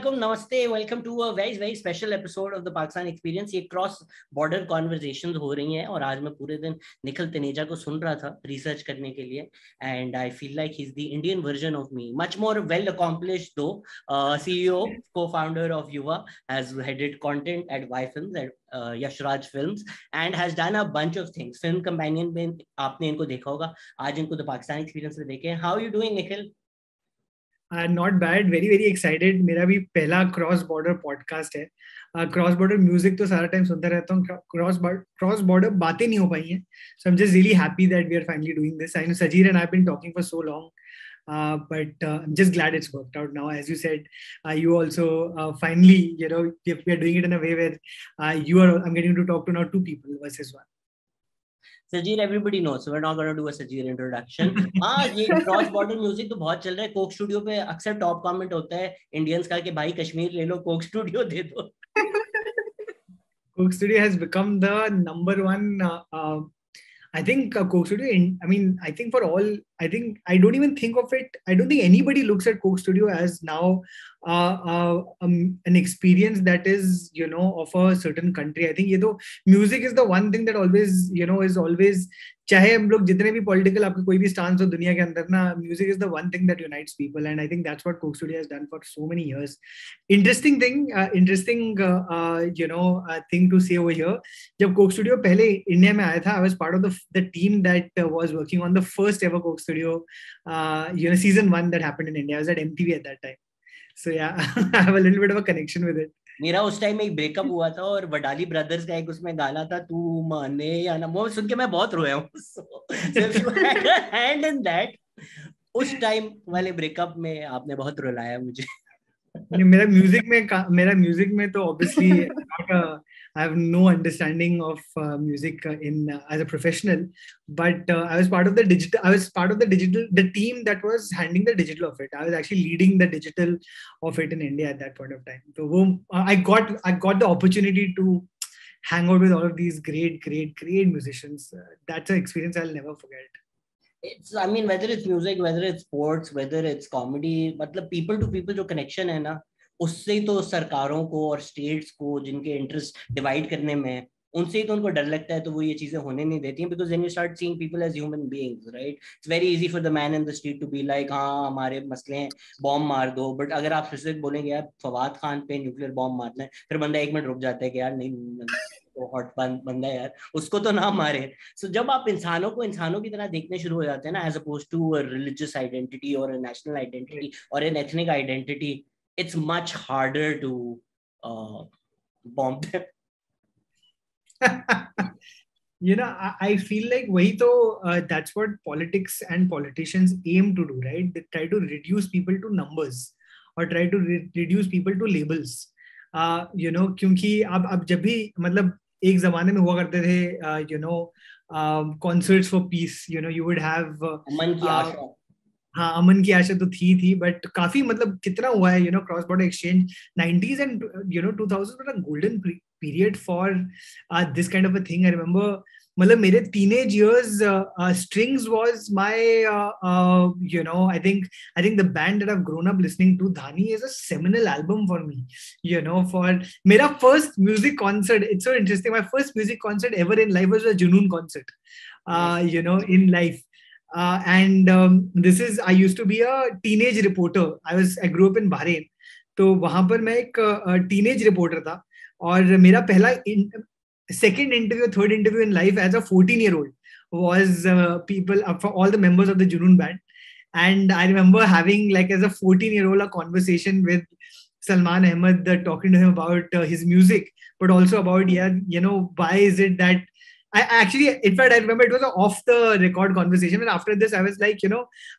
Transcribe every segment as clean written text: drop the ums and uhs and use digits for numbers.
Assalamualaikum, Namaste. Welcome to a very special episode of the Pakistan Experience. ये cross border conversations हो रही हैं और आज मैं पूरे दिन निखिल तनेजा को सुन रहा था रिसर्च करने के लिए and I feel like he's the Indian version of me, much more well accomplished though. CEO, co-founder of Yuva, has headed content at Y Films at Yash Raj Films and has done a bunch of things. Film Companion में आपने इनको देखा होगा. आज इनको the Pakistan Experience में देखे. How are you doing, Nikhil? Not bad, very excited. मेरा भी पहला क्रॉस बॉर्डर पॉडकास्ट है. क्रॉस बॉर्डर म्यूजिक तो सारा टाइम सुनता रहता हूँ. क्रॉस बॉर्डर बातें नहीं हो पाई हैं. So I'm just really happy that we are finally doing this. I know Sajir and I have been talking for so long, but I'm just glad it's worked out now. As you said, you also finally, we are doing it in a way where I'm getting to talk to now two people versus one. Sajir, everybody knows, so we're not going to do a Sajir introduction. हाँ, ये cross border music तो बहुत चल रहा है. Coke studio पे अक्सर top comment होता है इंडियंस का कि भाई कश्मीर ले लो, कोक स्टूडियो दे दो. Coke Studio has become the number one. I think Coke Studio. I think for all. I don't even think of it. I don't think anybody looks at Coke Studio as now an experience that is, of a certain country. I think music is the one thing that always, is always. चाहे हम लोग जितने भी political आपके कोई भी stance हो दुनिया के अंदर ना, music is the one thing that unites people and I think that's what Coke Studio has done for so many years. Interesting thing to say over here. जब कोक स्टूडियो पहले इंडिया में आया था, I was part of the team that was working on the first ever Coke Studio season 1 that happened in India. I was at MTV at that time, so yeah. I have a little bit of a connection with it. मेरा उस time एक breakup हुआ था और Wadali brothers का एक उसमें गाना था, तू माने या ना, वो सुन के मैं बहुत रोया हूँ. So if you had a hand in that, उस टाइम वाले ब्रेकअप में आपने बहुत रुलाया मुझे. मेरा म्यूजिक में तो obviously I have no understanding of music as a professional, but I was part of the team that was handling the digital of it. I was actually leading the digital of it in India at that point of time. So I got the opportunity to hang out with all of these great musicians. That's an experience I'll never forget. Whether it's music, whether it's sports, whether it's comedy, मतलब people to people जो connection है ना, उससे ही तो सरकारों को और states को जिनके इंटरेस्ट डिवाइड करने में, उनसे ही तो उनको डर लगता है, तो वो ये चीजें होने नहीं देती हैं. Because when you start seeing people as human beings, right, it's very easy for the man in the street to be like, हाँ हमारे मसले हैं, बॉम्ब मार दो. बट अगर आप फिर से बोलेंगे यार फवाद खान पे न्यूक्लियर बॉम्ब मारना है, फिर बंदा एक मिनट रुक जाता है कि यार नहीं, तो हॉट बंदा है यार, उसको तो ना मारे. सो जब आप इंसानों को इंसानों की तरह देखने शुरू हो जाते हैं ना, as opposed to a religious identity और अ नेशनल आइडेंटिटी और an ethnic identity, it's much harder to bomb them. I feel like that's what politics and politicians aim to do, right? They try to reduce people to numbers or try to reduce people to labels. क्योंकि अब जब भी मतलब एक जमाने में हुआ करते थे, concerts for peace, you would have अमन की आशा. हाँ, अमन की आशा तो थी बट काफी मतलब कितना हुआ है cross border exchange. 90s and 2000s were a golden period for this kind of a thing. I remember मतलब मेरे teenage years, Strings was my I think the band that I've grown up listening to, Dhani, is a seminal album for me. For मेरा first music concert, it's so interesting, my first music concert ever in life was a Junoon concert, in life. I used to be a teenage reporter. I grew up in Bahrain. तो वहां पर मैं एक teenage reporter था और मेरा पहला second interview, third interview in life as a 14-year-old was for all the members of the Junoon band. And I remember having, like, as a 14-year-old, a conversation with Salman Ahmed, talking to him about his music, but also about why is it that in fact, I remember it was an off the record conversation. And after this, I was like,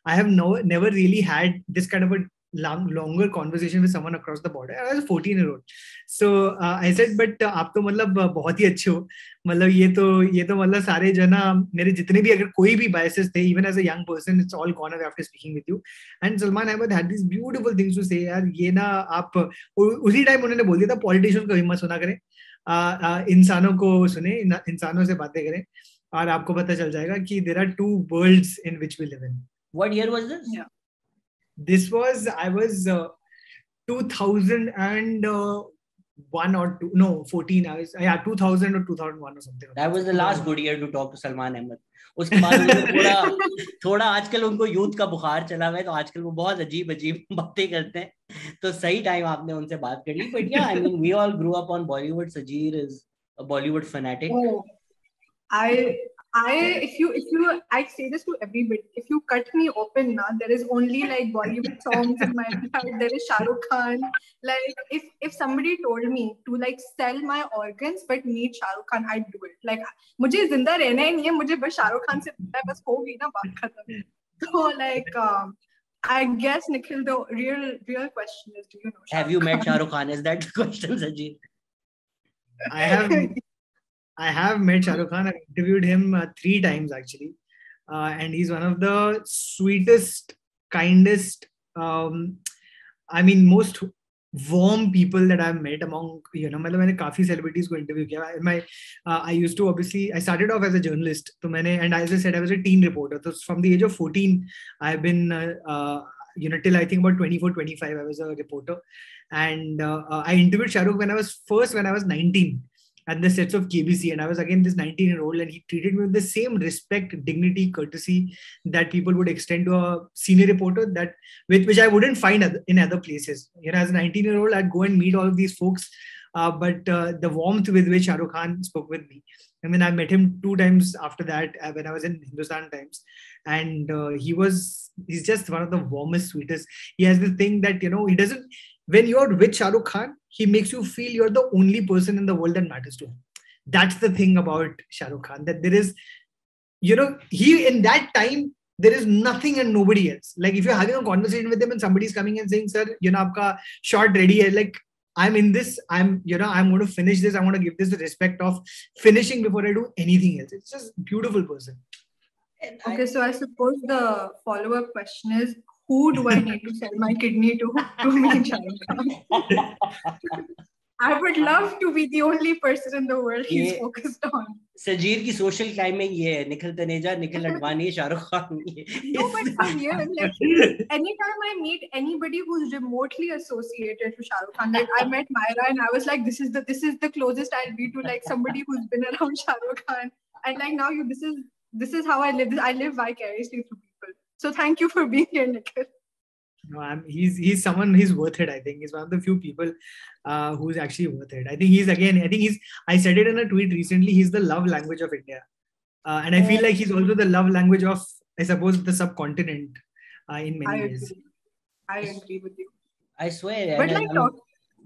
I have never really had this kind of a longer conversation with someone across the border. I was a 14-year-old. So I said, but आप तो मतलब बहुत ही अच्छे हो. मतलब ये तो मतलब सारे जना मेरे जितने भी अगर कोई भी biases थे, even as a young person, it's all gone away after speaking with you. And Salman Ahmed had these beautiful things to say. यार ये ना आप उसी टाइम उन्होंने बोल दिया था, politicians को हिम्मत सुना करें, इंसानों को सुने, इंसानों से बातें करें और आपको पता चल जाएगा कि there are two worlds in which we live in. What year was this? Yeah. This was, 2001 or 14. 2000 or 2001 or something. That was the last good year to talk to Salman Ahmed. उसके बाद उनको थोड़ा आजकल उनको youth का बुखार चला हुआ है, तो आजकल वो बहुत अजीब बातें करते हैं, तो सही टाइम आपने उनसे बात कर ली. But yeah, I mean, we all grew up on Bollywood. Sajeer is a Bollywood fanatic. Oh, if you, I say this to everybody. If you cut me open now, there is only like Bollywood songs in my head. There is Shahrukh Khan. Like if somebody told me to like sell my organs but meet Shahrukh Khan, I'd do it. Like मुझे जिंदा रहना ही नहीं है, मुझे बस शाहरुख खान से बस हो गई ना बात खत्म. So like I guess Nikhil, the real question is, do you know Shahrukh Have you met Khan? Shahrukh Khan? Is that the question, Sajeer? I have met Shahrukh Khan. I've interviewed him 3 times actually, and he's one of the sweetest, kindest, most warm people that I've met among, मतलब मैंने काफी celebrities को interview किया. I used to, obviously, I started off as a journalist. तो मैंने, and as I said, I was a teen reporter. So from the age of 14, I've been, till I think about 24, 25, I was a reporter. And I interviewed Shahrukh when I was 19. At the sets of KBC, and I was again this 19-year-old, and he treated me with the same respect, dignity, courtesy that people would extend to a senior reporter, that which I wouldn't find in other places. As a 19-year-old, I'd go and meet all of these folks, but the warmth with which Shahrukh Khan spoke with me. I mean, I met him 2 times after that when I was in Hindustan Times, and he's just one of the warmest, sweetest. He has this thing that he doesn't. When you're with Shahrukh Khan, he makes you feel you're the only person in the world that matters to him. That's the thing about Shahrukh Khan, that there is, he in that time, there is nothing and nobody else. Like if you're having a conversation with him and somebody's coming and saying, sir, aapka shot ready hai, like I'm in this, I'm going to finish this. I want to give this the respect of finishing before I do anything else. It's just a beautiful person. Okay, so I suppose the follow-up question is, who do I need to sell my kidney to meet Shahrukh Khan? I would love to be the only person in the world he's focused on. Sajeer की social climbing ये है, Nikhil Taneja, Nikhil Advani, Shahrukh Khan. No, but for real, like anytime I meet anybody who's remotely associated to Shahrukh Khan, like I met Myra and I was like, this is the closest I'll be to like somebody who's been around Shahrukh Khan, and like now this is how I live. I live vicariously through people. So thank you for being here, Nikhil. No, he's someone, he's worth it. I think he's one of the few people who's actually worth it. I said it in a tweet recently. He's the love language of India, and I feel like he's also the love language of, I suppose, the subcontinent in many ways. I agree with you. I swear. But like talk.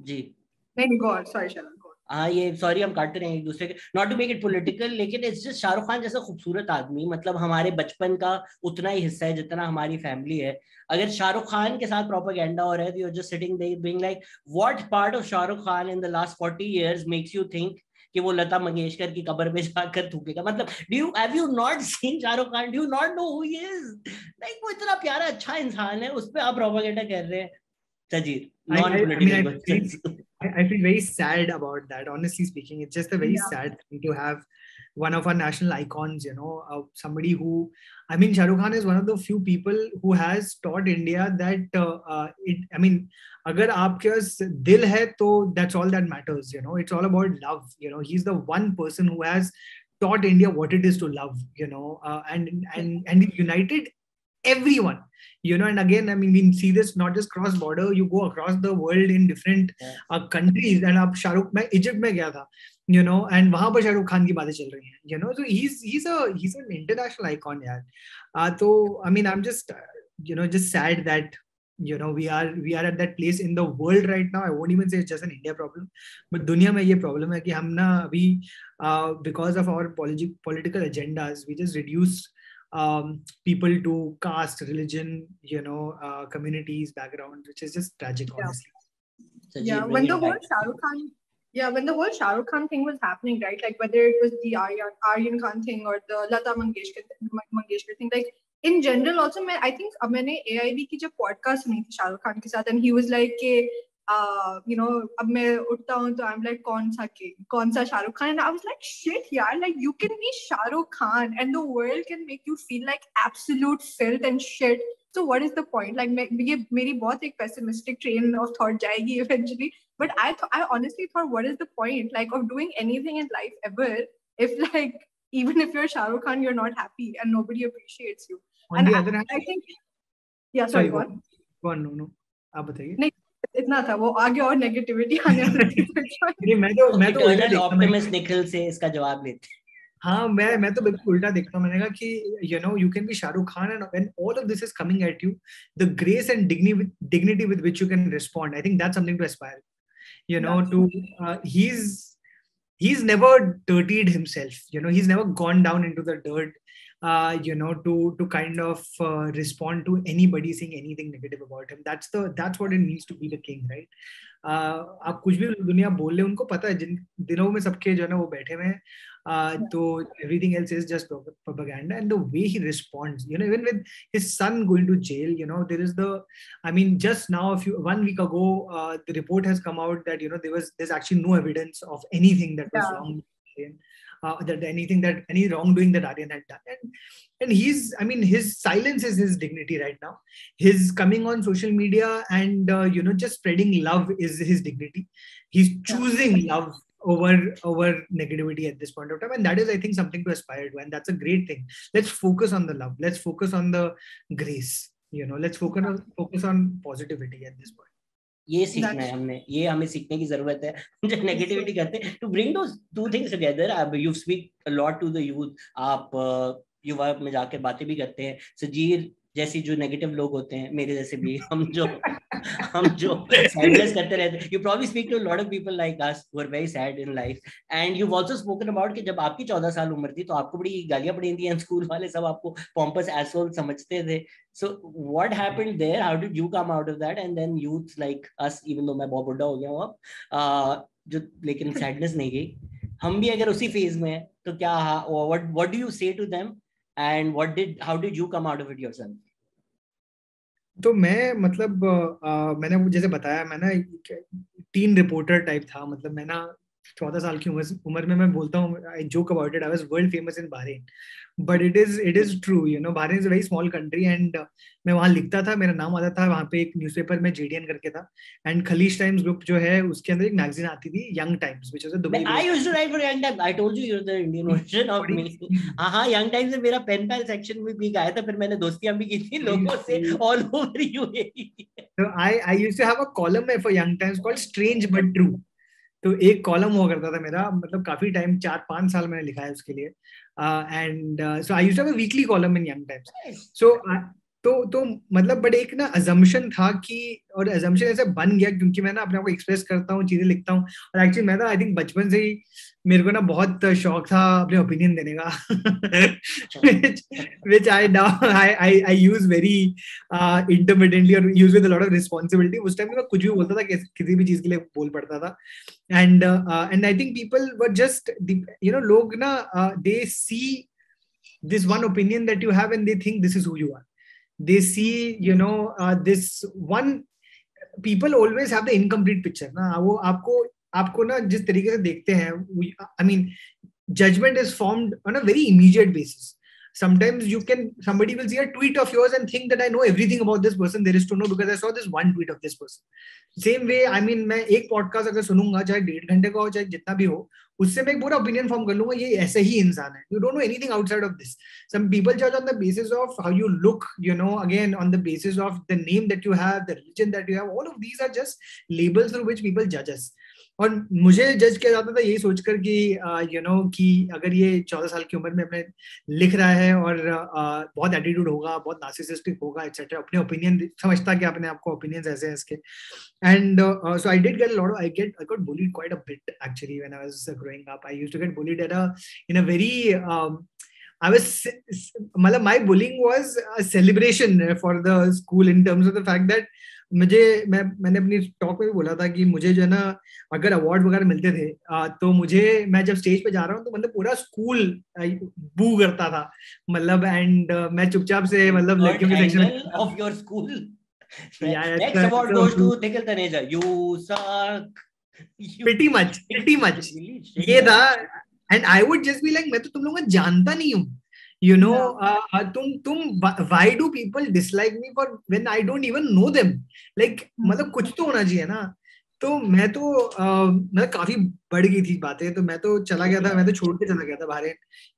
जी. नहीं, go on. Sorry, Shahrukh. हाँ, ये sorry हम काटते रहे एक दूसरे के, not to make it political, लेकिन इट्स जस्ट शाहरुख खान जैसा खूबसूरत आदमी, मतलब हमारे बचपन का उतना ही हिस्सा है जितना हमारी फैमिली है. अगर शाहरुख खान के साथ प्रोपेगेंडा हो रहा है, you are just sitting there being like, what part of Shahrukh Khan in the last 40 years makes you think कि वो लता मंगेशकर की कब्र में जाकर थूकेगा? मतलब have you not seen Shahrukh Khan? Do you not know who he is? Like वो इतना प्यारा अच्छा इंसान है, उस पे आप प्रोपेगेंडा कर रहे हैं. Sajeer, non-political. I feel very sad about that, honestly speaking. It's just a very sad thing to have one of our national icons, somebody who, I mean, Shahrukh Khan is one of the few people who has taught India that, agar aapke paas dil hai, to that's all that matters, it's all about love, he's the one person who has taught India what it is to love, and he united everyone, and again, I mean, we see this not just cross border, you go across the world in different countries, and ab Shahrukh, मैं Egypt में गया था, and वहाँ पर शाहरुख खान की बातें चल रही हैं, so he's an international icon, यार. So I mean, I'm just just sad that we are at that place in the world right now. I won't even say it's just an India problem, but दुनिया में ये problem है कि हम ना अभी because of our political agendas, we just reduce people to caste, religion, communities, background, which is just tragic, honestly. Yeah, when the whole Shahrukh Khan thing was happening, right? Like whether it was the Aryan Khan thing or the Lata Mangeshkar thing, like in general, also, I think मैंने AIB की जब podcast सुनी थी शाहरुख खान के साथ, and he was like कि अब मैं उठता हूँ तो I'm like कौन सा Shahrukh Khan, and I was like shit यार, like you can be Shahrukh Khan and the world can make you feel like absolute filth and shit So what is the point? Like ये मेरी बहुत एक pessimistic train of thought जाएगी eventually. But I honestly thought, what is the point like of doing anything in life ever if like even if you're Shahrukh Khan, you're not happy and nobody appreciates you. On the other hand, I think yeah, sorry, go on. No, आप बताइए. नहीं, इतना था, वो आगे और negativity आने वाली थी. मैं तो उल्टा देखता हूं. ऑप्टिमिस्ट निखिल से इसका जवाब लेते. हाँ, मैं तो बिल्कुल उल्टा देखता हूँ. मैंने कहा कि you can be Shahrukh Khan, and when all of this is coming at you, the grace and dignity with which you can respond, I think that's something to aspire. He's never dirtied himself. He's never gone down into the dirt. To kind of respond to anybody saying anything negative about him. That's what it means to be the king, right? आप कुछ भी दुनिया बोल ले, उनको पता है जिन दिनों में सबके जो है ना वो बैठे हुए हैं. So everything else is just propaganda, and the way he responds, even with his son going to jail, there is just now 1 week ago, the report has come out that there's actually no evidence of anything that was wrong, that any wrongdoing that Aryan had done, and his silence is his dignity right now. His coming on social media and just spreading love is his dignity. He's choosing love over negativity at this point of time, and that is, I think, something to aspire to, and that's a great thing. Let's focus on the love, let's focus on the grace, let's focus on positivity at this point. ये सीखना है हमने, ये हमें सीखने की जरूरत है. जो नेगेटिविटी करते हैं, to bring those two things together. You speak a lot to the youth. आप युवा में जाके बातें भी करते हैं. सजीर जैसी जो नेगेटिव लोग होते हैं, मेरे जैसे भी, हम जो सैडनेस करते रहते हैं. You probably speak to a lot of people like us who are very sad in life, and you've also spoken about कि जब आपकी 14 साल उम्र थी तो आपको बड़ी गालियां पड़ी थी, and स्कूल वाले सब आपको pompous asshole समझते थे. So what happened there? How did you come out of that? And then youth like us, even though मैं बहुत बुढ़ा हो गया हूँ अब, जो लेकिन सैडनेस नहीं गई, हम भी अगर उसी फेज में हैं तो क्या, what do you say to them? And how did you come out of it yourself? तो मैं मैंने जैसे बताया, मैं ना टीन रिपोर्टर टाइप था. मैं ना 14 साल की उम्र में मैं बोलता हूँ, I joke about it, I was world famous in Bahrain, but it is true. Bahrain is a very small country, and मैं वहाँ लिखता था, मेरा नाम आता था वहाँ पे एक न्यूज़पेपर में JDN करके था, and खलीज टाइम्स ग्रुप जो है उसके अंदर एक मैगजीन आती थी, young times, which was a Dubai. I used to write for Young Times. I told you you're the Indian version of me. हाँ, Young Times में मेरा पेन पैल सेक्शन में भी आया था, फिर मैंने दोस्तियां भी की थी लोगों से all over UAE. So I used to have a column for Young Times called Strange but True. तो एक कॉलम हुआ करता था मेरा, काफी टाइम, 4-5 साल मैंने लिखा है उसके लिए, and so I used to have a weekly column in Young Times. So तो बट एक ना अजम्पशन था कि, और अजम्पशन ऐसे बन गया क्योंकि मैं ना अपने आप को एक्सप्रेस करता हूँ, चीजें लिखता हूँ, और एक्चुअली मैं ना आई थिंक बचपन से ही मेरे को ना बहुत शौक था अपने ओपिनियन देने का, which I use very intermittently or use with a lot of responsibility. उस टाइम में मैं कुछ भी बोलता था, किसी भी चीज के लिए बोल पड़ता था, and I think people were just लोग ना they see this one opinion that you have and they think this is who you are. They see this one, people always have the incomplete picture ना, वो आपको ना जिस तरीके से देखते हैं, I mean, judgment is formed on a very immediate basis. Sometimes somebody will see a tweet of yours and think that I know everything about this person there is to know because I saw this one tweet of this person. Same way, I mean, मैं एक podcast अगर सुनूंगा, चाहे 1.5 घंटे का हो, चाहे जितना भी हो, उससे मैं एक पूरा opinion form कर लूंगा, ये ऐसे ही इंसान है. You don't know anything outside of this. Some people judge on the basis of how you look, again on the basis of the name that you have, the religion that you have. All of these are just labels through which people judge us. और मुझे जज किया जाता था यही सोचकर कि कि अगर ये 14 साल की उम्र में अपने लिख रहा है और बहुत एटीट्यूड होगा, बहुत नार्सिसिस्टिक होगा, एटसेट्रा, अपने ओपिनियन समझता कि अपने आप को ओपिनियंस ऐसे हैं इसके. And so I did get I got bullied quite a bit actually when I was growing up. I used to get bullied in a very my bullying was a celebration for the school in terms of the fact that मैंने अपनी talk में भी बोला था कि मुझे जो है ना अगर अवार्ड वगैरह मिलते थे तो मैं जब स्टेज पे जा रहा हूँ तो पूरा स्कूल बू करता था, एंड मैं चुपचाप से लड़कियों के section of your school. Next award goes to Nikhil Taneja. You suck. pretty much ये था. And I would just be like, मैं तो तुम लोगों को जानता नहीं हूँ, You know, why do people dislike me for when I don't even know them? Like, मतलब कुछ तो होना चाहिए ना. तो मैं काफी बढ़ गई थी बातें, तो मैं तो चला गया था, मैं तो छोड़ के चला गया था बाहर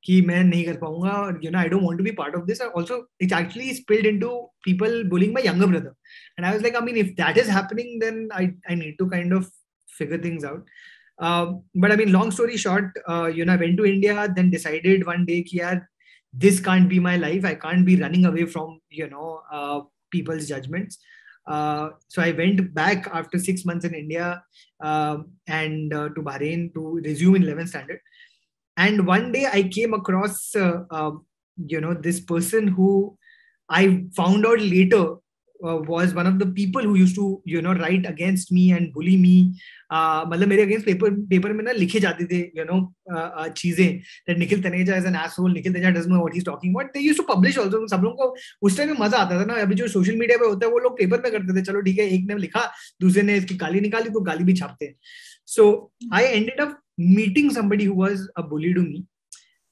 कि मैं नहीं कर पाऊंगा, और you know I don't want to be part of this. Also, it actually spilled into people bullying my younger brother, and I was like, I mean, if that is happening, then I need to kind of figure things out. But I mean, long story short, you know, I went to India, then decided one day कि यार, this can't be my life. I can't be running away from, you know, people's judgments. So I went back after 6 months in India, and to Bahrain to resume in 11th standard. And one day I came across, you know, this person who I found out later was one of the people who used to, you know, write against me and bully me. मतलब मेरे against paper में ना लिखे जाते थे, you know, चीजें that Nikhil Taneja is an asshole, Nikhil Taneja doesn't know what he's talking about. They used to publish also. सब लोगों को उस टाइम में मजा आता था ना. अभी जो सोशल मीडिया पे होता है वो लोग पेपर में करते थे. चलो ठीक है, एक ने लिखा, दूसरे ने इसकी गाली निकाली, तो गाली भी छापते हैं. So I ended up meeting somebody who was a bully to me,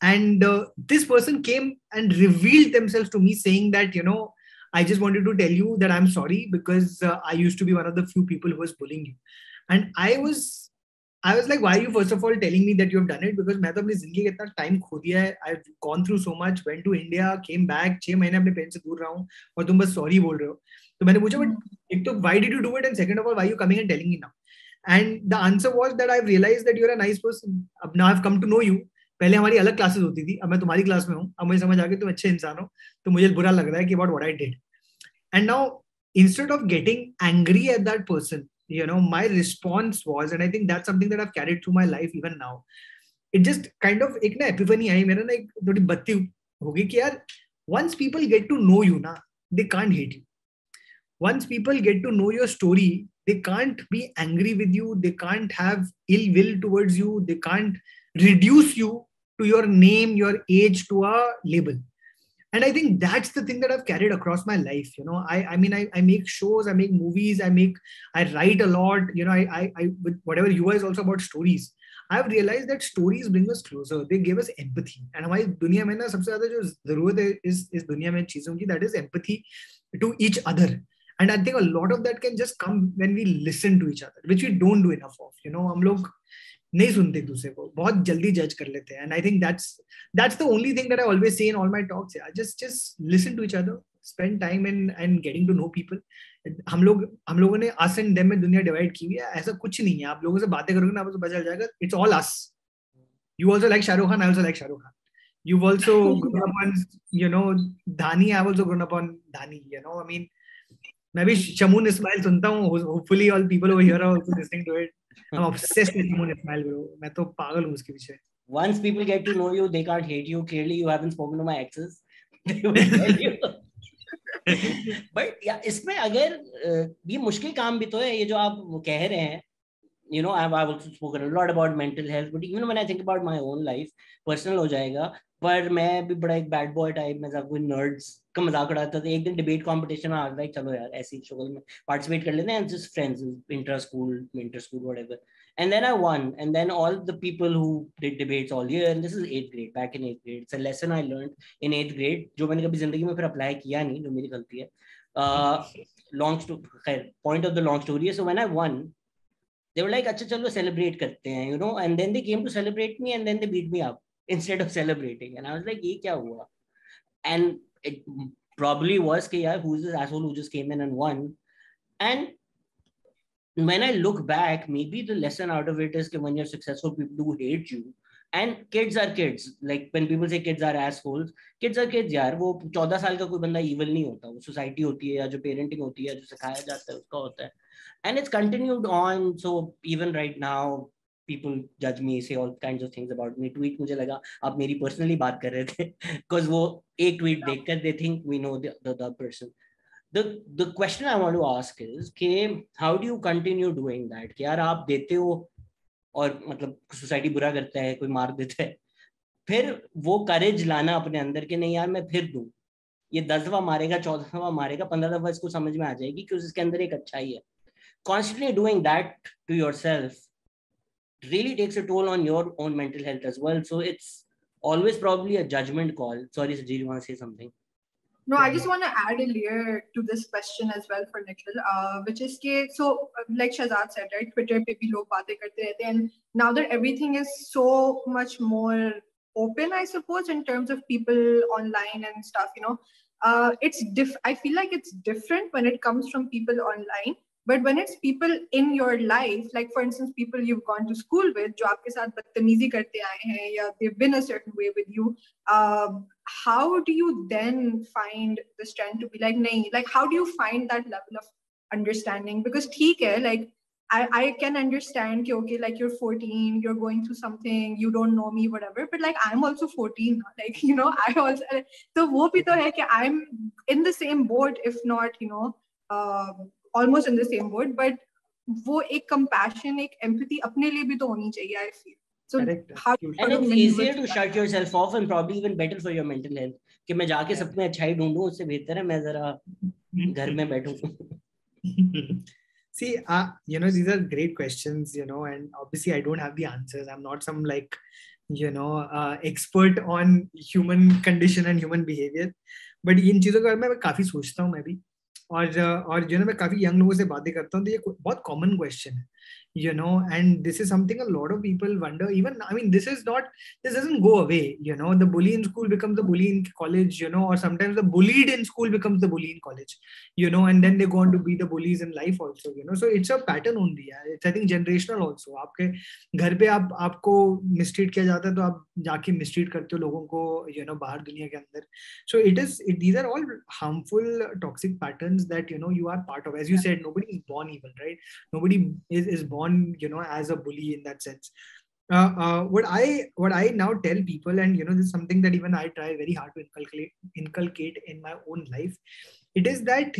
and this person came and revealed themselves to me saying that, you know, I just wanted to tell you that I'm sorry because I used to be one of the few people who was bullying you. And I was like, why are you first of all telling me that you have done it? Because मैं तो अपनी जिंदगी का इतना time खो दिया है. I've gone through so much, went to India, came back, 6 महीने अपने पेरेंट्स से दूर रहा हूँ, और तुम बस सॉरी बोल रहे हो. तो मैंने पूछा, but एक तो why did you do it, and second of all, why are you coming and telling me now? And the answer was that I've realized that you're a nice person. अब now I've come to know you. पहले हमारी अलग classes होती थी, अब मैं तुम्हारी class में हूँ, अब मुझे समझ आ गया तुम अच्छे इंसान हो, तो मुझे बुरा लग रहा है कि about what I did. And now, instead of getting angry at that person, you know, my response was, and I think that's something that I've carried through my life even now. It just kind of एक ना epiphany आई मेरे ना, एक थोड़ी बत्ती होगी कि यार, once people get to know you ना, they can't hate you. Once people get to know your story, they can't be angry with you, they can't have ill will towards you, they can't reduce you to your name, your age, to a label. And I think that's the thing that I've carried across my life. You know, I mean, I make shows, I make movies, I write a lot. You know, I with whatever you guys also about stories. I've realized that stories bring us closer. They give us empathy. And हमारी दुनिया में ना सबसे ज़्यादा जो ज़रूरत है इस दुनिया में चीज़ों की, that is empathy to each other. And I think a lot of that can just come when we listen to each other, which we don't do enough of. You know, हम लोग नहीं सुनते एक दूसरे को, बहुत जल्दी जज कर लेते हैं. And I think that's the only thing that I always say in all my talks. I just listen to each other, spend time and getting to know people. हम लोगों ने us and them में दुनिया divide की हुई है. ऐसा कुछ नहीं है. आप लोगों से बातें करोगे ना, आपको पता चल जाएगा. It's all us. You also like Shahrukh Khan, I also like Shahrukh Khan. You've also grown up on, you know, Dhani. I've also grown up on Dhani. You know, I mean, मैं भी शमून इस्माइल सुनता हूँ. Hopefully all people over here are also listening to it. I'm obsessed with Moon Ismail, bro. मैं तो पागल हूँ उसके पीछे. Once people get to know you, they can't hate you. Clearly, you haven't spoken to my exes. They will tell you. But yeah, इसमें अगर ये मुश्किल काम भी तो है, ये जो आप कह रहे हैं. You know, I've also spoken a lot about mental health, but even when I think about my own life, personal हो जाएगा. पर मैं भी बड़ा एक बैड बॉय टाइप में सब कोई नर्ड्स का मजाक उड़ाता था. एक दिन डिबेट कंपटीशन में आ गया, चलो यार ऐसी शक्ल में पार्टिसिपेट कर लेते हैं, just friends, inter school whatever. And then I won, and then all the people who did debates all year, and this is 8th grade, back in 8th grade. It's a lesson I learned in 8th grade, जो मैंने कभी जिंदगी में फिर apply किया नहीं, जो मेरी गलती है. Point of the long story is, so when I won, they were like, अच्छा चलो celebrate करते हैं, you know, and then they came to celebrate me, and then they beat me up instead of celebrating, and I was like, ये क्या हुआ? And it probably was कि यार, who's this asshole who just came in and won? And when I look back, maybe the lesson out of it is that when you're successful, people do hate you. And kids are kids. Like when people say kids are assholes, kids are kids यार. वो 14 साल का कोई बंदा evil नहीं होता. वो society होती है, या जो parenting होती है, जो सिखाया जाता है, उसका होता है. And it's continued on. So even right now, people judge me, say all kinds of things about me. Tweet मुझे लगा आप मेरी personally बात कर रहे थे, because वो एक tweet देखकर they think we know the person. The question I want to ask is कि how do you continue doing that? कि यार आप देते हो और मतलब सोसाइटी बुरा करता है, कोई मार देता है, फिर वो करेज लाना अपने अंदर के नहीं यार मैं फिर दूं, ये 10 दफा मारेगा, 14 दफा मारेगा, 15 दफा इसको समझ में आ जाएगी कि उसके अंदर एक अच्छाई है. Constantly doing that to yourself really takes a toll on your own mental health as well. So it's always probably a judgment call. Sorry, Sajid, you want to say something? No, I just want to add a layer to this question as well for Nikhil, which is so like Shahzad said, right? Twitter pe bhi log baatein karte rehte hain, and now that everything is so much more open, I suppose, in terms of people online and stuff, I feel like it's different when it comes from people online. But when it's people in your life, like for instance, people you've gone to school with, जो आपके साथ बदतमीजी करते आए हैं, या they've been a certain way with you, how do you then find the strength to be like, nahi, like how do you find that level of understanding? Because theek hai, like I can understand कि okay, like you're 14, you're going through something, you don't know me, whatever, but like I'm also 14, like I also, so wo bhi to hai कि I'm in the same boat, if not almost in the same boat, but वो एक compassion, एक empathy अपने लिए भी तो होनी चाहिए, I feel. So how and it's easier to shut yourself off and probably even better for your mental health कि मैं जाके सब में अच्छाई ढूंढूं, उससे बेहतर है मैं जरा घर में बैठूं. See, these are great questions, and obviously I don't have the answers. I'm not some like, expert on human condition and human behavior. But इन चीजों के बारे में मैं काफी सोचता हूँ मैं भी. और मैं काफी यंग लोगों से बातें करता हूँ, तो ये बहुत कॉमन क्वेश्चन है, and this is something a lot of people wonder. Even, I mean, this doesn't go away, the bully in school becomes the bully in college, or sometimes the bullied in school becomes the bully in college, and then they go on to be the bullies in life also, so it's a pattern only. It's, I think, generational also. आपके घर पे आपको mistreat किया जाता है, तो आप जाके mistreat करते हो लोगों को, बाहर दुनिया के अंदर. So these are all harmful, toxic patterns that, you are part of. As you said, nobody is born evil, right? Nobody is born, as a bully in that sense. What I now tell people, and this is something that even I try very hard to inculcate in my own life, it is that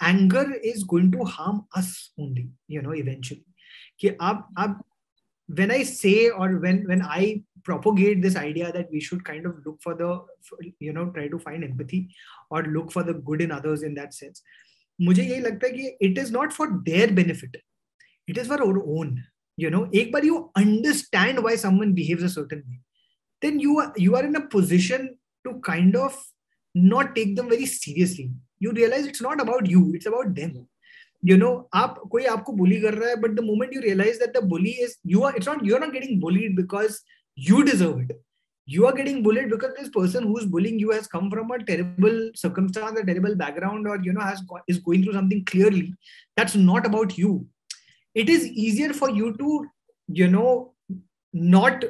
anger is going to harm us only, eventually. When I say, or when I propagate this idea that we should kind of look for try to find empathy or look for the good in others in that sense, मुझे यही लगता है कि it is not for their benefit, it is for our own. एक बार you understand why someone behaves a certain way, then you are in a position to kind of not take them very seriously. You realize it's not about you, it's about them. कोई आपको bully कर रहा है, but the moment you realize that the bully is you're not getting bullied because you deserve it. You are getting bullied because this person who's bullying you has come from a terrible circumstance, a terrible background, or is going through something clearly. That's not about you. It is easier for you to, not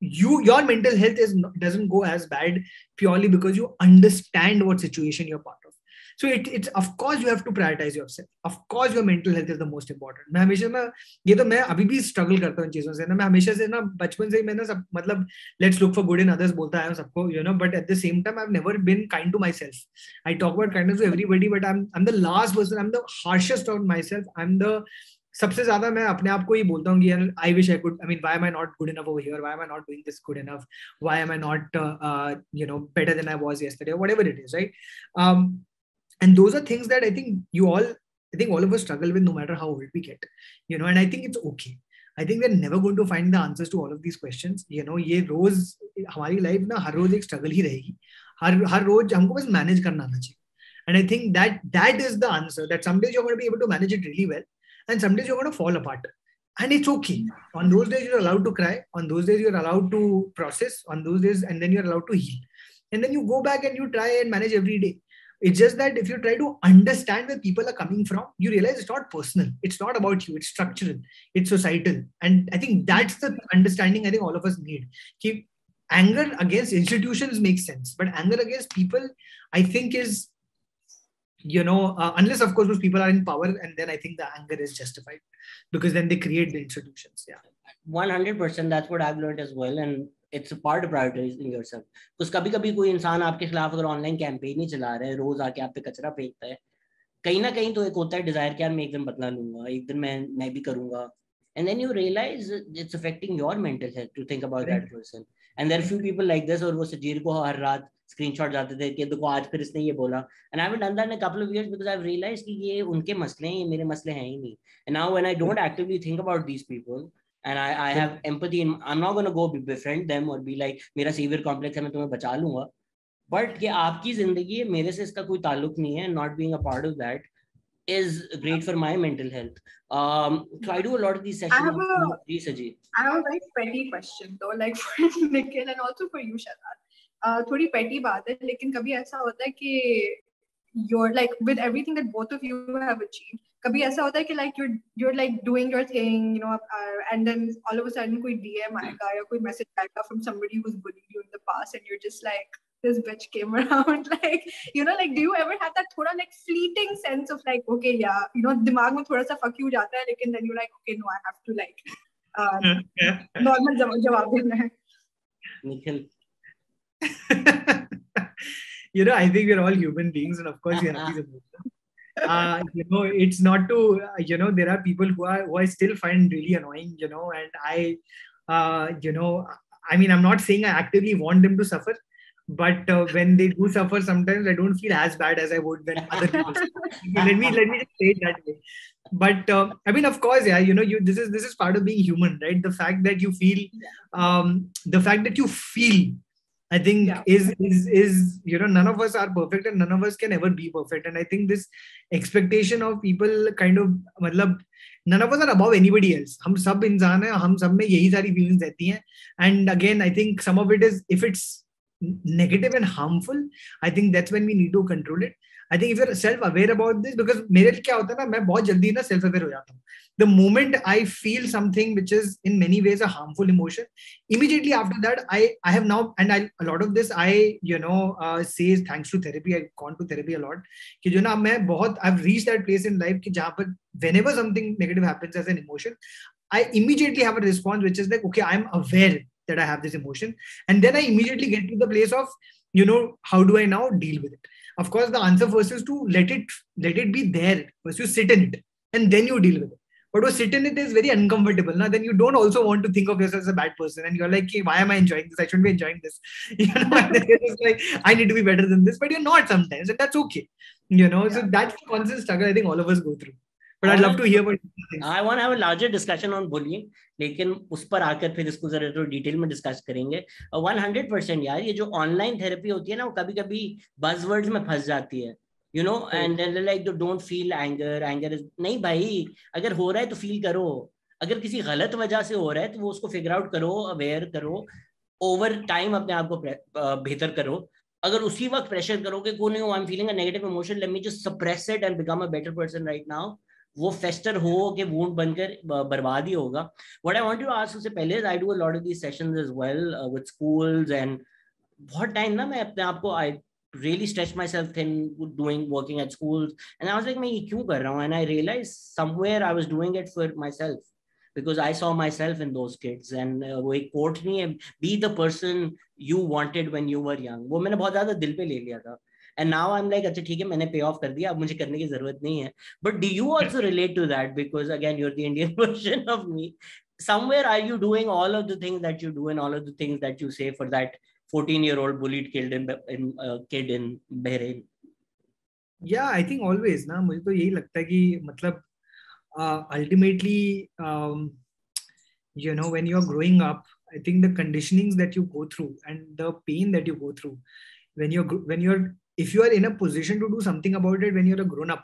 your mental health doesn't go as bad purely because you understand what situation you're part of. So it's of course you have to prioritize yourself. Of course your mental health is the most important. मैं हमेशा ना ये तो मैं अभी भी struggle करता हूँ इन चीजों से ना. मैं हमेशा से ना बचपन से ही मैं ना सब मतलब let's look for good in others बोलता आया हूँ सबको, but at the same time I've never been kind to myself. I talk about kindness to everybody, but I'm the last person. I'm the harshest on myself. I'm the सबसे ज्यादा मैं अपने आप को ही बोलता हूँ कि I wish I could. I mean, why am I not good enough over here? Why am I not doing this good enough? Why am I not better than I was yesterday, or whatever it is, right? And those are things that I think all of us struggle with, no matter how old we get, and I think it's okay. I think we're never going to find the answers to all of these questions. ये रोज हमारी life ना हर रोज एक struggle ही रहेगी. हर रोज हमको बस manage करना आना चाहिए. And I think that is the answer, that some days you're going to be able to manage it really well, and some days you're going to fall apart. And it's okay. On those days you're allowed to cry. On those days you're allowed to process. On those days, and then you're allowed to heal. And then you go back and you try and manage every day. It's just that if you try to understand where people are coming from, you realize it's not personal. It's not about you. It's structural. It's societal. And I think that's the understanding I think all of us need. Keep anger against institutions makes sense, but anger against people, I think, is, unless of course those people are in power, and then I think the anger is justified because then they create the institutions. Yeah, 100%. That's what I've learned as well, and it's a part of prioritizing yourself. because कभी-कभी कोई इंसान आपके खिलाफ अगर online campaign ही चला रहा है, रोज आके आप पे कचरा फेंकता है, कहीं ना कहीं तो एक होता है डिजायर कि यार मैं एक दिन बदला लूंगा, एक दिन मैं भी करूंगा. And then you realize it's affecting your mental health to think about that person. And there are few people like this, और वो सजीर को हर रात स्क्रीनशॉट जाते थे कि देखो आज फिर इसने ये बोला. And I haven't done that in a couple of years because I've realized कि ये उनके मसले हैं, ये मेरे मसले हैं ही नहीं. And now when I don't actively think about these people, and I have empathy. I'm not going to go befriend them or be like मेरा savior complex है मैं तुम्हें बचा लूंगा, but ये आपकी जिंदगी है, मेरे से इसका कोई ताल्लुक नहीं है. Not being a part of that is great for my mental health. So I do a lot of these sessions. I have a very petty question though, like for Nikhil and also for you, Shahrukh. थोड़ी petty बात है, लेकिन कभी ऐसा होता है कि you're like with everything that both of you have achieved, कभी ऐसा होता है कि like you're like doing your thing, you know, and then all of a sudden कोई DM आएगा या कोई message आएगा from somebody who's bullied you in the past, and you're just like, this bitch came around, like, you know, like, do you ever have that thoda like fleeting sense of like, okay, yeah, you know, दिमाग में थोड़ा सा fuck you जाता है, लेकिन then you're like, okay, no, I have to like normal जवाब देना है. Nikhil. You know, I think we're all human beings, and of course, you have these emotions. You know, it's not to, you know, there are people who I still find really annoying, you know, and you know, I mean, I'm not saying I actively want them to suffer, but when they do suffer, sometimes I don't feel as bad as I would when other people suffer. let me just say it that way. But I mean, of course, yeah, you know, this is part of being human, right? The fact that you feel, I think is you know, none of us are perfect and none of us can ever be perfect. And I think this expectation of people kind of, मतलब, none of us are above anybody else. हम सब इंसान हैं, हम सब में यही सारी feelings रहती हैं. And again, I think some of it is, if it's negative and harmful, I think that's when we need to control it. I think if you're self-aware about this, because मेरे लिए क्या होता है ना, मैं बहुत जल्दी ना self-aware हो जाता हूँ. The moment I feel something which is in many ways a harmful emotion, immediately after that, I have now, and a lot of this I, you know, say thanks to therapy. I've gone to therapy a lot. कि जो ना मैं बहुत, I've reached that place in life कि जहाँ पर whenever something negative happens as an emotion, I immediately have a response which is like, okay, I'm aware that I have this emotion, and then I immediately get to the place of, you know, how do I now deal with it? Of course, the answer first is to let it be there. First, you sit in it, and then you deal with it. But to sit in it is very uncomfortable. Now, then you don't also want to think of yourself as a bad person, and you're like, hey, why am I enjoying this? I shouldn't be enjoying this. You know, and it's like, I need to be better than this, but you're not sometimes, and that's okay. You know, so that's the constant struggle I think all of us go through. But I'd love to hear what you think. I want to have a larger discussion on bullying, लेकिन उस पर आकर फिर इसको जरा तो detail में discuss करेंगे. 100% यार, ये जो ऑनलाइन थेरेपी होती है ना, वो कभी-कभी बज़वर्ड्स में फंस जाती है, you know, and then like don't feel anger is, नहीं भाई, अगर हो रहा है तो फील करो. अगर किसी गलत वजह से हो रहा है तो वो उसको फिगर आउट करो, अवेयर करो, ओवर टाइम अपने आप को बेहतर करो. अगर उसी वक्त प्रेशर करोगे को नहीं, I am feeling a negative emotion, let me just suppress it and become a better person right now, वो फेस्टर हो के वुंड बनकर बर्बाद ही होगा. What I want to ask उससे पहले, I do a lot of these sessions as well with schools, एंड बहुत टाइम ना मैं अपने आप को, आई really stretched myself thin working at schools, and I was like मैं ये क्यों कर रहा हूँ, and I realized somewhere I was doing it for myself because I saw myself in those kids. And वो एक quote नहीं है, be the person you wanted when you were young, वो मैंने बहुत ज्यादा दिल पे ले लिया था. And now I'm like, अच्छा ठीक है, मैंने pay off कर दिया, अब मुझे करने की जरूरत नहीं है. But do you also relate to that? Because again, you're the Indian version of me. Somewhere are you doing all of the things that you do and all of the things that you say for that 14-year-old bullied kid in Bahrain? Yeah, I think always ना, मुझे तो यही लगता है कि मतलब ultimately, you know, when you're growing up, I think the conditionings that you go through and the pain that you go through if you are in a position to do something about it when you're a grown up,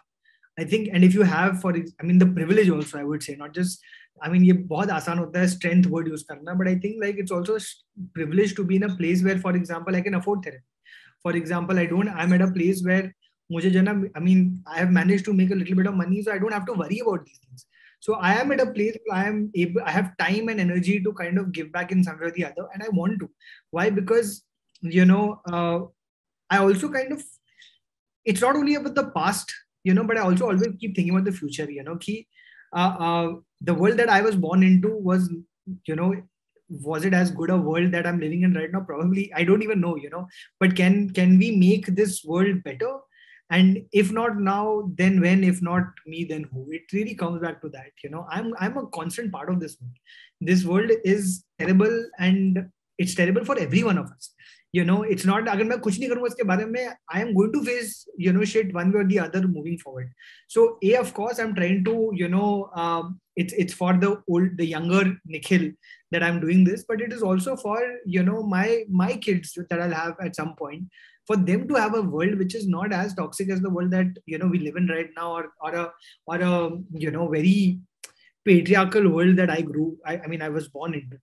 I think, and if you have, the privilege also, I would say, not just, ये बहुत आसान होता है strength word use करना, but I think like it's also a privilege to be in a place where, for example, I can afford therapy. For example, I'm at a place where मुझे जो ना, I have managed to make a little bit of money, so I don't have to worry about these things. So I am at a place where I have time and energy to kind of give back in some way or the other, and I want to. Why? Because, you know, I also kind of, it's not only about the past, you know, but I also always keep thinking about the future, you know, the world that I was born into was, you know, was it as good a world that I'm living in right now? Probably, I don't even know, you know, but can we make this world better? And if not now, then when? If not me, then who? It really comes back to that, you know. I'm a constant part of this world. This world is terrible, and it's terrible for every one of us. It's not अगर मैं कुछ नहीं करूँगा इसके बारे में, I am going to face shit one way or the other moving forward. So of course I'm trying to it's for the younger Nikhil that I'm doing this, but it is also for my kids that I'll have at some point, for them to have a world which is not as toxic as the world that we live in right now, or a very patriarchal world that I was born into.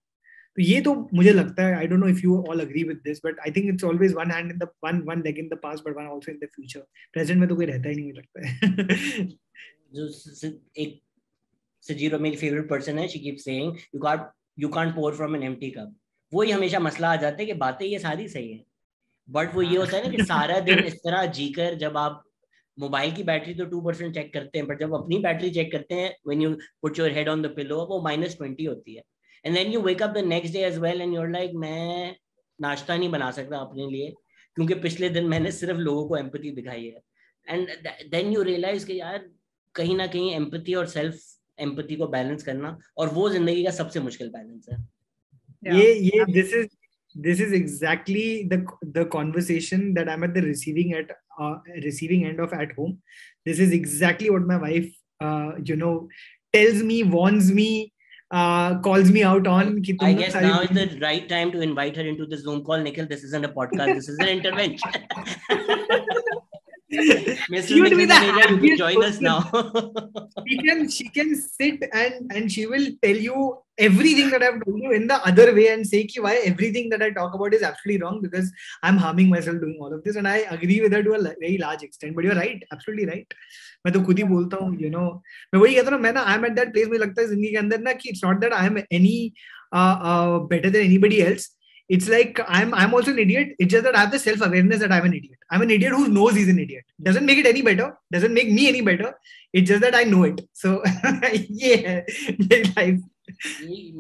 तो ये तो मुझे लगता है, I don't know if you all agree with this, but I think it's always one leg in the past, but one also in the future. Present में तो कोई रहता ही नहीं लगता है. जो एक सजीरो मेरी फेवरेट पर्सन है, she keeps saying you can't pour from an empty cup. वही हमेशा मसला आ जाता है कि बातें ये सारी सही है, बट वो ये होता है ना कि सारा दिन इस तरह जीकर, जब आप मोबाइल की बैटरी तो 2% चेक करते हैं, बट जब अपनी बैटरी चेक करते हैं, when you put your head on the pillow, वो -20 होती है. And then you wake up the next day as well and you're like, मैं नाश्ता नहीं बना सकता अपने लिए क्योंकि पिछले दिन मैंने सिर्फ लोगों को एम्पैथी दिखाई है. And then you realize कि यार कहीं ना कहीं एम्पैथी और सेल्फ एम्पैथी को बैलेंस करना, और वो जिंदगी का सबसे मुश्किल बैलेंस है. ये this is exactly the conversation that I'm at the receiving end of at home. This is exactly what my wife tells me, warns me, calls me out on. I guess now is the right time to invite her into the Zoom call. Nikhil, this isn't a podcast, this is an intervention. Mr. Nikhil Taneja, you can join us now. She can sit and she will tell you everything that I've told you in the other way and say why everything that I talk about is absolutely wrong because I'm harming myself doing all of this, and I agree with her to a very large extent. But you're right, absolutely right. मैं तो खुद ही बोलता हूँ, मैं वही कहता हूँ, मैं ना I'm at that place, मुझे लगता है जिंदगी के अंदर ना कि it's not that I am any better than anybody else. It's like I'm also an idiot. It's just that I have the self-awareness that I'm an idiot. I'm an idiot who knows he's an idiot. Doesn't make it any better. Doesn't make me any better. It's just that I know it. So yeah, life.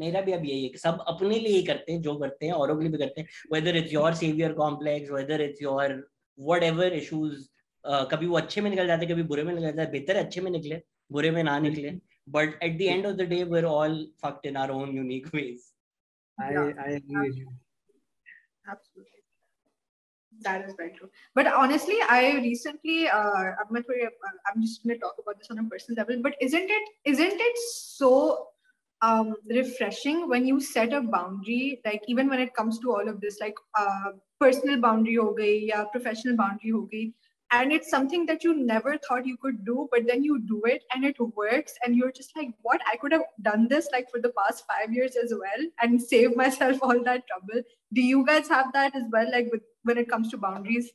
मेरा भी अब यही है कि सब अपने लिए ही करते हैं, जो करते हैं औरों के लिए भी करते हैं. Whether it's your savior complex, whether it's your whatever issues, कभी वो अच्छे में निकल जाते हैं, कभी बुरे में निकल जाते हैं. बेहतर अच्छे में निकले, बुरे में ना निकले. But at the end of the day, we're all fucked in our own unique ways. I agree with you. Absolutely. That is very true. But honestly, I recently, I'm just going to talk about this on a personal level, but isn't it so refreshing when you set a boundary, like even when it comes to all of this, like personal boundary ho gayi, ya professional boundary ho gayi, and it's something that you never thought you could do, but then you do it and it works, and you're just like, what? I could have done this like for the past 5 years as well and saved myself all that trouble. Do you guys have that as well, like when it comes to boundaries?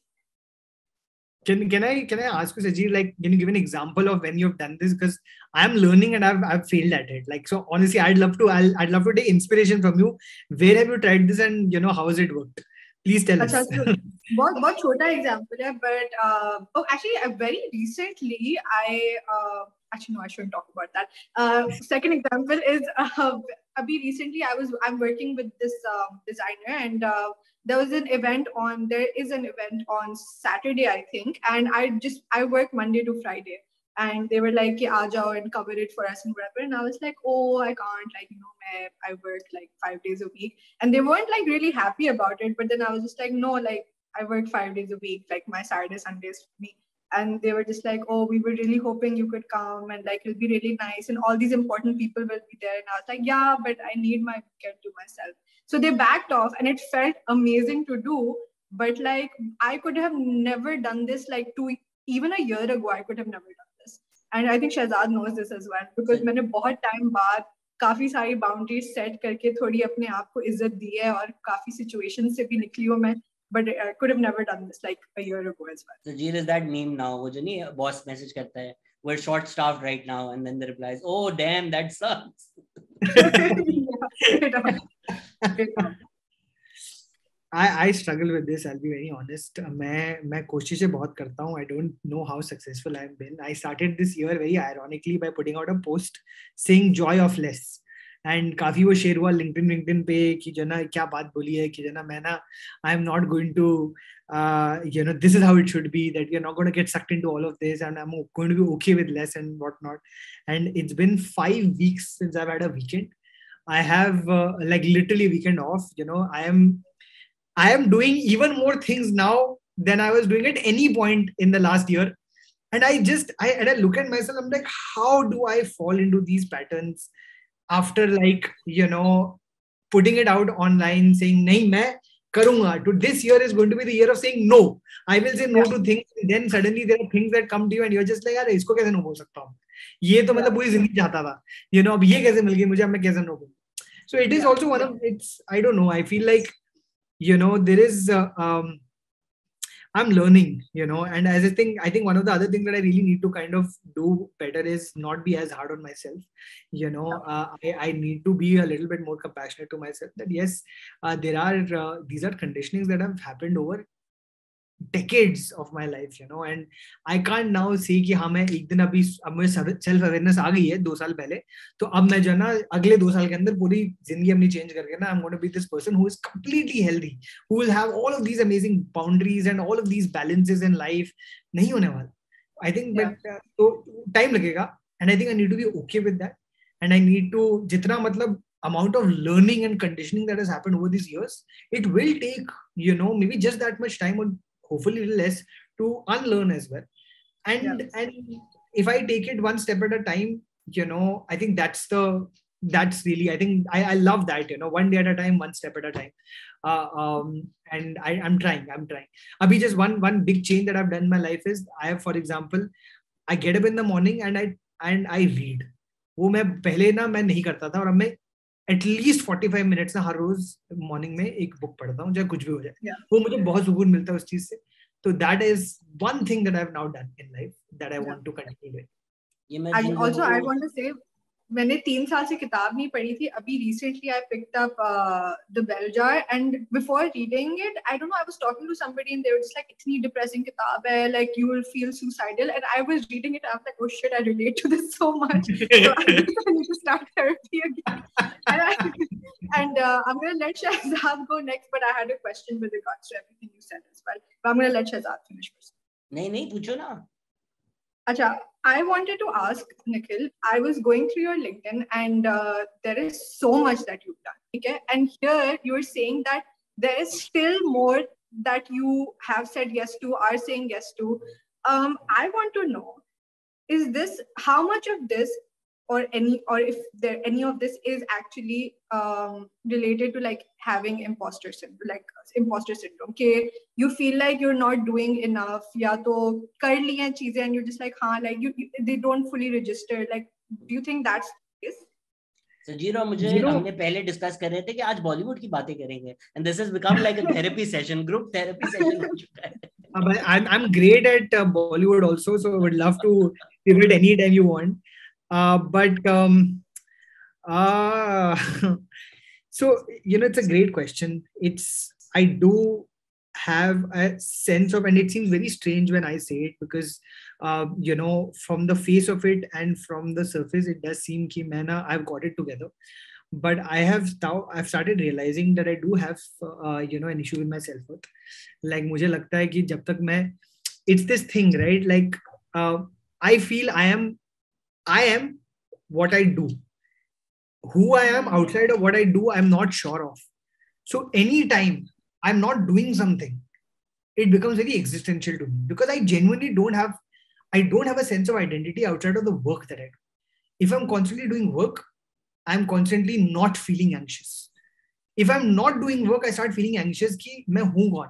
Can I ask you, Sajid, like, can you give an example of when you've done this? Because I'm learning and I've failed at it. Like, so honestly, I'd love to take inspiration from you. Where have you tried this, and how has it worked? Please tell us. बहुत छोटा example है, but actually very recently actually no, I shouldn't talk about that. Second example is abhi recently I'm working with this designer, and there is an event on Saturday, I think, and I work Monday to Friday, and they were like, aa jao and cover it for us and whatever, and I was like, oh, I can't, like, I work like 5 days a week, and they weren't like really happy about it, but then I was just like, no, like, I work 5 days a week, like my Saturday, Sundays for me. And they were just like, oh, we were really hoping you could come, and like, it'll be really nice, and all these important people will be there. And I was like, yeah, but I need my weekend to myself. So they backed off, and it felt amazing to do. But like, I could have never done this like even a year ago. I could have never done this. And I think Shahzad knows this as well, because मैंने बहुत time बाद काफी सारी boundaries set करके थोड़ी अपने आप को इज्जत दी है, और काफी situations से भी निकली हूँ मैं. But I could have never done this like a year ago as well. So Jaye is that meme now, वो जो नहीं boss message करता है, we're short staffed right now, and then the replies, oh damn, that sucks. I struggle with this, I'll be very honest. मैं कोशिशें बहुत करता हूँ. I don't know how successful I've been. I started this year very ironically by putting out a post saying joy of less. And काफी वो share हुआ LinkedIn पे कि जो ना क्या बात बोली है कि जो ना मैं ना I'm not going to this is how it should be, that you're not going to get sucked into all of this, and I'm going to be okay with less and whatnot. And it's been 5 weeks since I've had a weekend. I have like literally weekend off. I am doing even more things now than I was doing at any point in the last year. And I look at myself, I'm like, how do I fall into these patterns after putting it out online, saying, nahi, main karunga. To this year is going to be the year of saying no. I will say no to things. And then suddenly there are things that come to you and you're just like, यार इसको कैसे no बोल सकता हूँ? ये तो मतलब पूरी जिंदगी चाहता था. अब ये कैसे मिल गई मुझे, अब मैं कैसे no बोलूँ? So it is also one of it's. I don't know. I feel like there is. I'm learning, and as I think one of the other things that I really need to kind of do better is not be as hard on myself. I need to be a little bit more compassionate to myself. That yes, there are these are conditionings that have happened over decades of my life, and I can't now say कि हाँ मैं एक दिन अभी अब मुझे self awareness आ गई है 2 साल पहले, तो अब मैं जो है ना अगले 2 साल के अंदर पूरी जिंदगी अपनी चेंज करके ना I'm going to be this person who is completely healthy, who will have all of these amazing boundaries and all of these balances in life. नहीं होने वाला. I think तो time लगेगा, and I think I need to be okay with that, and I need to जितना मतलब amount of learning and conditioning that has happened over these years, it will take maybe just that much time, or hopefully a little less, to unlearn as well. And if I take it one step at a time, I think that's really, I think I love that, one day at a time, one step at a time. And I'm trying. Abhi just one big change that I've done in my life is I have, for example, I get up in the morning and I read. वो मैं पहले ना मैं नहीं करता था, और अब मैं एटलीस्ट 45 मिनट्स ना हर रोज मॉर्निंग में एक बुक पढ़ता हूँ, चाहे कुछ भी हो जाए. वो मुझे बहुत सुकून मिलता है उस चीज से. तो that is one thing that I have now done in life that I want to continue with. Also, I want to say, मैंने 3 साल से किताब नहीं पढ़ी थी. अभी recently I picked up The Bell Jar, and before reading it, I don't know, I was talking to somebody and they were just like, इतनी depressing किताब है, like you will feel suicidal. And I was reading it, I was like, oh shit, I relate to this so much. So I guess I need to start therapy again. And I'm going to let Shahzad go next, but I had a question with regards to everything you said as well. But I'm going to let Shahzad finish first. नहीं पूछो ना. Acha, I wanted to ask Nikhil, I was going through your LinkedIn and there is so much that you've done. Okay? And here you're saying that there is still more that you have said yes to, are saying yes to. I want to know, is this, how much of this or if there any of this is actually related to like having imposter syndrome, okay, you feel like you're not doing enough, ya to kar liya cheezein and you're just like like they don't fully register, like do you think that's this? सजीरो मुझे हमने पहले discuss कर रहे थे कि आज बॉलीवुड की बातें करेंगे, and this has become like a therapy session, group therapy session हो चुका है. I'm great at Bollywood also, so I would love to pivot anytime you want. So it's a great question. I do have a sense of, and it seems very strange when I say it, because from the face of it and from the surface it does seem ki I've got it together, but I've started realizing that I do have an issue with my self-worth. Like मुझे लगता है कि जब तक मैं, it's this thing, right? Like I feel I am what I do. Who I am outside of what I do, I'm not sure of. So anytime I'm not doing something, it becomes very existential to me, because I genuinely don't have a sense of identity outside of the work that I do. If I'm constantly doing work, I'm constantly not feeling anxious. If I'm not doing work, I start feeling anxious ki main hu kaun.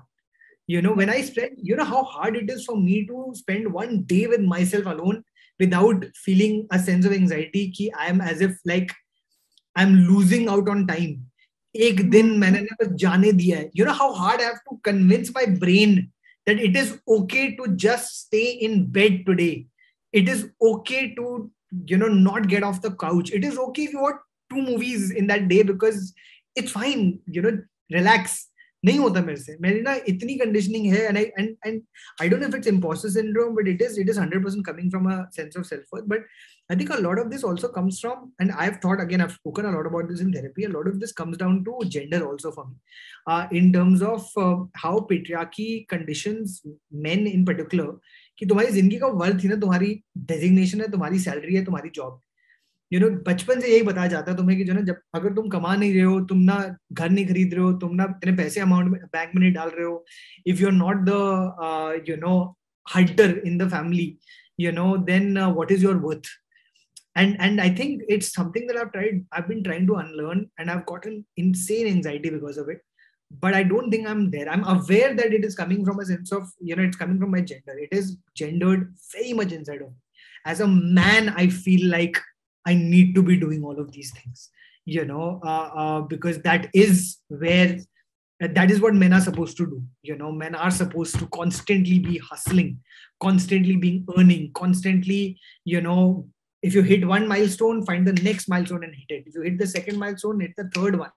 When I spend, how hard it is for me to spend one day with myself alone without feeling a sense of anxiety ki I am as if like I'm losing out on time. एक दिन मैंने ना बस जाने दिया है. How hard I have to convince my brain that it is okay to just stay in bed today. It is okay to not get off the couch. It is okay if you watch 2 movies in that day, because it's fine. Relax. नहीं होता मेरे से. मेरी ना इतनी conditioning है, and I don't know if it's imposter syndrome, but it is 100% coming from a sense of self-worth. But I think a lot of this also comes from, and I've spoken a lot about this in therapy, a lot of this comes down to gender also for me, in terms of how patriarchy conditions men in particular, कि तुम्हारी जिंदगी का worth ही ना तुम्हारी designation है, तुम्हारी salary है, तुम्हारी जॉब. बचपन से यही बताया जाता है तुम्हें कि जो ना, जब अगर तुम कमा नहीं रहे हो, तुम ना घर नहीं खरीद रहे हो, तुम ना इतने पैसे अमाउंट में बैंक में नहीं डाल रहे हो, if you are not the hunter in the family, then what is your worth? And I think it's something that I've been trying to unlearn, and I've gotten insane anxiety because of it. But I don't think I'm there. I'm aware that it is coming from a sense of, it's coming from my gender. It is gendered very much inside of me. As a man, I feel like I need to be doing all of these things, because that is where, that is what men are supposed to do. Men are supposed to constantly be hustling, constantly being earning, constantly, if you hit one milestone, find the next milestone and hit it. If you hit the second milestone, hit the third one.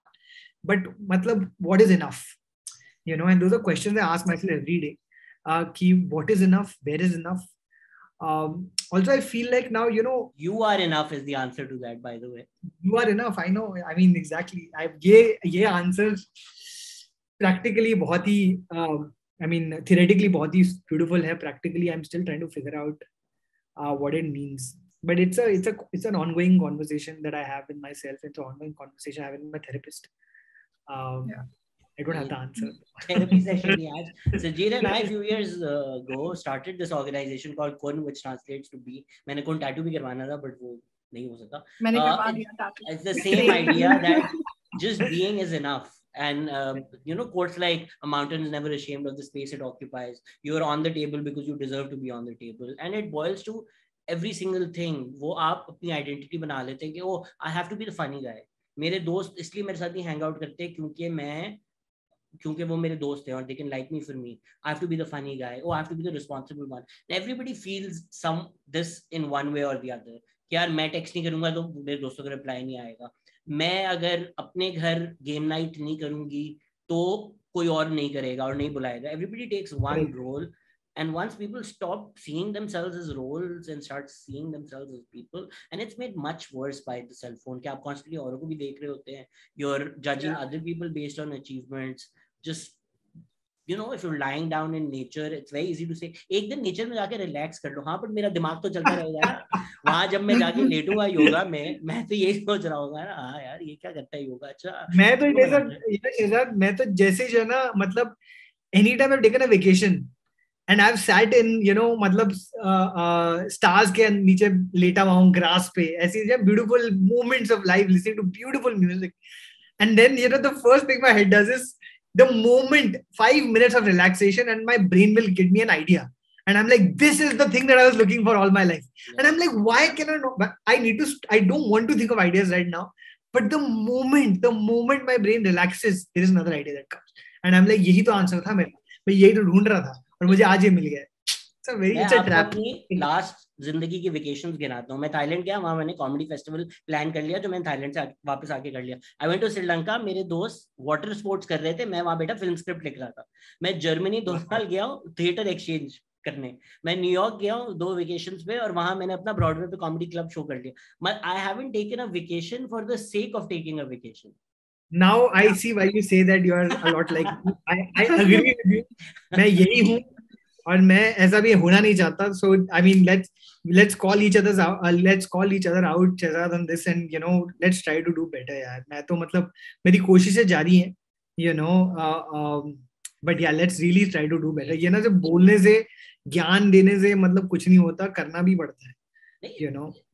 But matlab, what is enough? And those are questions I ask myself every day. What is enough? Where is enough? Also, I feel like now, you are enough is the answer to that, by the way. You are enough. I know. I mean, exactly. Ye answers practically बहुत ही, theoretically बहुत ही beautiful है. Practically, I'm still trying to figure out what it means. But it's an ongoing conversation that I have with myself. It's an ongoing conversation I have with my therapist. I don't have the answer. Therapy session. So Jaye and I, a few years ago, started this organization called Kun, which translates to be. मैंने कोई tattoo भी करवाना था, but वो नहीं हो सका. मैंने करवा दिया tattoo. It's the same idea that just being is enough. And quotes like a mountain is never ashamed of the space it occupies. You are on the table because you deserve to be on the table. And it boils to every single thing. वो आप अपनी identity बना लेते हैं कि oh, I have to be the funny guy. मेरे दोस्त इसलिए मेरे साथ ही hang out करते हैं क्योंकि वो मेरे दोस्त हैं और they can like me for me. I have to be the funny guy. Oh, I have to be the responsible one. And everybody feels this in one way or the other. कि यार मैं text नहीं करूँगा तो मेरे दोस्तों का reply नहीं आएगा. मैं अगर अपने घर गेम नाइट नहीं करूंगी तो कोई और नहीं करेगा और नहीं बुलाएगा. Everybody takes one role, and once people stop seeing themselves as roles and start seeing themselves as people, and it's made much worse by the cell phone कि आप constantly औरों को भी देख रहे होते हैं. You're judging other people based on achievements. Just if you're lying down in nature, it's very easy to say एक दिन नेचर में जाके रिलैक्स कर लो. हाँ, पर मेरा दिमाग तो चलता रहेगा ना. वहां जब मैं जाके लेटूंगा योगा में, मैं तो यही सोच रहा होगा ना, हाँ यार ये क्या करता है योगा. अच्छा, मैं तो जैसे जो ना, मतलब anytime I've taken a vacation and I've sat in मतलब stars के नीचे लेटा हुआ हूँ ग्रास पे, ऐसी beautiful moments of life, listening to beautiful music, and then the first thing my head does is the moment 5 minutes of relaxation, and my brain will give me an idea, and I'm like, this is the thing that I was looking for all my life. And I'm like, why can I not? I don't want to think of ideas right now, but the moment my brain relaxes, there is another idea that comes, and I'm like, यही तो answer था मेरा, मैं यही तो ढूंढ रहा था और मुझे आज ये मिल गया. It's a trap. लास्ट जिंदगी की वेकेशंस गिनाता हूँ. मैं थाईलैंड गया, वहां मैंने कॉमेडी फेस्टिवल प्लान कर लिया जो मैंने थाईलैंड से वापस आके कर लिया. आई वेंट टू श्रीलंका, मेरे दोस्त वाटर स्पोर्ट्स कर रहे थे, मैं वहां बैठा फिल्म स्क्रिप्ट लिख रहा था. मैं जर्मनी 2 साल गया हूँ थिएटर एक्सचेंज करने. मैं न्यूयॉर्क गया हूँ 2 वेकेशंस पे और वहां मैंने अपना ब्रॉडवे पे कॉमेडी क्लब शो कर लिया. I haven't taken a vacation for the sake of taking a vacation. Now I see why you say that you are a lot like me. I agree with you. मैं यही हूँ और मैं ऐसा भी होना नहीं चाहता. So I mean, let's call each other out Shahzad on this, and let's try to do better. यार मैं तो मतलब मेरी कोशिशें जारी हैं, but yeah, let's really try to do better. ये ना जब बोलने से, ज्ञान देने से मतलब कुछ नहीं होता, करना भी पड़ता है.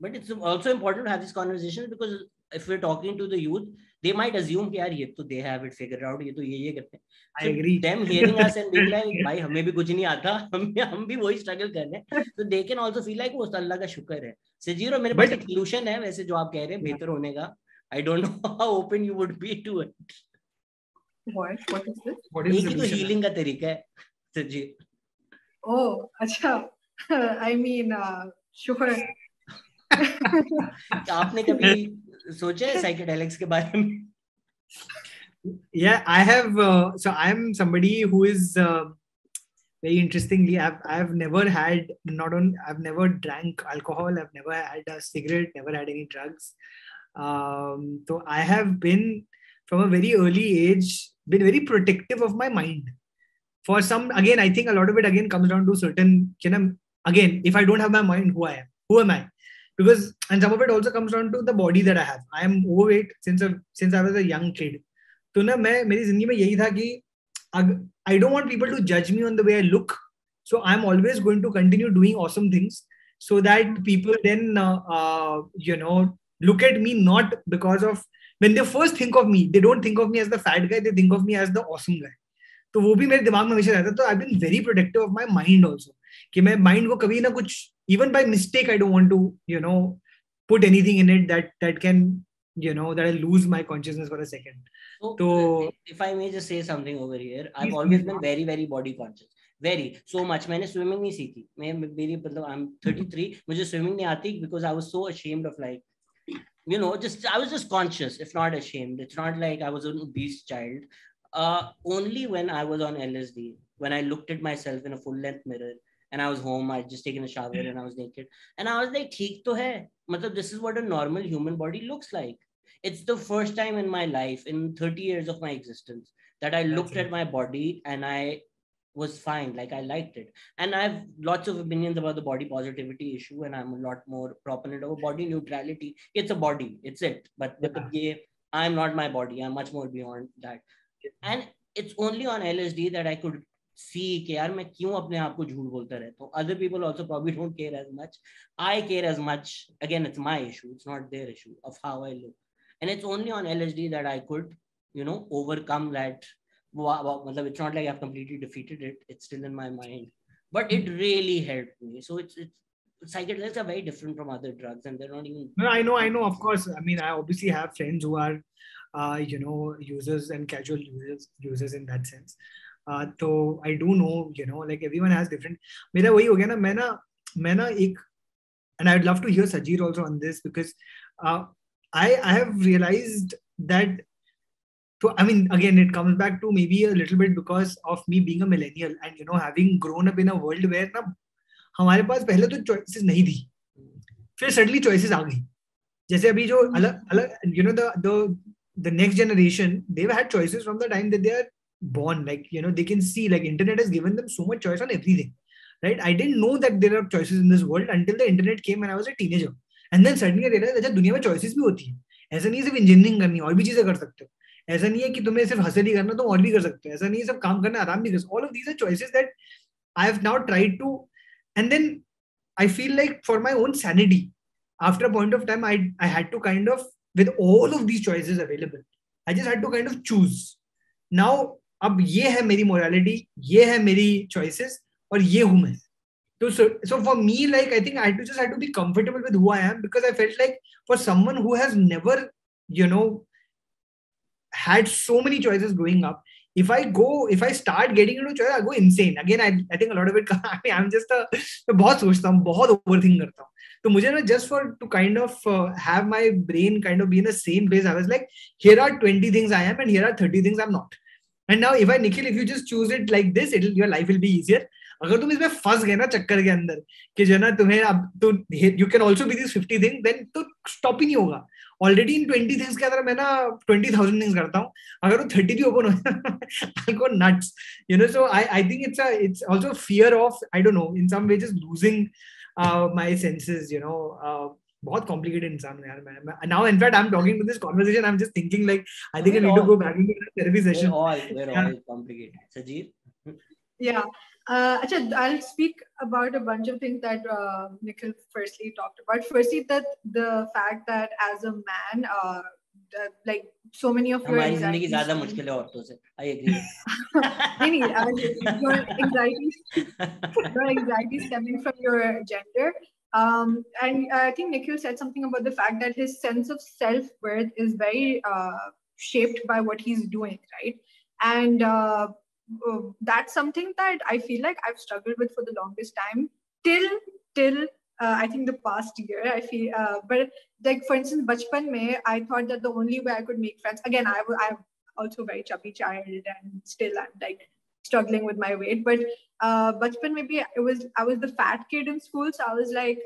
But it's also important to have this conversation because if we're talking to the youth, they might assume कि यार ये तो they have it figured out, ये तो ये करते हैं. I agree. Them hearing us and being like, भाई हमें भी कुछ नहीं आता, हम भी वही struggle कर रहे हैं. So they can also feel like वो अल्लाह का शुक्र है. सजीरो मेरे पास एक solution है वैसे जो आप कह रहे हैं बेहतर होने का. I don't know how open you would be to it. What is this? एक ही तो healing का तरीका है सजी. Oh, अच्छा. I mean, sure. आपने कभी सोचा है psychedelics के बारे में? Yeah, I have. So I'm somebody who is very interestingly. I've never had I've never drank alcohol. I've never had a cigarette. Never had any drugs. So I have been from a very early age been very protective of my mind. For some, again, I think a lot of it again comes down to certain. Again, if I don't have my mind, who I am? Who am I? because, and some of it also comes down to the body that I have. I am overweight since I was a young kid. तो ना मेरी जिंदगी में यही था कि I don't want people to judge me on the way I look. So I'm always going to continue doing awesome things so that people then, look at me not because of, when they first think of me, they don't think of me as the fat guy, they think of me as the awesome guy. तो वो भी मेरे दिमाग में हमेशा रहता है. तो I've been very protective of my mind also. कि मैं mind को कभी ना कुछ, even by mistake, I don't want to, put anything in it that can, that I lose my consciousness for a second. So if I may just say something over here, I've always been very, very body conscious. Very, so much. मैंने swimming नहीं सीखी. I'm 33. मुझे swimming नहीं आती because I was so ashamed of I was just conscious, if not ashamed. It's not like I was an obese child. Only when I was on LSD, when I looked at myself in a full-length mirror and I was home, I'd just taken a shower and I was naked. And I was like, theek to hai. Matlab, this is what a normal human body looks like. It's the first time in my life, in 30 years of my existence, that I looked at my body and I was fine. Like, I liked it. And I have lots of opinions about the body positivity issue, and I'm a lot more proponent of body neutrality. It's a body, it's it. But I'm not my body. I'm much more beyond that. And it's only on LSD that I could see कि यार मैं क्यों अपने आप को झूठ बोलता रहता हूँ. Other people also probably don't care as much. I care as much. Again, it's my issue. It's not their issue of how I look. And it's only on LSD that I could, overcome that. It's not like I've completely defeated it. It's still in my mind. But it really helped me. So it's psychedelics are very different from other drugs, and they're not even. No, I know. Of course, I mean, I obviously have friends who are, users and casual users in that sense. So I do know, like everyone has different. मेरा वही हो गया ना, मैं ना एक, and I'd love to hear Sajir also on this, because I have realized that. So, I mean, again, it comes back to maybe a little bit because of me being a millennial and, having grown up in a world where ना हमारे पास पहले तो choices नहीं थी, फिर suddenly choices आ गई. जैसे अभी जो अलग, the next generation, they've had choices from the time that they are born. Like, they can see, like, internet has given them so much choice on everything, right? I didn't know that there are choices in this world until the internet came when I was a teenager. And then suddenly I realized that दुनिया में choices भी होती है. ऐसा नहीं है सिर्फ engineering करनी, और भी चीजें कर सकते हो. ऐसा नहीं है कि तुम्हें सिर्फ हसल ही करना, तुम और भी कर सकते हो. ऐसा नहीं है सिर्फ काम करना, आराम भी कर सकते हो. All of these are choices that I have now tried to, and then I feel like for my own sanity, after a point of time, I had to kind of, with all of these choices available, I just had to kind of choose. Now, अब ये है मेरी morality, ये है मेरी choices, और ये हूँ मैं. So for me, like, I think I just had to be comfortable with who I am, because I felt like for someone who has never, had so many choices growing up, if I start getting into choice, I go insane. Again, I think a lot of it, I'm just मैं बहुत सोचता हूँ, बहुत overthink करता हूँ. तो मुझे ना, just to kind of have my brain kind of be in the same place, I was like, here are 20 things I am and here are 30 things I'm not. And now Nikhil, if you just choose it like this, your life will be easier. अगर तुम इसमें फंस गए ना चक्कर के अंदर कि जो ना तुम्हें अब तो you can also be these 50 things, then तो stop ही नहीं होगा. Already in 20 things के अंदर मैं ना 20,000 things करता हूँ. अगर वो 30 भी open हो, I'll go nuts. So I think it's also a fear of, I don't know, in some way just losing my senses. बहुत complicated इंसान हूँ यार मैं. Now in fact I'm talking to this conversation, I'm just thinking like I think I need to go back into a therapy session. We're all complicated. Sajid? Yeah. I'll speak about a bunch of things that Nikhil firstly talked about. Firstly, that the fact that as a man, like so many of your हमारी जिंदगी ज़्यादा मुश्किल है औरतों से. I agree. your anxiety stemming from your gender. And I think Nikhil said something about the fact that his sense of self-worth is very shaped by what he's doing, right? And that's something that I feel like I've struggled with for the longest time till I think the past year. I feel, but like for instance, bachpan mein, I thought that the only way I could make friends. Again, I'm also a very chubby child, and still I'm like struggling with my weight. But bachpan maybe I was the fat kid in school, so I was like,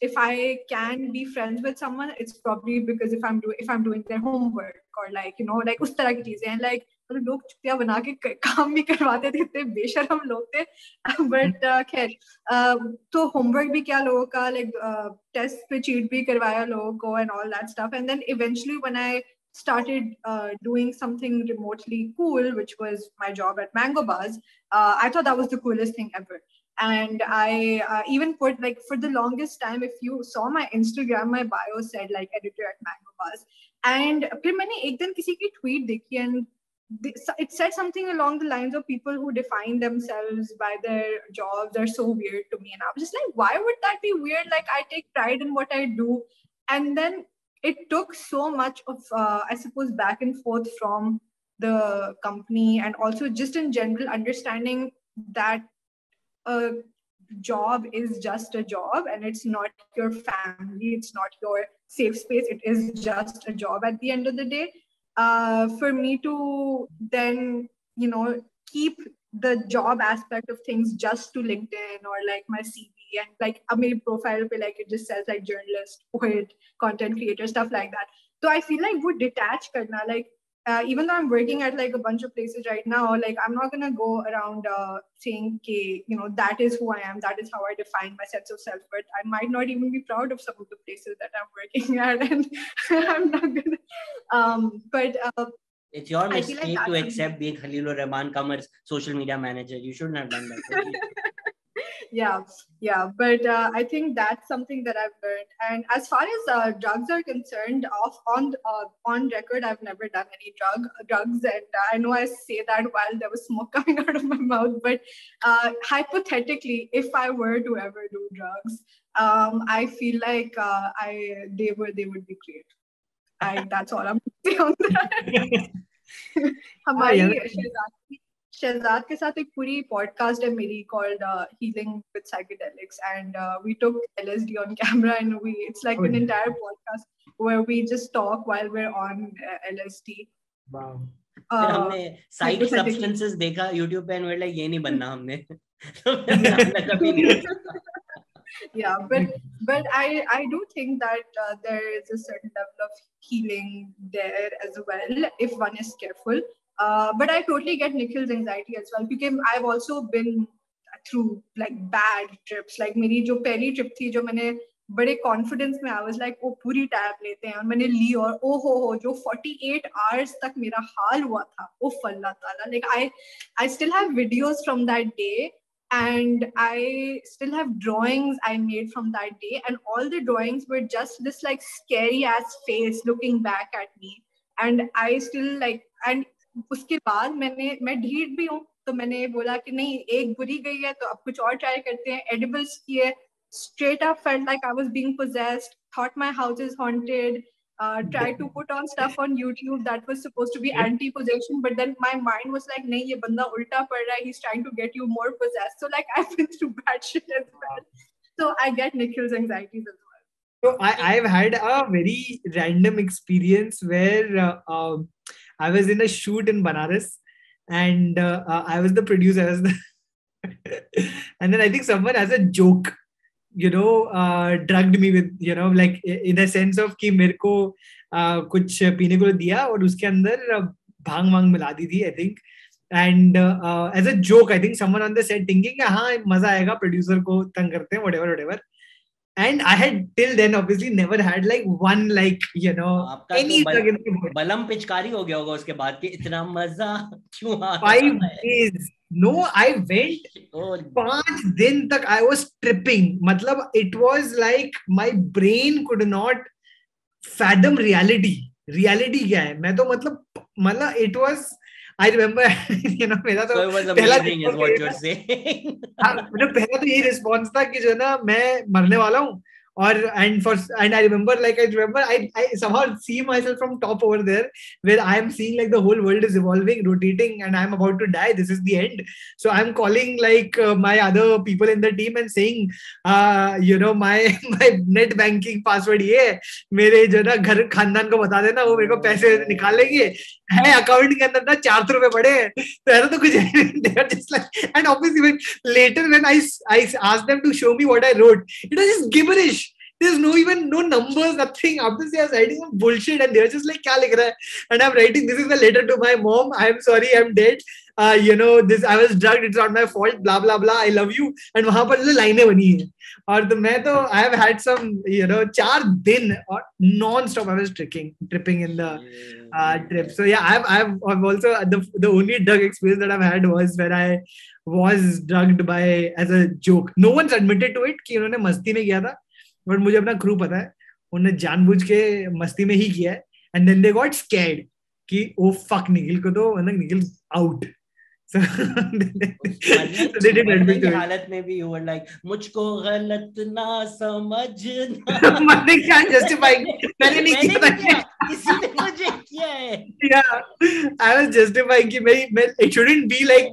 if I can be friends with someone, it's probably because if I'm doing their homework, or like, you know, like us tarah ki cheezein. And like लोग चुटिया बना के काम भी करवाते थे, इतने बेशरम लोग थे. But खैर, तो homework भी क्या लोगों का, like test पे cheat भी करवाया लोगों को and all that stuff. And then eventually when I started doing something remotely cool, which was my job at Mango Bars, I thought that was the coolest thing ever. And I even put, like, for the longest time, if you saw my Instagram, my bio said like editor at Mango Bars. And फिर मैंने एक दिन किसी की tweet देखी, and it said something along the lines of people who define themselves by their jobs are so weird to me. And I was just like, why would that be weird? Like, I take pride in what I do. And then it took so much of, I suppose, back and forth from the company, and also just in general understanding that a job is just a job, and it's not your family, it's not your safe space, it is just a job at the end of the day. For me to then, you know, keep the job aspect of things just to LinkedIn or like my CV, and like my profile pe, like it just says like journalist, poet, content creator, stuff like that. So I feel like would detach karna, like even though I'm working at like a bunch of places right now, like I'm not gonna go around saying, okay, you know, that is who I am, that is how I define my sense of self-worth. I might not even be proud of some of the places that I'm working at, and I'm not gonna. But it's your mistake like to accept being Khalilur Rahman Kamar's social media manager. You shouldn't have done that. Yeah, but I think that's something that I've learned. And as far as drugs are concerned, on record, I've never done any drugs, and I know I say that while there was smoke coming out of my mouth. But hypothetically, if I were to ever do drugs, I feel like they would be great. That's all I'm saying on that. हमारी शहजाद के साथ एक पूरी podcast है मेरी called Healing with Psychedelics, and we took LSD on camera, and it's like an entire podcast where we just talk while we're on LSD. Wow. फिर हमने side substances देखा YouTube पे, and we're like, ये नहीं बनना हमने. कभी नहीं. Yeah, but I do think that there is a certain level of healing there as well if one is careful. But I totally get Nikhil's anxiety as well, because I've also been through like bad trips. Like मेरी जो पहली trip थी, जो मैंने बड़े confidence में I was like, वो पूरी tab लेते हैं, और मैंने ली, और ओ हो जो 48 hours तक मेरा हाल हुआ था, ओ फल्ला ताला. Like I still have videos from that day, and I still have drawings I made from that day, and all the drawings were just this like scary ass face looking back at me, and I still like. And उसके बाद मैं ढीठ भी हूँ, तो मैंने बोला कि नहीं, एक बुरी गई है तो अब कुछ और ट्राई करते हैं. एडिबल्स किए, straight up felt like I was being possessed, thought my house is haunted, tried to put on stuff on YouTube that was supposed to be anti-possession, but then my mind was like, nahi, ye banda ulta pad raha hai, he's trying to get you more possessed. So like I've been through bad shit as well. So I get Nikhil's anxieties as well. So I've had a very random experience where I was in a shoot in Banaras, and I was the producer. And then I think someone has a joke, you know, drugged me with, you know, like in a sense of कि मेरे को कुछ पीने को दिया और उसके अंदर भांग वांग मिला दी थी, I think. And as a joke, I think someone on the set thinking हाँ मजा आएगा, producer को तंग करते हैं, whatever. And I had till then obviously never had like one, like, you know, any drug in my body. बलम पिचकारी हो गया होगा उसके बाद कि इतना मजा क्यों आ रहा है. 5 days. No, I went 5 दिन तक I was tripping. मतलब it was like my brain could not fathom reality. Reality क्या है? मैं तो मतलब it was, I remember, you know, मेरा तो so it was amazing is what you're saying. मतलब पहला तो यही response था कि जो ना मैं मरने वाला हूँ, And I remember I somehow see myself from top over there, where I am seeing like the whole world is evolving, rotating, and I'm about to die. This is the end. So I'm calling like my other people in the team and saying, my my net banking password ये है, मेरे जो ना घर खानदान को बता देना, वो मेरे को पैसे निकाल लेंगे, है अकाउंट के अंदर ना 400 रुपए पड़े हैं, तो ऐसा तो कुछ है. Just like, and obviously later when I asked them to show me what I wrote, it was just gibberish. There's no numbers, nothing. Obviously, I was writing some bullshit, and they're just like, "Kya likh raha hai?" And I'm writing, "This is a letter to my mom. I'm sorry, I'm dead. This I was drugged. It's not my fault. Blah blah blah. I love you." And वहाँ पर जो लाइनें बनी हैं, और तो मैं तो I have had some 4 दिन और non-stop I was tripping in the trip. So yeah, I've also the only drug experience that I've had was when I was drugged by as a joke. No one's admitted to it कि उन्होंने मस्ती में किया था, but मुझे अपना crew पता है, उन्होंने जानबूझ के मस्ती में ही किया है. And then they got scared कि oh fuck, निखिल को तो मतलब Nikhil out. So they didn't admit to it. हालत में भी you were like, मुझको गलत ना समझना. मैंने क्या justifying? मैंने नहीं किया. किसी ने मुझे किया है. Yeah, I was justifying कि मैं it shouldn't be like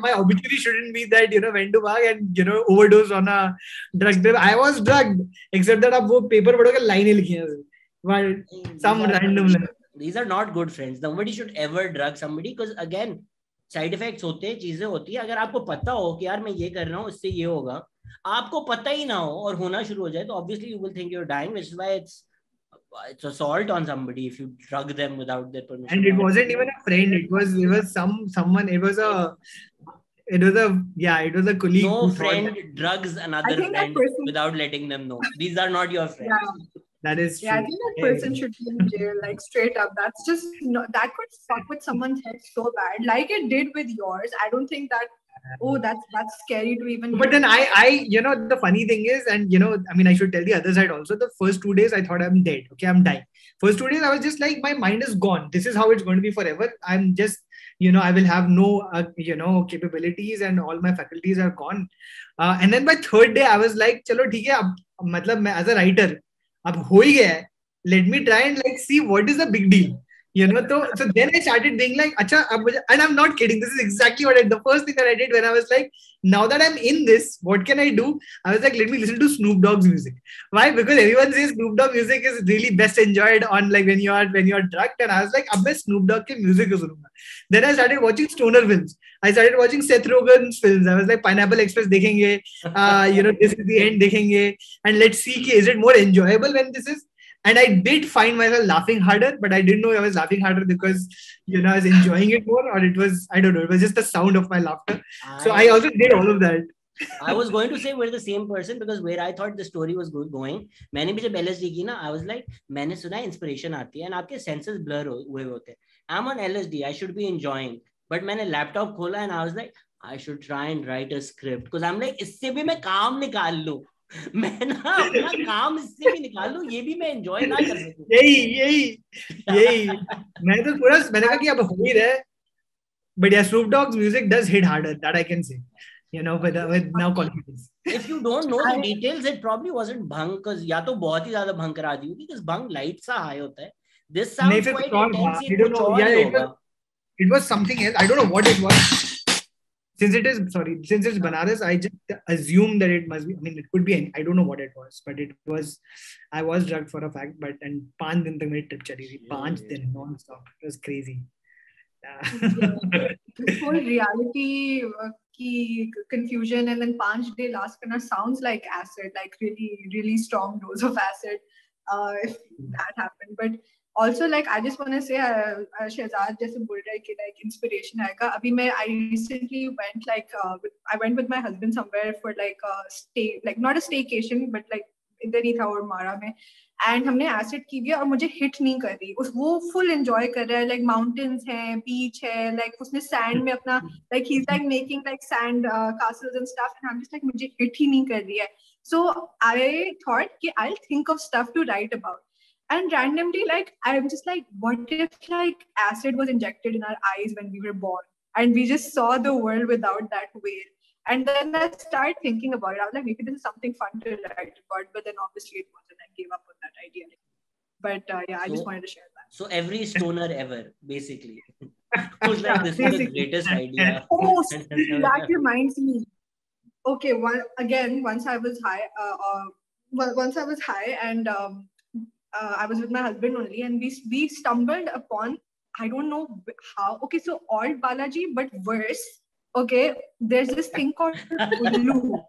my obituary shouldn't be that went to bag and overdose on a drug. I was drugged, except that अब वो paper पढ़ोगे लाइनें लिखी हैं, but some random. These are not good friends. Nobody should ever drug somebody because again side effects होते हैं, चीजें होती है. अगर आपको पता हो कि यार मैं ये कर रहा हूँ, इससे ये होगा, आपको पता ही ना हो और होना शुरू हो जाए, तो obviously you will think you're dying, which is why it's assault on somebody if you drug them without their permission. And it wasn't even a friend. It was someone. It was a colleague. No friend drugs another friend without letting them know. These are not your friends. Yeah. That is true. Yeah, I think that person should be in jail, like straight up. That's just that could fuck with someone's head so bad, like it did with yours. I don't think that. Oh, that's scary to even. But then I the funny thing is, and I mean, I should tell the other side also. The first 2 days I thought I'm dead. Okay, I'm dying. First 2 days I was just like, my mind is gone. This is how it's going to be forever. I'm just I will have no capabilities and all my faculties are gone. And then by third day I was like, चलो ठीक है, अब मतलब मैं as a writer अब हो ही गया है, let me try and like see what is the big deal, so then I started being like, अच्छा अब मुझे, and I'm not kidding, this is exactly what the first thing that I did when I was like, now that I'm in this, what can I do? I was like, let me listen to Snoop Dogg's music. Why? Because everyone says Snoop Dogg music is really best enjoyed on like when you are drugged, and I was like, अब मैं Snoop Dogg के music को सुनूंगा. Then I started watching stoner films. I started watching Seth Rogen's films. I was like, Pineapple Express देखेंगे, This is the End देखेंगे, and let's see is it more enjoyable when this is. And I did find myself laughing harder, but I didn't know I was laughing harder because I was enjoying it more, or it was, I don't know, it was just the sound of my laughter. So I also did all of that. I was going to say we're the same person because where I thought the story was going, मैंने भी जब LSD की ना, I was like, मैंने सुना inspiration आती है and आपके senses blur हुए होते हैं. I'm on LSD, I should be enjoying, but मैंने laptop खोला and I was like, I should try and write a script because I'm like, इससे भी मैं काम निकाल लूँ, मैं ना अपना काम इससे भी निकाल लूं, ये भी मैं एंजॉय ना कर सकूं. यही मैं तो पूरा मैंने कहा कि अब हो ही रहा है, but yeah, Snoop Dogg's music does hit harder, that I can say, with now confidence. If you don't know the details, it probably wasn't bhang, because या तो बहुत ही ज्यादा भंग करा दी होगी, because bhang light सा high होता है. This sounds quite intense. It was something else. I don't know what it was. Since it's Banaras, I just assume that it must be, I mean, it could be, I don't know what it was, but I was drugged for a fact, but, and 5 दिन तक मेरी trip चली थी, 5 दिन non-stop. It was crazy. This whole reality की confusion and then 5-day last करना sounds like acid, like really, really strong dose of acid, if that happened. But also, like, I just want to say, Shehzad जैसे बोल रहा है कि like inspiration आएगा. अभी मैं I recently went I went with my husband somewhere for like a stay, like not a staycation, but like इधर ही था और मारा में, and हमने acid की भी और मुझे hit नहीं कर रही. वो full enjoy कर रहा है, like mountains हैं, beach है, like उसने sand में अपना like he's like making like sand castles and stuff, and I'm just like मुझे hit ही नहीं कर रही है. So I thought कि I'll think of stuff to write about. And randomly, like, I'm just like, what if like acid was injected in our eyes when we were born and we just saw the world without that veil? And then I started thinking about it. I was like, maybe this is something fun to write about, but then obviously it wasn't. I gave up on that idea. But I just wanted to share that. So every stoner ever, basically, who's like, this is the greatest idea. Oh, that reminds me. Okay, once I was high, and I was with my husband only, and we stumbled upon, I don't know how. Okay, so old Balaji, but worse. Okay, there's this thing called Ullu.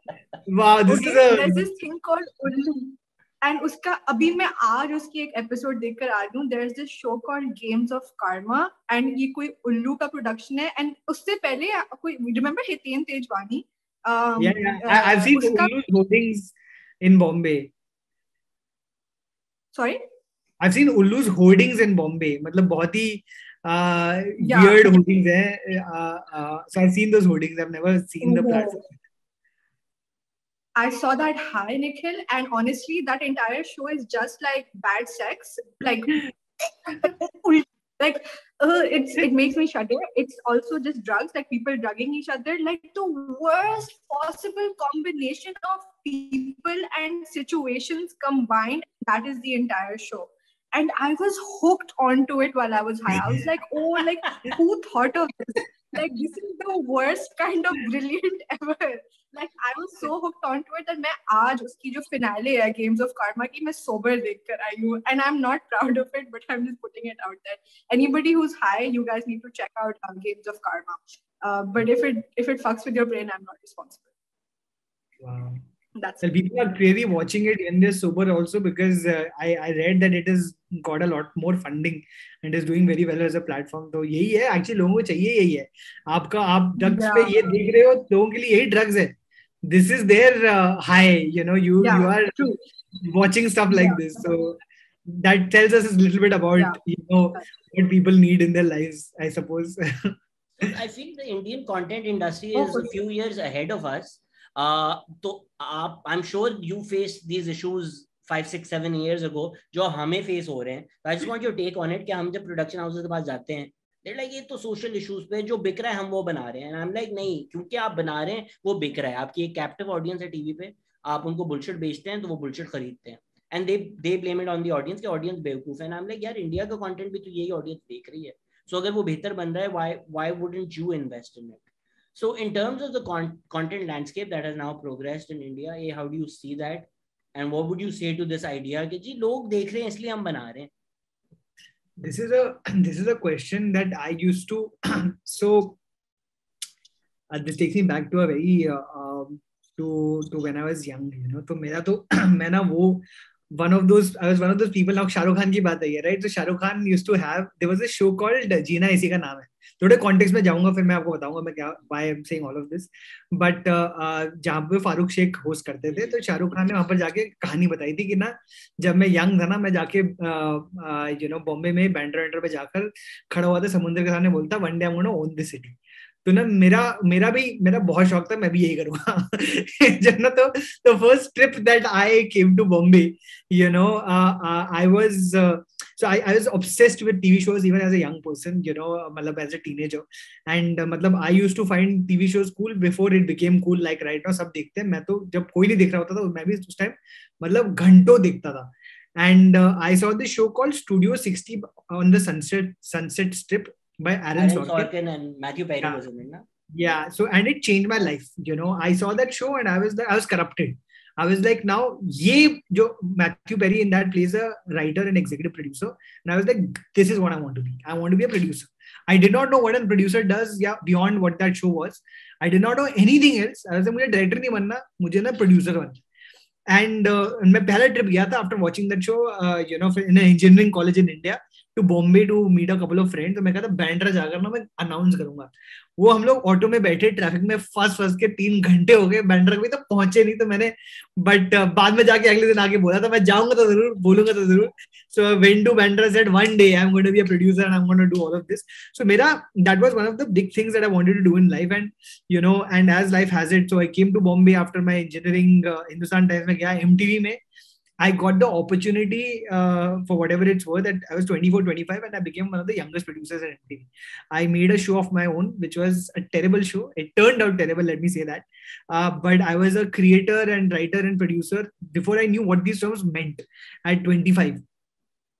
Wow, there's this thing called Ullu. And उसका अभी मैं आज उसकी एक episode देखकर आ रही हूँ. There's this show called Games of Karma, and ये कोई उल्लू का प्रोडक्शन है. And उससे पहले कोई remember Hiten Tejwani? I've seen Ullu's hoardings in Bombay. Sorry? I've seen Ullu's hoardings in Bombay. मतलब बहुत ही weird hoardings हैं. So I've seen those hoardings. I've never seen the platform. I saw that high, Nikhil, and honestly, that entire show is just like bad sex. Like, it makes me shudder. It's also just drugs, like people drugging each other, like the worst possible combination of people and situations combined. That is the entire show. And I was hooked onto it while I was high. I was like, oh, like, who thought of this? Like, this is the worst kind of brilliant ever. Like, I was so hooked onto it that मैं आज उसकी जो finale है Games of Karma की मैं sober देखकर आई हूँ. And I'm not proud of it, but I'm just putting it out there. Anybody who's high, you guys need to check out Games of Karma. But if it fucks with your brain, I'm not responsible. Wow. That's well, people are clearly watching it in this sober also, because I read that it has got a lot more funding and is doing very well as a platform. तो यही है actually, लोगों को चाहिए यही है. आप drugs पे ये देख रहे हो, लोगों के लिए यही drugs है. This is their high, you are watching stuff like this. So that tells us a little bit about what people need in their lives, I suppose. I feel the Indian content industry is a few years ahead of us. So I'm sure you faced these issues 5, 6, 7 years ago, जो हमें face हो रहे हैं. I just want your take on it कि हम जब production houses के पास जाते हैं, they're like, ये तो social issues पे जो बिक रहा है हम वो बना रहे हैं. And I'm like, नहीं, क्योंकि आप बना रहे हैं वो बिक रहा है. आपकी एक captive audience है TV पे, आप उनको bullshit बेचते हैं तो वो bullshit खरीदते हैं. And they blame it on the audience कि audience बेवकूफ है. And I'm like, यार इंडिया का content भी तो यही audience देख रही है. So अगर वो बेहतर बन रहा है, why wouldn't you invest in it? So in terms of the content landscape that has now progressed in India, how do you see that? And what would you say to this idea कि जी लोग देख रहे हैं इसलिए हम बना रहे हैं? This is a question that I used to so this takes me back to a very to when I was young, तो मेरा तो मैं ना वो I was one of those people. Now Shahrukh Khan की बात आई है, right? So Shahrukh Khan used to have, there was a show called जीना इसी का नाम है. थोड़े कॉन्टेक्स्ट में जाऊंगा, फिर मैं आपको बताऊंगा मैं क्या why I'm saying all of this. But जहाँ पे फारूक शेख होस्ट करते थे, तो शाहरुख खान ने वहां पर जाके कहानी बताई थी कि ना जब मैं यंग था ना, मैं जाके बॉम्बे में बैंड्रा पे जाकर खड़ा हुआ था समुद्र के सामने, बोलता one day I am gonna own this city. तो ना मेरा बहुत शौक था, मैं भी यही करूंगा. जब ना तो first trip that I came to Bombay, I was I was obsessed with TV shows even as a young person, मतलब as a teenager. And मतलब I used to find TV shows cool before it became cool. Like right now सब देखते हैं, मैं तो जब कोई नहीं देख रहा होता था, मैं भी उस टाइम मतलब घंटों देखता था. And I saw this show called Studio 60 on the Sunset Strip by Aaron Sorkin and Matthew Perry was in it, na? Yeah, so and it changed my life. I saw that show and I was corrupted. I was like, now ye jo Matthew Perry in that plays a writer and executive producer, and I was like, this is what I want to be. I want to be a producer. I did not know what a producer does, beyond what that show was. I did not know anything else. I was like, मुझे director नहीं बनना, मुझे ना producer बनना. And मैं पहला trip गया था after watching that show, in an engineering college in India, to Bombay to meet a couple of friends. तो मैं कहा था बैंड्रा जाकर ना मैं announce करूंगा. वो हम लोग ऑटो में बैठे ट्रैफिक में फंस के 3 घंटे हो गए, बैंड्रा भी तो पहुंचे नहीं. तो मैंने बट बाद में जाके अगले दिन आके बोला था मैं जाऊंगा तो जरूर, बोलूंगा तो जरूर. So I went to Bandra, said one day I'm going to be a producer and I'm going to do all of this. So that was one of the big things that I wanted to do in life. And and as life has it, so I came to Bombay after my engineering. Hindustan Times में गया, MTV में I got the opportunity for whatever it's worth. That I was 24, 25, and I became one of the youngest producers at MTV. I made a show of my own, which was a terrible show. It turned out terrible, let me say that. But I was a creator and writer and producer before I knew what these terms meant at 25.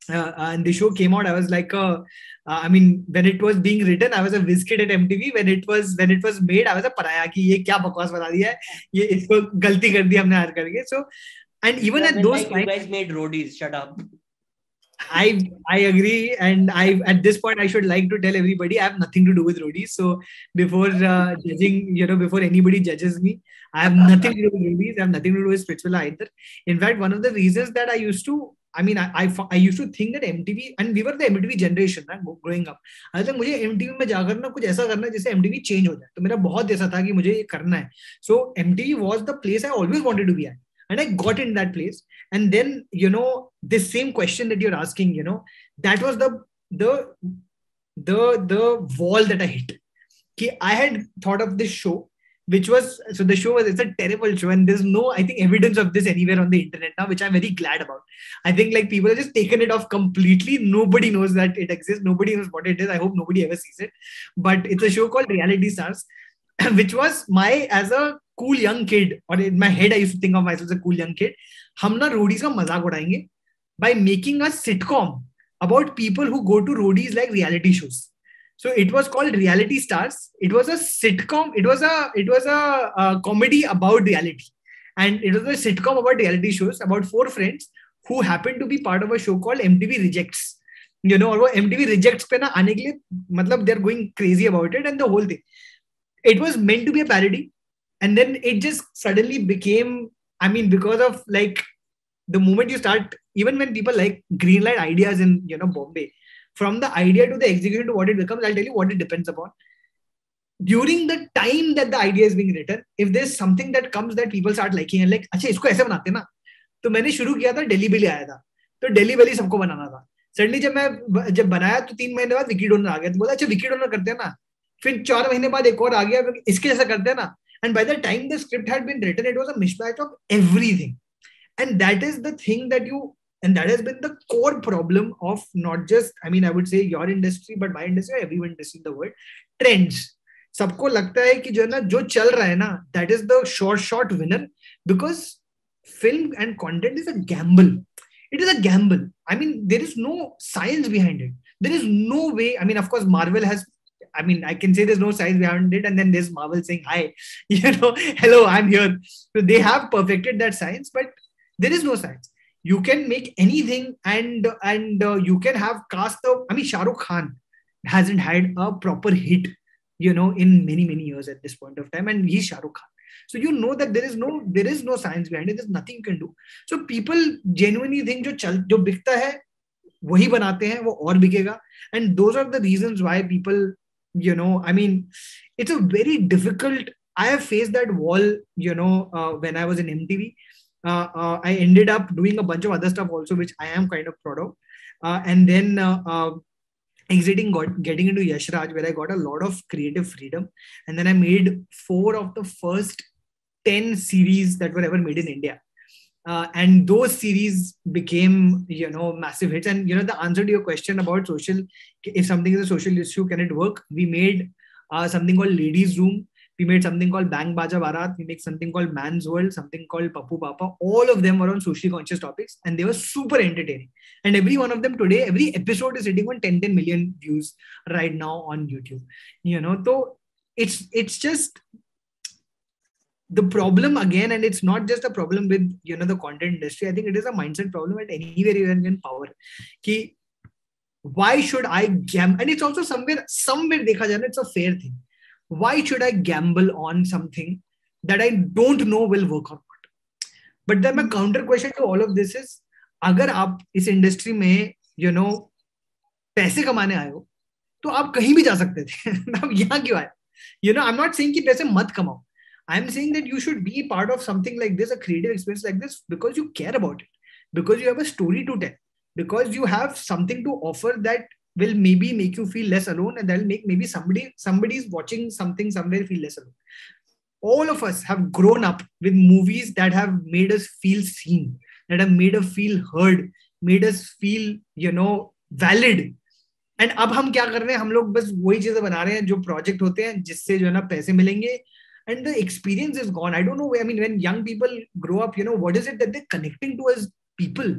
And the show came out, I was like, I mean, when it was being written, I was a whiz kid at MTV. When it was made, I was a paraya ki ye kya bakwas bata diya hai, ye isko galti kar di humne aaj karke. So, and even at those like times, you guys made roadies. Shut up. I agree, and at this point I should like to tell everybody I have nothing to do with roadies. So before judging, before anybody judges me, I have nothing to do with roadies. I have nothing to do with Spitsvilla either. In fact, one of the reasons that I used to, I mean, I used to think that MTV, and we were the MTV generation, right, growing up. I think मुझे MTV में जाकर ना कुछ ऐसा करना है जिससे MTV change हो जाए. तो मेरा बहुत ऐसा था कि मुझे ये करना है. So MTV was the place I always wanted to be at. And I got in that place. And then, this same question that you're asking, that was the wall that I hit. I had thought of this show, which was, so the show was, it's a terrible show. And there's no, I think, evidence of this anywhere on the internet now, which I'm very glad about. I think like people have just taken it off completely. Nobody knows that it exists. Nobody knows what it is. I hope nobody ever sees it. But it's a show called Reality Stars, which was as a cool young kid, or in my head I used to think of myself as a cool young kid, हम ना roadies का मजाक उड़ाएंगे by making a sitcom about people who go to roadies like reality shows. So it was called Reality Stars. It was a sitcom. It was a comedy about reality, and it was a sitcom about reality shows about 4 friends who happened to be part of a show called MTV Rejects. और वो MTV Rejects पे ना आने के लिए, मतलब they're going crazy about it, and the whole thing. It was meant to be a parody. And then it just suddenly became, I mean, because of like the moment you start, even when people like greenlight ideas in, Bombay, from the idea to the execution to what it becomes, I'll tell you what it depends upon. During the time that the idea is being written, if there's something that comes that people start liking and like, अच्छा इसको ऐसे बनाते ना, तो मैंने शुरू किया था Delhi Belly आया था, तो Delhi Belly सबको बनाना था. Suddenly जब बनाया तो 3 महीने बाद विकी डोनर आ गया, तो बोला अच्छा विकी डोनर करते हैं ना, फिर 4 महीने बाद एक और आ गया, इसके जैसा करते हैं ना. And by the time the script had been written, it was a mishmash of everything. And that is the thing and that has been the core problem of not just, I mean, I would say your industry, but my industry, everyone industry in the world, trends. सबको लगता है कि जो चल रहा है ना, that is the short winner, because film and content is a gamble. It is a gamble. I mean, there is no science behind it. There is no way. I mean, of course, Marvel has, I mean, I can say there's no science behind it, and then there's Marvel saying, hi, hello, I'm here. So they have perfected that science, but there is no science. You can make anything, and you can have cast of, I mean, Shahrukh Khan hasn't had a proper hit, in many, many years at this point of time, and he's Shahrukh Khan. So that there is no science behind it. There's nothing you can do. So people genuinely think जो बिकता है वही बनाते हैं, वो और बिकेगा. And those are the reasons why people, I mean, it's a very difficult, I have faced that wall, when I was in MTV. I ended up doing a bunch of other stuff also, which I am kind of proud of. And then getting into Yash Raj, where I got a lot of creative freedom. And then I made 4 of the first 10 series that were ever made in India. And those series became, massive hits. And, the answer to your question about if something is a social issue, can it work? We made something called Ladies Room. We made something called Bang Baja Barat. We made something called Man's World, something called Papu Papa. All of them were on socially conscious topics, and they were super entertaining. And every one of them today, every episode is sitting on 10 million views right now on YouTube. So it's just the problem again, and it's not just a problem with, the content industry. I think it is a mindset problem at anywhere you are in power. Ki, why should I gamble? And it's also somewhere dekha jana, it's a fair thing. Why should I gamble on something that I don't know will work or not? But then my counter question to all of this is, अगर आप इस industry में, पैसे कमाने आए हो, तो आप कहीं भी जा सकते थे. आप यहाँ क्यों आए? I'm not saying कि पैसे मत कमाओ. I'm saying that you should be part of something like this, a creative experience like this, because you care about it, because you have a story to tell, because you have something to offer that will maybe make you feel less alone, and that will make maybe somebody's watching something somewhere feel less alone. All of us have grown up with movies that have made us feel seen, that have made us feel heard, made us feel, valid. And अब हम क्या कर रहे हैं, हम लोग बस वही चीजें बना रहे हैं जो प्रोजेक्ट होते हैं जिससे जो है ना पैसे मिलेंगे, and the experience is gone. I don't know, I mean, when young people grow up, what is it that they're connecting to as people,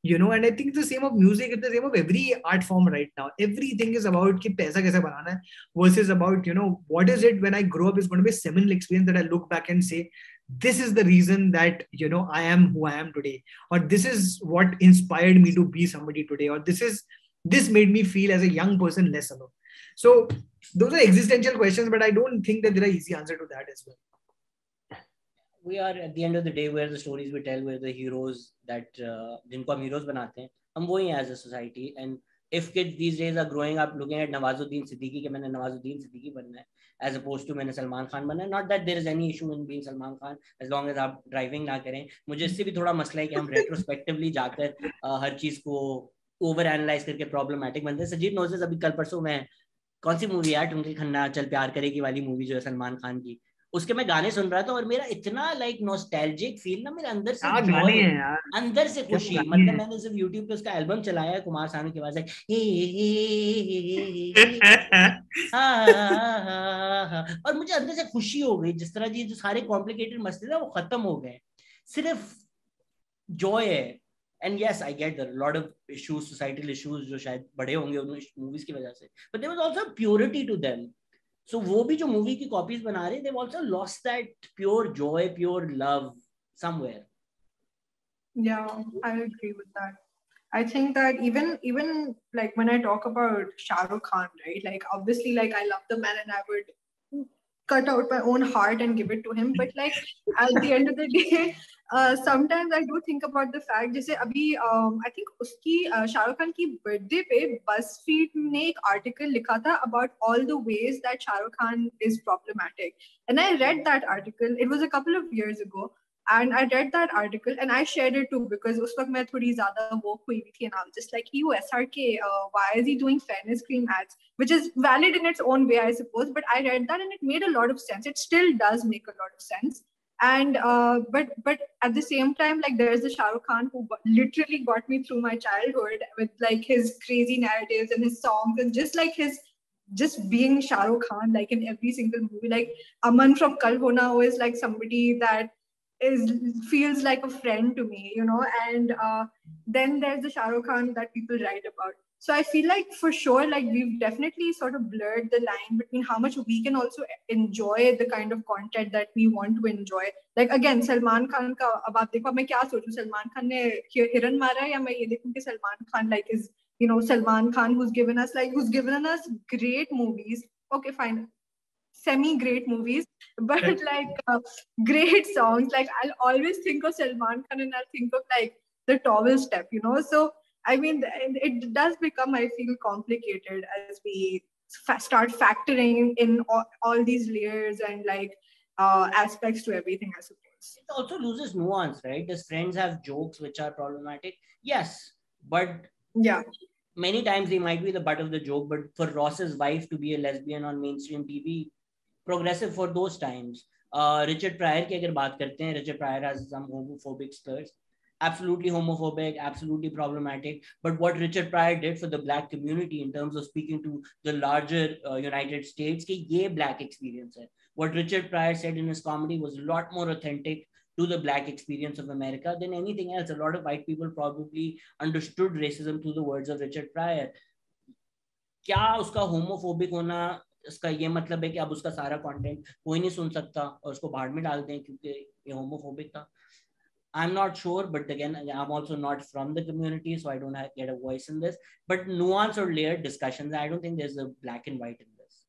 and I think it's the same of music, it's the same of every art form right now. Everything is about ki paisa kaise banana hai versus about, what is it when I grow up is going to be a seminal experience that I look back and say, this is the reason that, I am who I am today, or this is what inspired me to be somebody today, or this made me feel as a young person less alone. So those are existential questions, but I don't think that there are easy answer to that as well. We are at the end of the day where the stories we tell, where the heroes that जिनको हम heroes बनाते हैं, हम वो ही as a society. And if kids these days are growing up looking at Nawazuddin Siddiqui कि मैंने Nawazuddin Siddiqui बनना है, as opposed to मैंने सलमान खान बनना है, not that there is any issue in being Salman Khan as long as आप driving ना करें. मुझे इससे भी थोड़ा मसला है कि हम retrospectively जाकर हर चीज को ओवर एनालाइज करके प्रॉब्लमैटिक बनते हैं. सजीव नोजेस अभी कल परसों में कौन सी मूवी यार टुनकी खन्ना चल प्यार करेगी वाली मूवी जो है सलमान खान की, उसके मैं गाने सुन रहा था और मेरा इतना लाइक नॉस्टैल्जिक फील ना, मेरे अंदर से जॉय, अंदर से खुशी. मतलब मैंने सिर्फ यूट्यूब पे उसका एल्बम चलाया है, कुमार सानू की आवाज है और मुझे अंदर से खुशी हो गई. जिस तरह जी जो सारे कॉम्प्लिकेटेड मसले ना वो खत्म हो गए, सिर्फ जॉय है. And yes, I get there are a lot of issues, societal issues जो शायद बड़े होंगे उन मूवीज की वजह से, but there was also purity to them. So वो भी जो मूवी की कॉपीज बना रहे, they've also lost that pure joy, pure love somewhere. Yeah, I agree with that. I think that even like when I talk about Shahrukh Khan, right? Like obviously, like I love the man and I would cut out my own heart and give it to him. But like at the end of the day, sometimes I do think about the fact, जैसे अभी I think उसकी शाहरुख खान की birthday पे BuzzFeed ने एक article लिखा था about all the ways that Shahrukh Khan is problematic, and I read that article. It was a couple of years ago. And I read that article and I shared it too because उस वक्त मैं थोड़ी ज़्यादा woke हुई थी, and I was just like, "You SRK, why is he doing fairness cream ads?" Which is valid in its own way, I suppose. But I read that and it made a lot of sense. It still does make a lot of sense. And but at the same time, like there's the Shahrukh Khan who literally got me through my childhood with like his crazy narratives and his songs and just being Shahrukh Khan like in every single movie. Like Aman from Kal Ho Na Ho is like somebody that feels like a friend to me, and then there's the Shahrukh Khan that people write about. So I feel like for sure, like we've definitely sort of blurred the line between how much we can also enjoy the kind of content that we want to enjoy. Like again, Salman Khan ka ab aap dekho, main kya sochun, Salman Khan ne hiran mara hai ya main ye dekhun ki Salman Khan like is, Salman Khan who's given us great movies. Okay, fine. Semi-great movies, but like great songs. Like I'll always think of Salman Khan and I'll think of like the towel step, So I mean, it does become, I feel, complicated as we start factoring in all these layers and like aspects to everything, I suppose. It also loses nuance, right? Does Friends have jokes which are problematic? Yes, but yeah, many times they might be the butt of the joke. But for Ross's wife to be a lesbian on mainstream TV, progressive for those times. Richard Pryor की अगर बात करते हैं, Richard Pryor has some homophobic slurs, absolutely homophobic, absolutely problematic. But what Richard Pryor did for the black community in terms of speaking to the larger United States, कि ये black experience है. What Richard Pryor said in his comedy was a lot more authentic to the black experience of America than anything else. A lot of white people probably understood racism through the words of Richard Pryor. क्या उसका homophobic होना इसका ये मतलब है कि अब उसका सारा कंटेंट कोई नहीं सुन सकता और उसको बाहर में डाल दें क्योंकि ये होमोफोबिक था? I'm not sure, but again, I'm also not from the community, so I don't get a voice in this. But nuance or layered discussions, I don't think there's a black and white in this.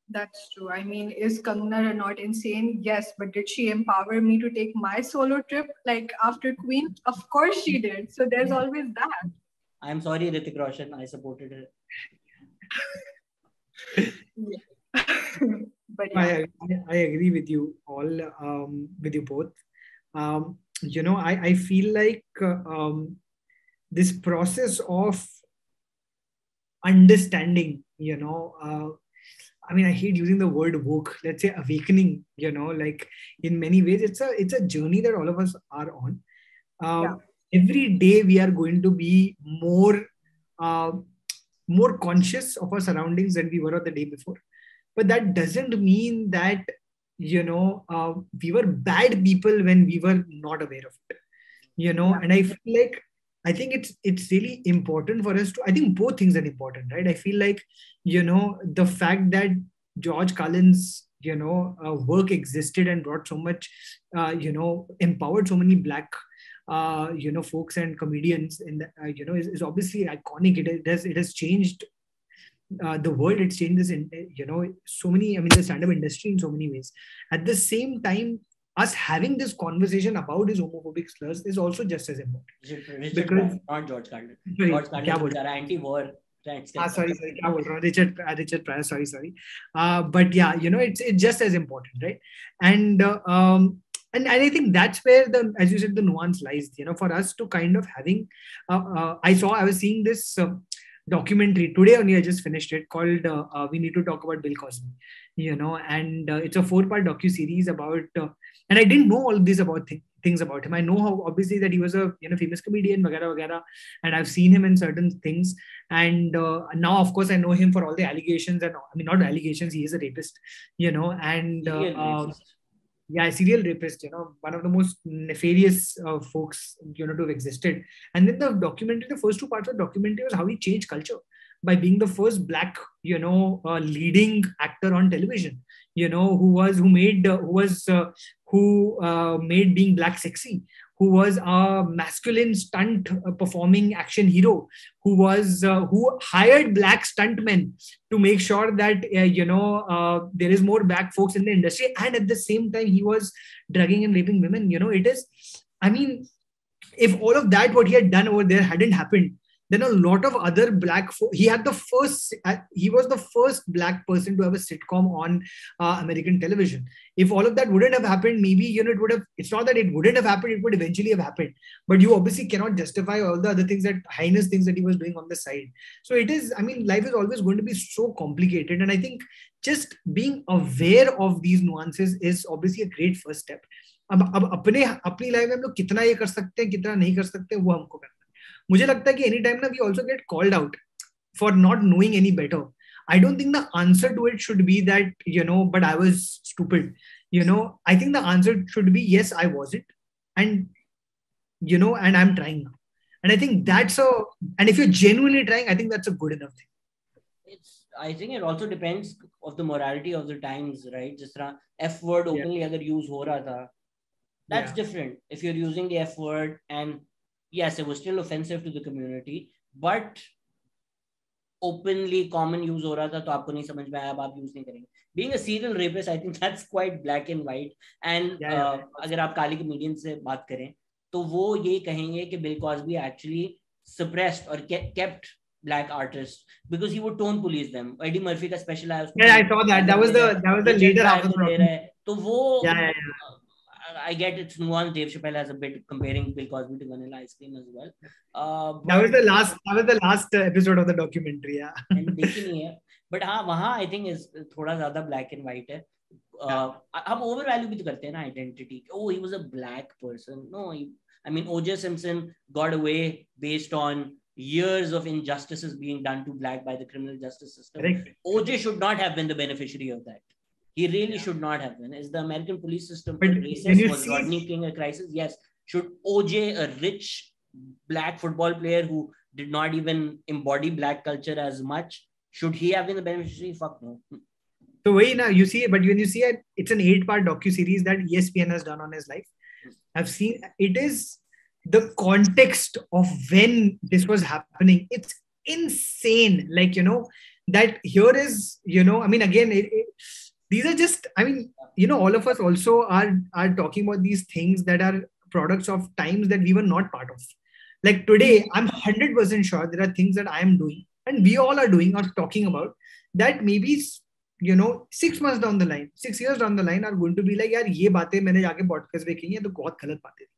That's true. I mean, is Kangana not insane? Yes, but did she empower me to take my solo trip like after Queen? Of course she did. So there's always that. I'm sorry, Hrithik Roshan, I supported her. But yeah. I agree with you all, with you both. I feel like this process of understanding, I mean, I hate using the word woke, let's say awakening, like in many ways, it's a journey that all of us are on. every day we are going to be uh, more conscious of our surroundings than we were on the day before. But that doesn't mean that, we were bad people when we were not aware of it. And I feel like, I think it's really important for us to, I think both things are important, right? I feel like, the fact that George Carlin's, work existed and brought so much, empowered so many Black, folks and comedians in the, is obviously iconic. It has changed the world. It's changed this in, so many, I mean, the stand-up industry in so many ways. At the same time, us having this conversation about his homophobic slurs is also just as important. Richard Pryor, not George Carlin. George Carlin is anti-war. Sorry, Richard Pryor, sorry. But yeah, it's just as important, right? And I think that's where as you said, the nuance lies. For us to kind of having, I was seeing this documentary today only. I just finished it, called "We Need to Talk About Bill Cosby." And it's a 4-part docu-series about, and I didn't know all of this about things about him. I know how obviously that he was a famous comedian, vagara, and I've seen him in certain things. And now, of course, I know him for all the allegations, and I mean, not allegations. He is a rapist, and serial rapist. One of the most nefarious folks, to have existed. And then the first 2 parts of the documentary was how he changed culture by being the first Black, leading actor on television, who made being Black sexy, who was a masculine stunt performing action hero, who hired Black stuntmen to make sure that, there is more Black folks in the industry. And at the same time, he was drugging and raping women. If all of that, what he had done over there hadn't happened, then a lot of other Black folks, he was the first Black person to have a sitcom on American television. If all of that wouldn't have happened, maybe, it's not that it wouldn't have happened, it would eventually have happened. But you obviously cannot justify all the other things, heinous things that he was doing on the side. So life is always going to be so complicated. And I think just being aware of these nuances is obviously a great first step. अब अपनी life में हम लोग कितना ये कर सकते हैं, कितना नहीं कर सकते, वो हमको करना है. मुझे लगता है कि एनी टाइम ना we also get called out for not knowing any better. I don't think the answer to it should be that, but I was stupid. I think the answer should be, yes, I wasn't. And, and I'm trying now. And I think and if you're genuinely trying, I think that's a good enough thing. I think it also depends of the morality of the times, right? Just F word openly agar use ho raha tha, that's different. If you're using the F word, and yes, it was still offensive to the community, but openly common use हो रहा था, तो आपको नहीं समझ में आया, अब आप use नहीं करेंगे. Being a serial rapist, I think that's quite black and white. And अगर आप काली comedian से बात करें, तो वो ये कहेंगे कि Bill Cosby actually suppressed or kept Black artists because he would tone police them. Eddie Murphy का special आया. Yeah, I saw that. That was the leader of the problem. तो वो I get it's nuanced. Dave Chappelle has a bit comparing Bill Cosby to Vanilla Ice Cream as well. That was the last episode of the documentary. Yeah. देखी नहीं है, but हाँ वहाँ I think is थोड़ा ज़्यादा black and white है. हम overvalue भी तो करते हैं ना identity. Oh, he was a black person. No, I mean O.J. Simpson got away based on years of injustices being done to Black by the criminal justice system. Correct. O.J. should not have been the beneficiary of that. He really should not have been. Is the American police system racist? Was Rodney King a crisis? Yes. Should OJ, a rich Black football player who did not even embody Black culture as much, should he have been the beneficiary? Fuck no. So when you see it, it's an 8-part docu-series that ESPN has done on his life. I've seen it is the context of when this was happening. It's insane. Like, that here is, I mean, again, these are just, I mean, all of us also are talking about these things that are products of times that we were not part of. Like today, I'm 100% sure there are things that I am doing and we all are doing or talking about that maybe, 6 months down the line, 6 years down the line are going to be like, यार ये बातें मैंने जाके podcast में कही हैं तो बहुत गलत बातें थी.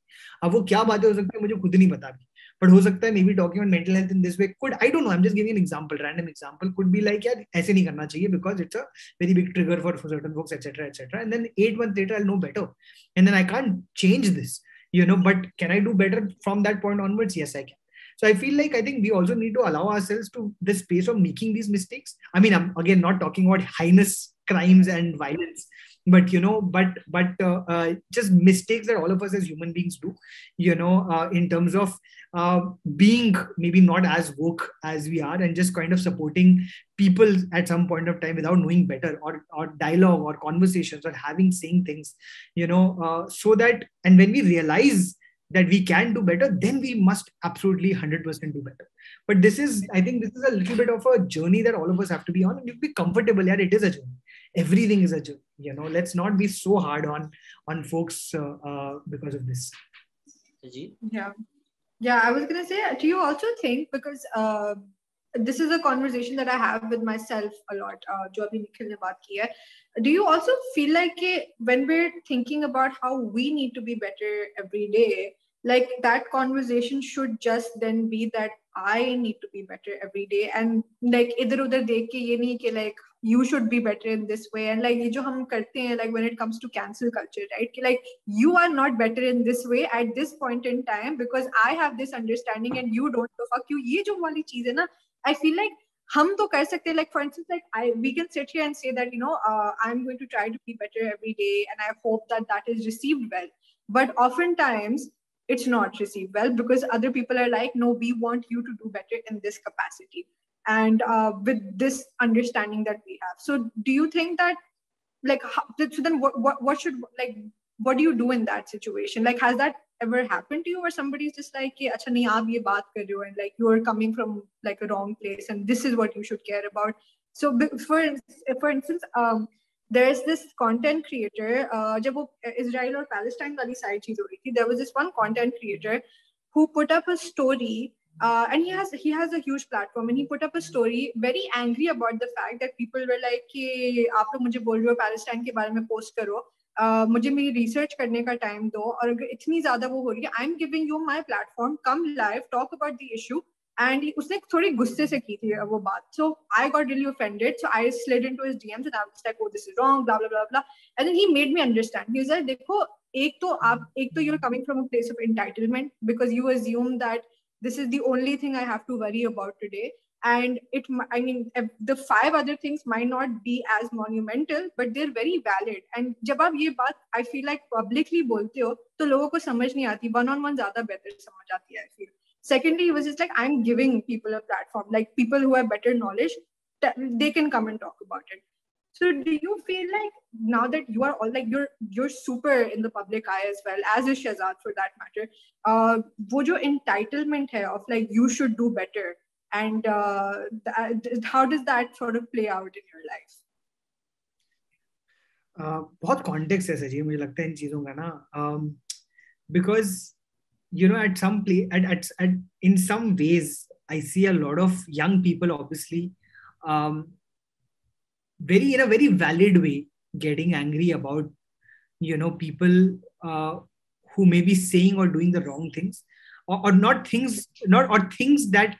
अब वो क्या बातें हो सकती है मुझे खुद नहीं पता भी. But हो सकता है maybe talking about mental health in this way could, I don't know, I'm just giving an example, random example, could be like यार ऐसे नहीं करना चाहिए because it's a very big trigger for certain folks, etc. And then 8 months later I'll know better and then I can't change this. but can I do better from that point onwards? Yes, I can. So I feel like I think we also need to allow ourselves to the space of making these mistakes. I mean, I'm again not talking about heinous crimes and violence, but just mistakes that all of us as human beings do, in terms of being maybe not as woke as we are, and just kind of supporting people at some point of time without knowing better, or dialogue or conversations, or saying things, so that, and when we realize that we can do better, then we must absolutely 100% do better. But I think this is a little bit of a journey that all of us have to be on, and you be comfortable. Yeah, it is a journey. Everything is a journey. Let's not be so hard on folks because of this. Yeah, I was gonna say, do you also think, because this is a conversation that I have with myself a lot, जो अभी निखिल ने बात की है, do you also feel like when we're thinking about how we need to be better every day, like that conversation should just then be that I need to be better every day, and like इधर उधर देख के ये नहीं कि like you should be better in this way, and like ये जो हम करते हैं, like when it comes to cancel culture, right, कि like you are not better in this way at this point in time because I have this understanding and you don't, so fuck you, ये जो वाली चीज है ना, I feel like हम तो कर सकते हैं, like for instance, like we can sit here and say that I'm going to try to be better every day and I hope that is received well, but oftentimes it's not received well because other people are like, no, we want you to do better in this capacity and with this understanding that we have. So do you think that, like, so then what should, like, what do you do in that situation? Like, has that ever happened to you, or somebody's just like, acha nahi aap ye baat kar rahe ho, and like you are coming from like a wrong place and this is what you should care about? So for instance, there's this content creator, जब वो Israel और Palestine वाली सारी चीज हो रही थी, there was this one content creator who put up a story, and he has a huge platform, and he put up a story very angry about the fact that people were like कि आप लोग मुझे बोल रहे हो Palestine के बारे में पोस्ट करो, मुझे मेरी रिसर्च करने का टाइम दो, और अगर इतनी ज्यादा वो हो रही है, I am giving you my platform, come live, talk about the issue. And उसने थोड़ी गुस्से से की थी वो बात. So I got really offended. So I slid into his DMs and I was like, oh, this is wrong, blah blah blah blah. And then he made me understand. He was like, देखो, एक तो you're coming from a place of entitlement because you assume that this is the only thing I have to worry about today. And the 5 other things might not be as monumental, but they're very valid. And जब आप ये बात, I feel like publicly बोलते हो, तो लोगों को समझ नहीं आती. One-on-one ज़्यादा better समझ आती है, I feel. Secondly, he was just like, I'm giving people a platform, like people who have better knowledge, they can come and talk about it. So do you feel like now that you are all like, you're super in the public eye as well, as is Shehzad for that matter, wo jo entitlement hai of like you should do better, and how does that sort of play out in your life? बहुत context है सजी, मुझे लगता है इन चीजों का ना, because at some play, in some ways, I see a lot of young people, obviously, in a very valid way, getting angry about, people who may be saying or doing the wrong things, or not things, or things that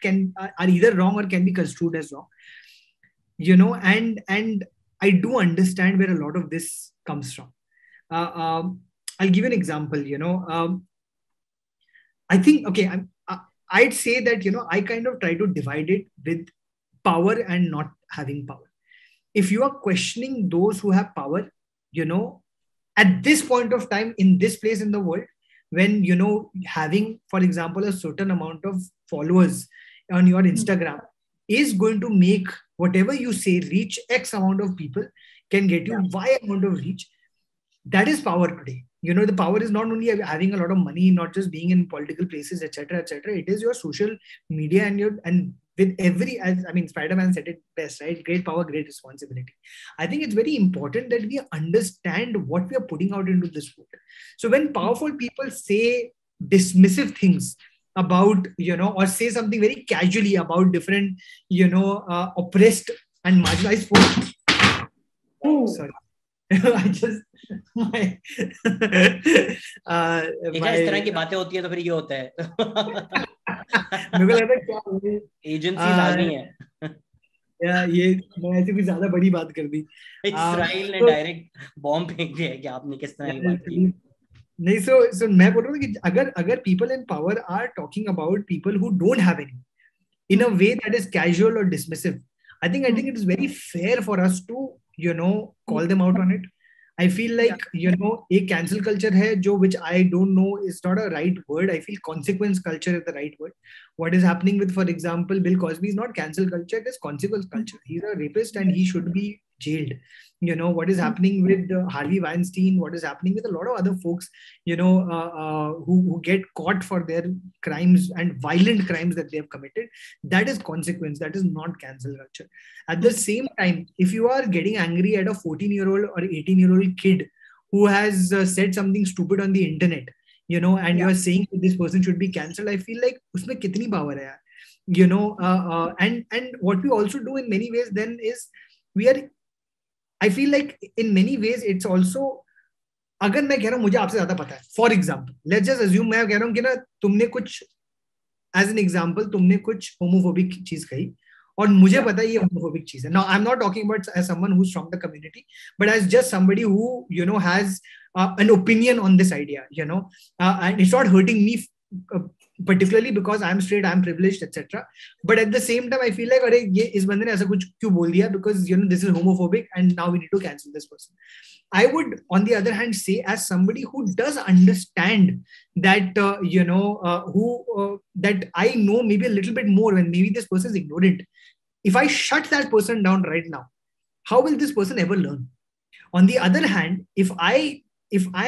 are either wrong or can be construed as wrong, and I do understand where a lot of this comes from. I'll give you an example, I think, okay, I'd say that, I kind of try to divide it with power and not having power. If you are questioning those who have power, at this point of time, in this place in the world, when, having, for example, a certain amount of followers on your Instagram is going to make whatever you say reach X amount of people, can get you Y amount of reach. That is power today. The power is not only having a lot of money, not just being in political places, etc., etc. It is your social media and with every, Spider-Man said it best, right? Great power, great responsibility. I think it's very important that we understand what we are putting out into this world. So when powerful people say dismissive things about, or say something very casually about different, oppressed and marginalized folks. Oh, sorry. I just इस तरह की बातें होती है तो फिर ये होता है. मेरे को लगता है क्या एजेंसीज आ गई हैं. ये मैं ऐसे भी ज्यादा बड़ी बात कर दी. इस्राइल ने डायरेक्ट बॉम्ब फेंक दिया कि आपने किस तरह की बात की. नहीं, so मैं बोल रहा हूँ कि अगर people in power are talking about people who don't have any in a way that is casual or dismissive, I think it is very fair for us to call them out on it. I feel like a cancel culture hai jo, which I don't know is not a right word. I feel consequence culture is the right word. What is happening with, for example, Bill Cosby is not cancel culture, it is consequence culture. He's a rapist and he should be jailed. What is happening with Harvey Weinstein, what is happening with a lot of other folks, who get caught for their crimes and violent crimes that they have committed. That is consequence. That is not cancel culture. At the same time, if you are getting angry at a 14-year-old or 18-year-old kid who has said something stupid on the internet, and you are saying that this person should be cancelled, I feel like usme kitni power hai yaar? And what we also do in many ways then is I feel like in many ways it's also, अगर मैं कह रहा हूँ मुझे आपसे ज्यादा पता है, for example let's just assume, मैं कह रहा हूँ कि ना तुमने कुछ, एज एन एग्जाम्पल तुमने कुछ होमोफोबिक चीज कही और मुझे पता है ये होमोफोबिक चीज है. Now I am not talking about as someone who is from the community, but as just somebody who has an opinion on this idea, and it's not hurting me particularly because I'm straight, I'm privileged, etc. But at the same time, I feel like, अरे ये इस बंदे ने ऐसा कुछ क्यों बोल दिया, because this is homophobic and now we need to cancel this person. I would, on the other hand, say, as somebody who does understand that, that I know maybe a little bit more when maybe this person is ignorant. If I shut that person down right now, how will this person ever learn? On the other hand, if I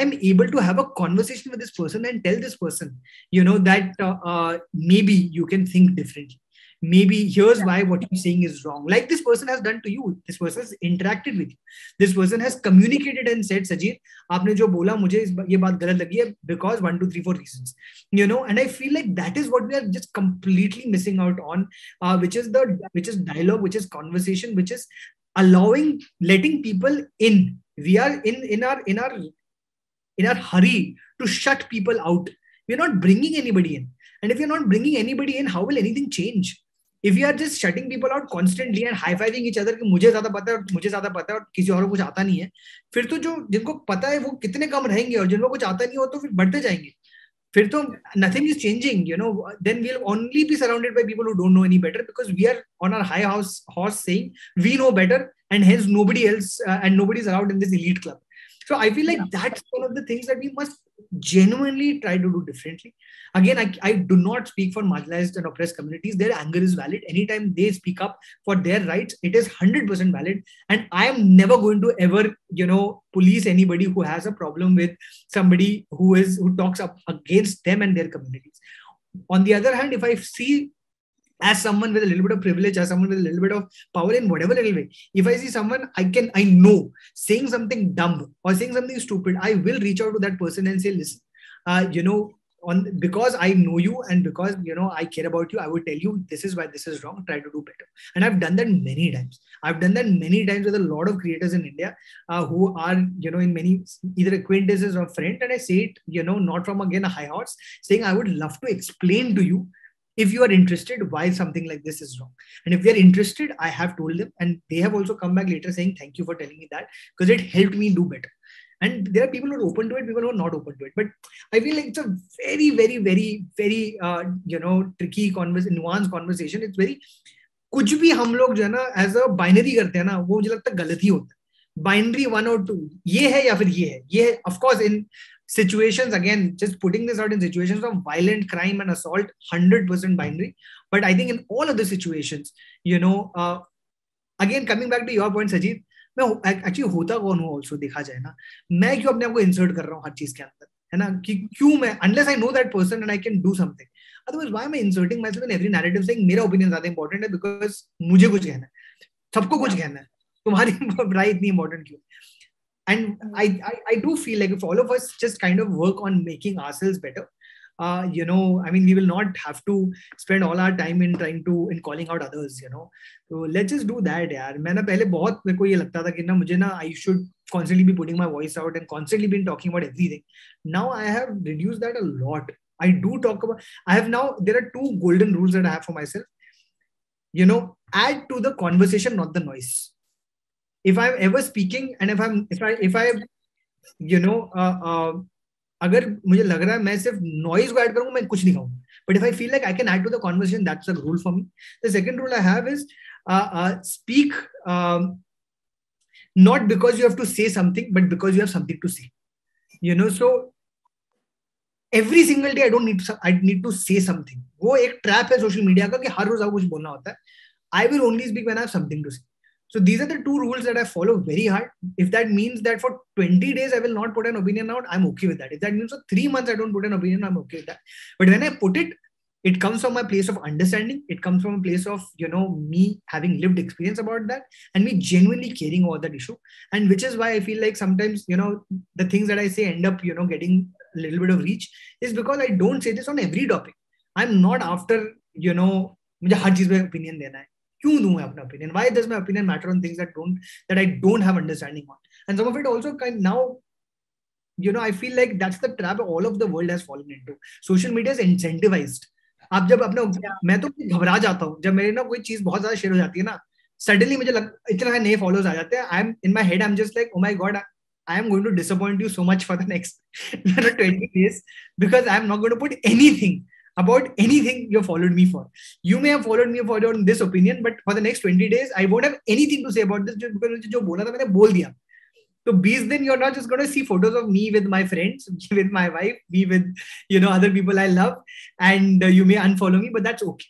am able to have a conversation with this person and tell this person, that maybe you can think differently. Maybe here's why what you're saying is wrong. Like this person has done to you. This person has interacted with you. This person has communicated and said, Sajid, आपने जो बोला मुझे ये बात गलत लगी है because 1, 2, 3, 4 reasons. And I feel like that is what we are just completely missing out on, which is dialogue, which is conversation, which is letting people in. We are in our hurry to shut people out. We're not bringing anybody in. And if you're not bringing anybody in, how will anything change? If you are just shutting people out constantly and high-fiving each other कि मुझे ज़्यादा पता है और किसी और को कुछ आता नहीं है, फिर तो जो जिनको पता है वो कितने कम रहेंगे और जिनको कुछ आता नहीं हो तो फिर बढ़ते जाएंगे. फिर तो nothing is changing, then we'll only be surrounded by people who don't know any better, because we are on our high horse saying we know better, and hence nobody else and nobody is allowed in this elite club. So I feel like that's one of the things that we must genuinely try to do differently. Again, I do not speak for marginalized and oppressed communities. Their anger is valid. Anytime they speak up for their rights, it is 100% valid. And I am never going to ever, police anybody who has a problem with somebody who talks up against them and their communities. On the other hand, if I see, as someone with a little bit of privilege, as someone with a little bit of power in whatever little way, if I see someone I know saying something dumb or saying something stupid, I will reach out to that person and say, listen, because I know you and because, I care about you, I would tell you this is why this is wrong, try to do better. And I've done that many times. I've done that many times with a lot of creators in India who are, in many either acquaintances or friends. And I say it, not from, again, a high horse, saying I would love to explain to you, if you are interested, why something like this is wrong. And if they're interested, I have told them, and they have also come back later saying, thank you for telling me that, because it helped me do better. And there are people who are open to it, people who are not open to it. But I feel like it's a very, very, very, very, tricky nuanced conversation. It's very, कुछ भी हम लोग जो है ना as a binary करते हैं ना, वो मुझे लगता है गलत ही होता है. Binary 1 or 2, ये है या फिर ये है. Of course, in situations, again, just putting this out, in situations of violent crime and assault, 100% binary. But I think in all of the situations, again, coming back to your point, Sajid, मैं actually होता कौन हूँ also देखा जाए ना, मैं क्यों अपने आप को इंसर्ट कर रहा हूँ हर चीज के अंदर, है ना, कि क्यों मैं, unless I know that person and I can do something, otherwise why am I inserting myself in every narrative saying मेरा opinion ज्यादा important है because मुझे कुछ कहना है, सबको कुछ कहना है, तुम्हारी राय इतनी important क्यों? And I do feel like if all of us just kind of work on making ourselves better, I mean, we will not have to spend all our time in calling out others, So let's just do that, yaar. मैं ना पहले बहुत मेरे को ये लगता था कि ना मुझे ना I should constantly be putting my voice out and constantly been talking about everything. Now I have reduced that a lot. I do talk about. There are 2 golden rules that I have for myself. Add to the conversation, not the noise. If I'm ever speaking and if I अगर मुझे लग रहा है मैं सिर्फ noise को add करूंगा, मैं कुछ नहीं कहूंगा. But if I feel like I can add to the conversation, that's a rule for me. The second rule I have is speak not because you have to say something, but because you have something to say. So every single day I need to say something. वो एक trap है social media का कि हर रोज आपको कुछ बोलना होता है. I will only speak when I have something to say. So these are the two rules that I follow very hard. If that means that for 20 days I will not put an opinion out, I'm okay with that. If that means for 3 months I don't put an opinion, I'm okay with that. But when I put it, it comes from a place of understanding. It comes from a place of, me having lived experience about that and me genuinely caring about that issue. And which is why I feel like sometimes, the things that I say end up, getting a little bit of reach, is because I don't say this on every topic. I'm not after, मुझे हर चीज में opinion देना है. क्यों दूं मैं अपना opinion? Why does my opinion matter on things that I don't have understanding on? And some of it also now, I feel like that's the trap all of the world has fallen into. Social media is incentivized. आप जब अपना, मैं तो घबरा जाता हूँ जब मेरे ना कोई चीज बहुत ज्यादा शेयर हो जाती है ना, सडनली मुझे इतना नए फॉलोअर्स आ जाते हैं. I am in my head, I am just like, oh my God, I am going to disappoint you so much for the next 20 days because I am not going to put anything about anything you followed me for. You may have followed me for this opinion, but for the next 20 days, I won't have anything to say about this just because जो बोला था मैंने बोल दिया. So 20 दिन you're not just going to see photos of me with my friends, with my wife, me with, other people I love, and you may unfollow me, but that's okay.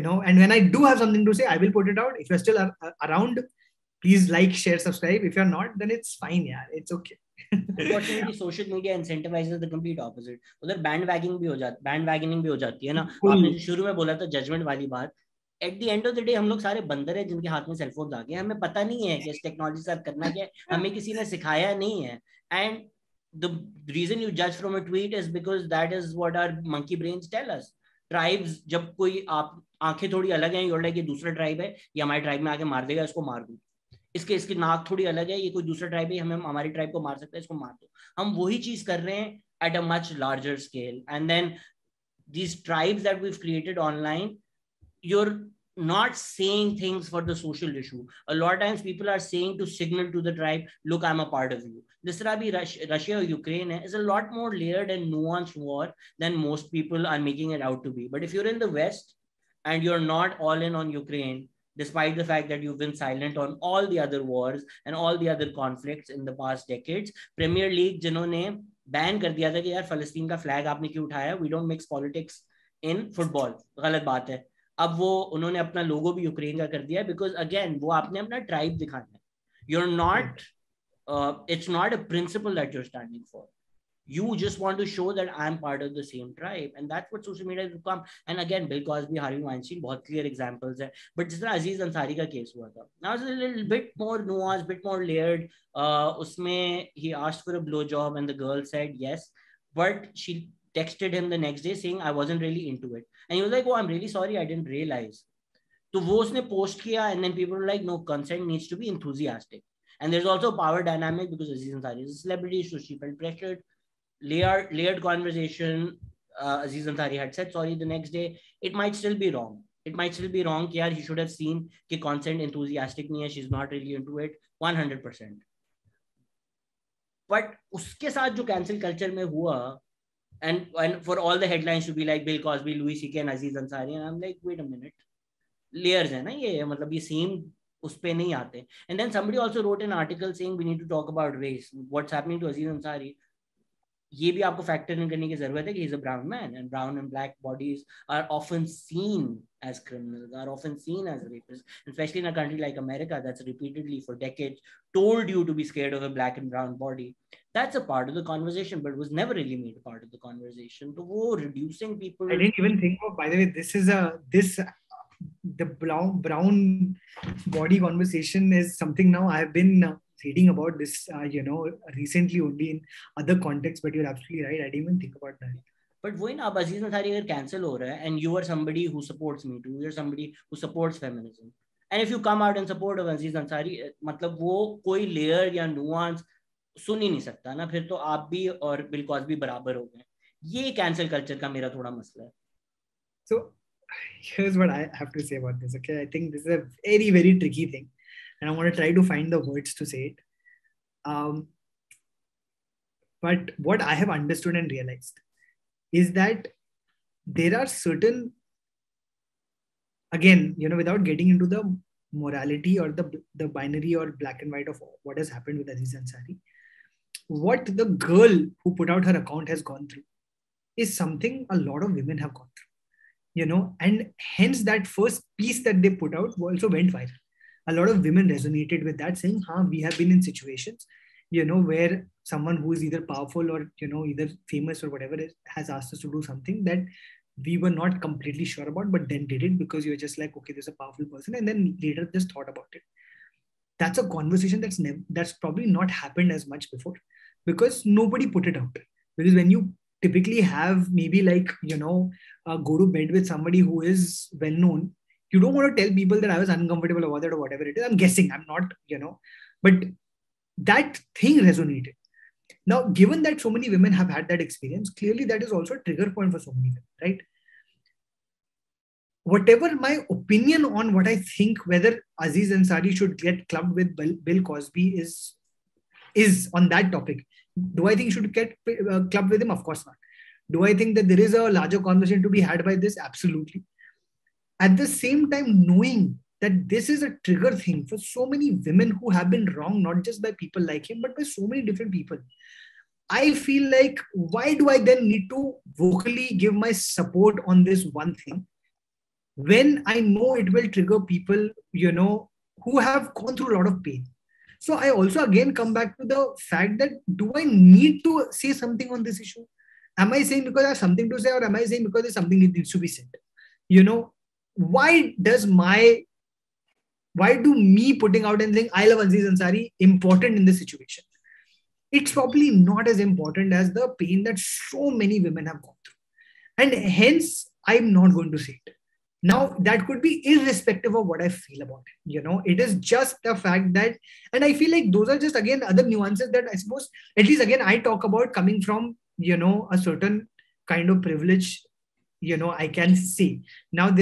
And when I do have something to say, I will put it out. If you're still around, please like, share, subscribe. If you're not, then it's fine. Yeah, it's okay. Unfortunately, social media incentivizes the complete opposite. उधर bandwagoning भी हो जाती है ना. आपने जो शुरू में बोला था judgment वाली बात, at the end of the day हम लोग सारे बंदर हैं जिनके हाथ में सेलफोन आ गए. हमें पता नहीं है कि इस टेक्नोलॉजी से करना क्या है, हमें किसी ने सिखाया नहीं है. And the reason you judge from a tweet is because that is what our monkey brains tell us. Tribes, जब कोई आप आंखें थोड़ी अलग हैं, you're like ये दूसरा ट्राइब है, ये हमारे ट्राइब में आके मार देगा, इसको मार दूं. इसकी नाक थोड़ी अलग है, ये कोई दूसरा ट्राइब है, हमें हमारी ट्राइब को मार सकता है, इसको मार दो. हम वही चीज कर रहे हैं at a much larger scale. And then these tribes that we've created online, you're not saying things for the social issue. A lot of times people are saying to signal to the tribe, look, I'm a part of you. This Russia or Ukraine is a lot more layered and nuanced war than most people are making it out to be. But if you're in the West and you're not all in on Ukraine, despite the fact that you've been silent on all the other wars and all the other conflicts in the past decades, Premier League जिन्होंने ban कर दिया था कि यार फलस्तीन का flag आपने क्यों उठाया, we don't mix politics in football, गलत बात है. अब वो उन्होंने अपना लोगो भी यूक्रेन का कर दिया बिकॉज अगेन वो आपने अपना ट्राइब दिखाना है. you're not it's not a principle that you're standing for. You just want to show that I'm part of the same tribe, and that's what social media has become. And again, Bill Cosby, Harvey Weinstein, बहुत clear examples है. But जिस तरह अजीज अंसारी का case हुआ था, now it's a little bit more nuanced, bit more layered. उसमें he asked for a blow job and the girl said yes, but she texted him the next day saying I wasn't really into it, and he was like, oh, I'm really sorry, I didn't realize. तो वो उसने post किया, and then people were like, no, consent needs to be enthusiastic. And there's also a power dynamic because Aziz Ansari is a celebrity, so she felt pressured. Layered conversation. Aziz Ansari had said sorry the next day. It might still be wrong. It might still be wrong. Yeah, he should have seen कि consent enthusiastic नहीं है. She's not really into it. 100%. But उसके साथ जो cancel culture में हुआ, and for all the headlines to be like Bill Cosby, Louis C.K. and Aziz Ansari, and I'm like, wait a minute, layers है ना ये, मतलब ये same उस पे नहीं आते. And then somebody also wrote an article saying we need to talk about race. What's happening to Aziz Ansari? ये भी आपको फैक्टर इन करने की जरूरत है कि he's a brown man, and brown and black bodies are often seen as criminals, are often seen as rapists, especially in a country like America that's repeatedly for decades told you to be scared of a black and brown body. That's a part of the conversation, but was never really made a part of the conversation. So वो reducing people. I didn't even think of, by the way, the brown body conversation is something now I've been reading about this, recently only in other contexts, but you're absolutely right. I didn't even think about that. But वही ना, अब अजीज अंसारी अगर cancel हो रहा है, and you are somebody who supports Me Too, you're somebody who supports feminism, and if you come out in support of अजीज अंसारी, मतलब वो कोई layer या nuance सुन ही नहीं सकता ना, फिर तो आप भी और बिल कॉस्बी बराबर हो गए. ये cancel culture का मेरा थोड़ा मसला है. So here's what I have to say about this. Okay, I think this is a very, very tricky thing, and I want to try to find the words to say it. But what I have understood and realized is that there are certain, again, without getting into the morality or the binary or black and white of what has happened with Aziz Ansari, what the girl who put out her account has gone through is something a lot of women have gone through, and hence that first piece that they put out also went viral. A lot of women resonated with that, saying, we have been in situations, where someone who is either powerful or, either famous or whatever has asked us to do something that we were not completely sure about, but then did it because you're just like, okay, there's a powerful person. And then later just thought about it. That's a conversation that's probably not happened as much before because nobody put it out. Because when you typically have maybe like, go to bed with somebody who is well known, you don't want to tell people that I was uncomfortable about it or whatever it is. I'm guessing, I'm not, but that thing resonated. Now, given that so many women have had that experience, clearly that is also a trigger point for so many women, right? Whatever my opinion on what I think whether Aziz Ansari should get clubbed with Bill Cosby is on that topic. Do I think he should get clubbed with him? Of course not. Do I think that there is a larger conversation to be had by this? Absolutely. At the same time, knowing that this is a trigger thing for so many women who have been wronged, not just by people like him, but by so many different people. I feel like, why do I then need to vocally give my support on this one thing when I know it will trigger people, who have gone through a lot of pain? So I also again come back to the fact that, do I need to say something on this issue? Am I saying because I have something to say, or am I saying because there's something that needs to be said? Why do me putting out and saying I love Aziz Ansari important in this situation? It's probably not as important as the pain that so many women have gone through. And hence, I'm not going to say it. Now, that could be irrespective of what I feel about it. It is just the fact that, and I feel like those are just, again, other nuances that I suppose, at least again, I talk about coming from, a certain kind of privilege, I can say. Now,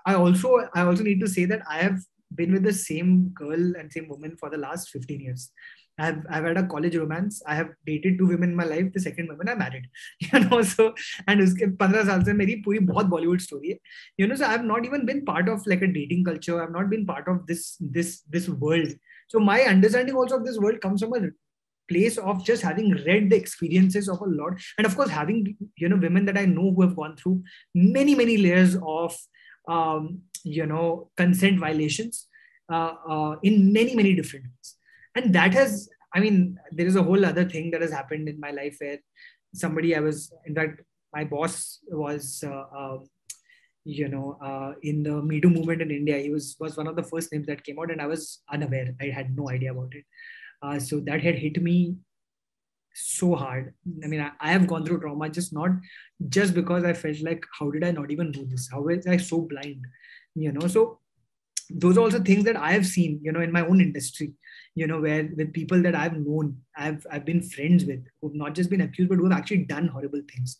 I also need to say that I have been with the same girl and same woman for the last 15 years. I've had a college romance. I have dated 2 women in my life. The second woman I married, so, and uske 15 saal se meri puri bahut Bollywood story hai. So I've not even been part of like a dating culture. I've not been part of this world. So my understanding also of this world comes from a place of just having read the experiences of a lot. And of course, having, women that I know who have gone through many, many layers of, consent violations in many, many different ways. And that has, there is a whole other thing that has happened in my life where in fact, my boss was, in the Me Too movement in India. He was one of the first names that came out, and I was unaware. I had no idea about it. So that had hit me so hard. I have gone through trauma, not just because I felt like, how did I not even know this? How was I so blind? So those are also things that I have seen, in my own industry, where with people that I've known, I've been friends with, who've not just been accused, but who have actually done horrible things,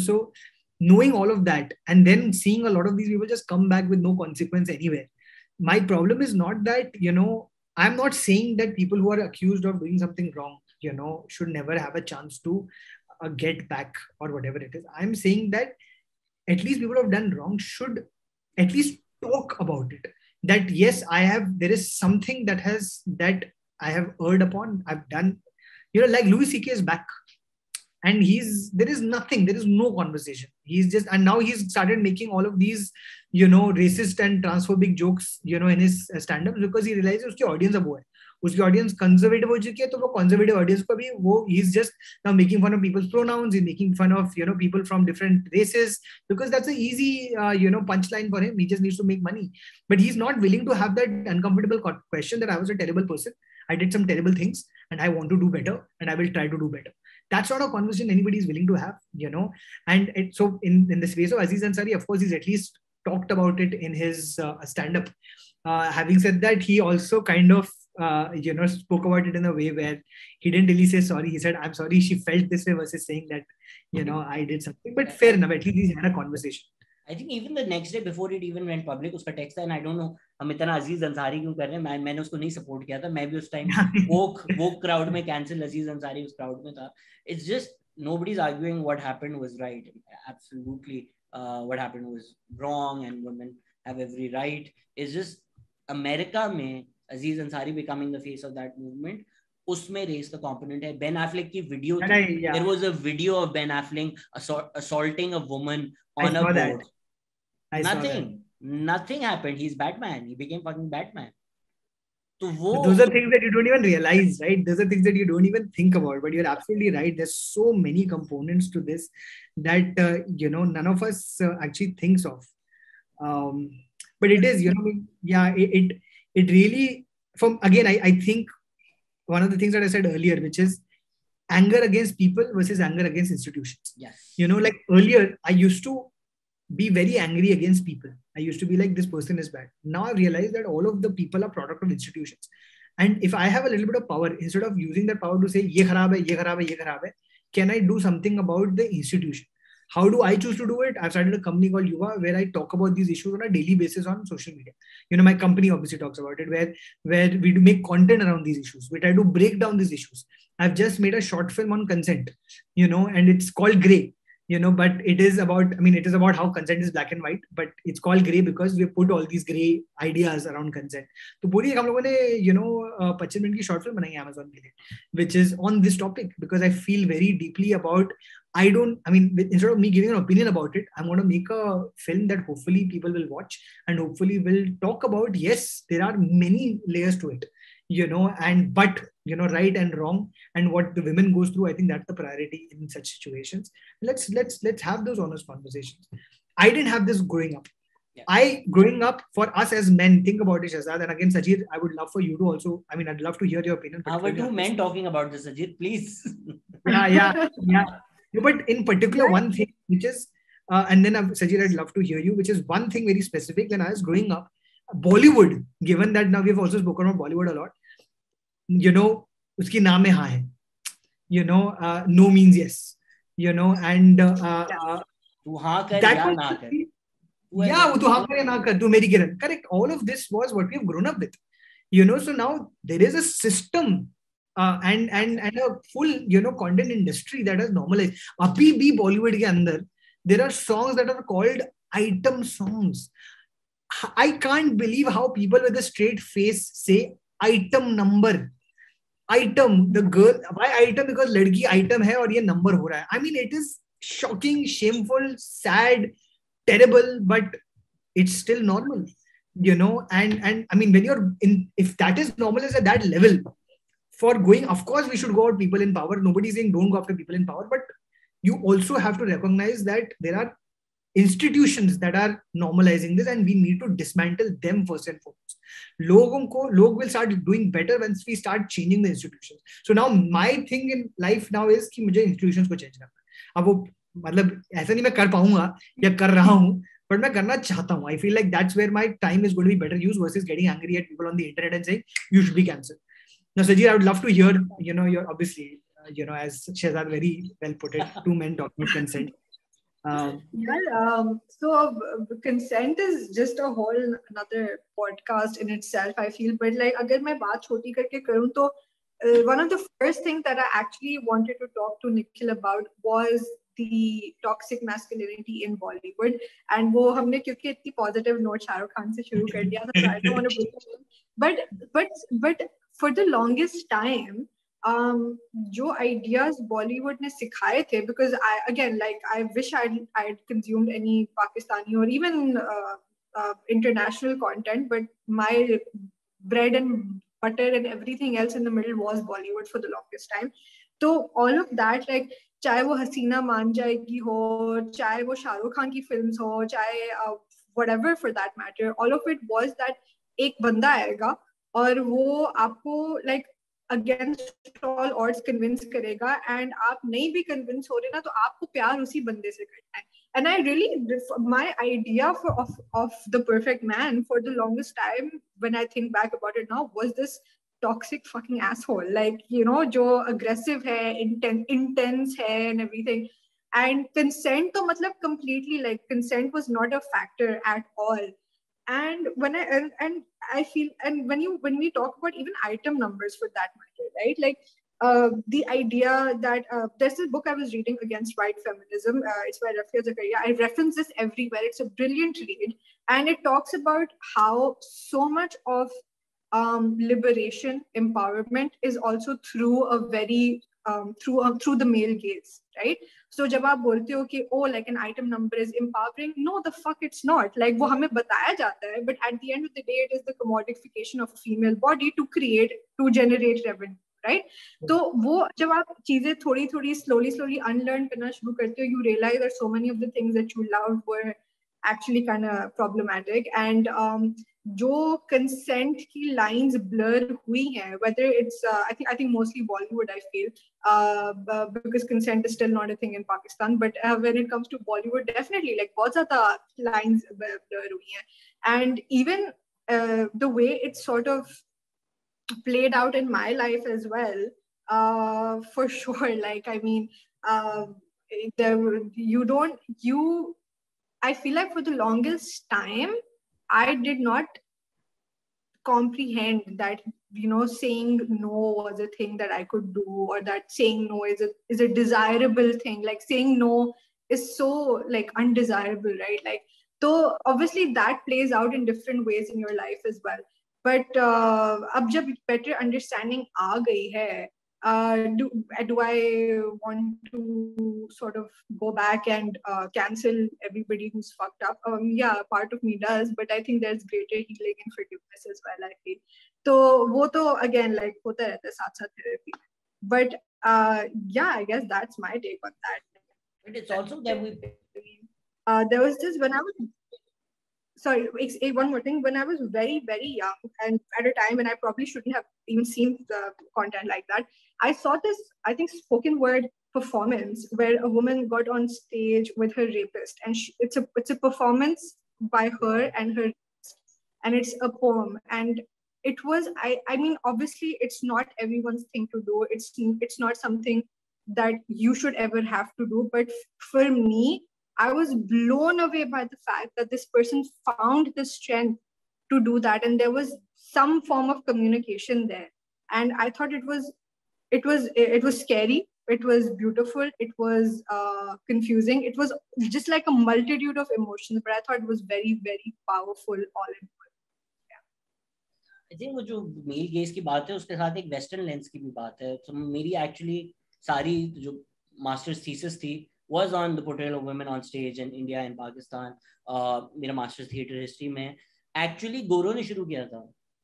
so knowing all of that and then seeing a lot of these people just come back with no consequence anywhere. My problem is not that, I'm not saying that people who are accused of doing something wrong, should never have a chance to get back or whatever it is. I'm saying that at least people who have done wrong should at least talk about it. That yes, there is something that I have erred upon, I've done, like Louis C.K. is back. And there is no conversation. And now he's started making all of these, racist and transphobic jokes, in his stand-ups because he realizes his audience is his audience conservative ho chuki hai, to wo conservative audience ko bhi he's just now making fun of people's pronouns, he's making fun of, people from different races, because that's an easy, punchline for him. He just needs to make money. But he's not willing to have that uncomfortable question that I was a terrible person. I did some terrible things and I want to do better and I will try to do better. That's not a conversation anybody is willing to have, And so in the space of Aziz Ansari, of course, he's at least talked about it in his stand-up. Having said that, he also kind of, spoke about it in a way where he didn't really say sorry. He said, I'm sorry she felt this way versus saying that, I did something. But fair enough, at least he had a conversation. I think even the next day before it even went public, uska text, and I don't know हम इतना अजीज अंसारी क्यों कर रहे हैं, मैंने उसको नहीं support किया था, मैं भी उस टाइम वोक क्राउड में, कैंसिल अजीज अंसारी उस क्राउड में था. It's just nobody's arguing what happened was right. Absolutely, what happened was wrong, and women have every right. It's just America में Aziz Ansari becoming the face of that movement, उसमें race का component है. Ben Affleck की video थी. There was a video of Ben Affleck assaulting a woman on a boat. Nothing happened. He's Batman. He became fucking Batman. Those are things that you don't even realize, right? Those are things that you don't even think about. But you're absolutely right. There's so many components to this that none of us actually thinks of. But it is, it really. I think one of the things that I said earlier, which is anger against people versus anger against institutions. Yes. Like earlier, I used to be very angry against people. I used to be like, this person is bad. Now I realize that all of the people are product of institutions. And if I have a little bit of power, instead of using that power to say, ye kharab hai, ye kharab hai, ye kharab hai, can I do something about the institution? How do I choose to do it? I've started a company called Yuvaa where I talk about these issues on a daily basis on social media. My company obviously talks about it, where we do make content around these issues. We try to break down these issues. I've just made a short film on consent, and it's called Grey. But it is about how consent is black and white, but it's called Grey because we put all these gray ideas around consent. So पूरी हम लोगों ने 25 minute की short film बनाई Amazon के लिए, which is on this topic because I feel very deeply about. Instead of me giving an opinion about it, I'm going to make a film that hopefully people will watch and hopefully will talk about. Yes, there are many layers to it, but right and wrong and what the women goes through. I think that's the priority in such situations. Let's have those honest conversations. I didn't have this growing up. Yeah. Growing up, for us as men, think about it, Shahzad. And again, Sajid, I would love for you to also, I'd love to hear your opinion. Our two men talking about this, Sajid, please. Yeah. But in particular, one thing, which is, and then Sajid, I'd love to hear you, which is one thing very specific. When I was growing up, Bollywood, given that now we've also spoken about Bollywood a lot, uski naam mein haan hai. No means yes. And tu haan kar ya na kar. Yeah, tu haan kar ya na kar, tu meri kiran. Correct. All of this was what we've grown up with. So now there is a system and a full content industry that has normalized. Abhi bhi Bollywood ke andar, there are songs that are called item songs. I can't believe how people with a straight face say item number. Item, the girl, why item? Because ladki item hai aur ye number ho raha hai. It is shocking, shameful, sad, terrible, but it's still normal, and when you're in, if that is normalized at that level, for going, of course, we should go out people in power. Nobody's saying don't go after people in power, but you also have to recognize that there are institutions that are normalizing this and we need to dismantle them first and foremost. Log will start doing better once we start changing the institutions. So now my thing in life now is कि मुझे institutions को change करना है. अब वो मतलब ऐसा नहीं मैं कर पाऊंगा या कर रहा हूँ, but मैं करना चाहता हूँ. I feel like that's where my time is going to be better used versus getting angry at people on the internet and saying you should be cancelled. Now, Sajid, I would love to hear, you're obviously, as Shehzad very well put it, two men talking about consent. So consent is just a whole another podcast in itself, I feel. But like, agar मैं बात छोटी करके करूँ तो one of the first things that I actually wanted to talk to Nikhil about was the toxic masculinity in Bollywood. And वो हमने क्योंकि इतनी positive note शाहरुख खान से शुरू कर दिया था, so I don't want to break it. But for the longest time, जो ideas Bollywood ने सिखाए थे, because I wish I'd consumed any Pakistani or even international content, but my bread and butter and everything else in the middle was Bollywood for the longest time. So all of that, like चाहे वो हसीना मान जाएगी हो, चाहे वो शाहरुख खान की films हो, चाहे whatever for that matter, all of it was that एक बंदा आएगा और वो आपको like against all odds convince करेगा, and आप नहीं भी convince हो रहे ना तो आपको प्यार उसी बंदे से करना है. And I really, my idea of the perfect man for the longest time, when I think back about it now, was this toxic fucking asshole, like जो aggressive है, intense है and everything. And consent तो मतलब completely, like consent was not a factor at all. And I feel, and when we talk about even item numbers for that matter, right? Like the idea that there's this book I was reading, Against White Feminism. It's by Rafia Zakaria. I reference this everywhere. It's a brilliant read, and it talks about how so much of liberation, empowerment is also through a very through the male gaze, right? So जब आप बोलते हो कि oh, like an item number is empowering, no, the fuck it's not. Like वो हमें बताया जाता है, but at the end of the day, it is the commodification of a female body to generate revenue, right? तो वो जब आप चीजें थोड़ी थोड़ी slowly unlearn करना शुरू करते हो, you realize that so many of the things that you loved were actually kind of problematic. And जो consent की lines blur हुई हैं, whether it's I think mostly Bollywood, I feel, because consent is still not a thing in Pakistan, but when it comes to Bollywood, definitely like बहुत ज़्यादा lines blur हुई हैं. And even the way it's sort of played out in my life as well, for sure. Like, I mean, I feel like for the longest time, I did not comprehend that, saying no was a thing that I could do, or that saying no is a desirable thing. Like saying no is so like undesirable, right? Like, so obviously that plays out in different ways in your life as well. But अब जब better understanding आ गई है, do I want to sort of go back and cancel everybody who's fucked up? Yeah, part of me does, but I think there's greater healing and forgiveness as well, I feel. So वो तो again like होता रहता है साथ साथ therapy. But yeah, I guess that's my take on that. But it's also that there was this when I was sorry, one more thing. When I was very, very young, and at a time when I probably shouldn't have even seen the content like that, I saw this, I think, spoken word performance where a woman got on stage with her rapist, and it's a performance by her and her, and it's a poem. And it was, I mean, obviously, it's not everyone's thing to do. It's not something that you should ever have to do. But for me, I was blown away by the fact that this person found the strength to do that, and there was some form of communication there. And I thought it was scary, it was beautiful, it was confusing, it was just like a multitude of emotions. But I thought it was very, very powerful all in all. I think वो जो male gaze की बात है उसके साथ एक western lens की भी बात है. तो मेरी एक्चुअली सारी जो मास्टर्स थीसिस थी was on the portrayal of women on stage in India and Pakistan. मेरा मास्टर्स थिएटर हिस्ट्री में एक्चुअली गोरों ने शुरू किया था,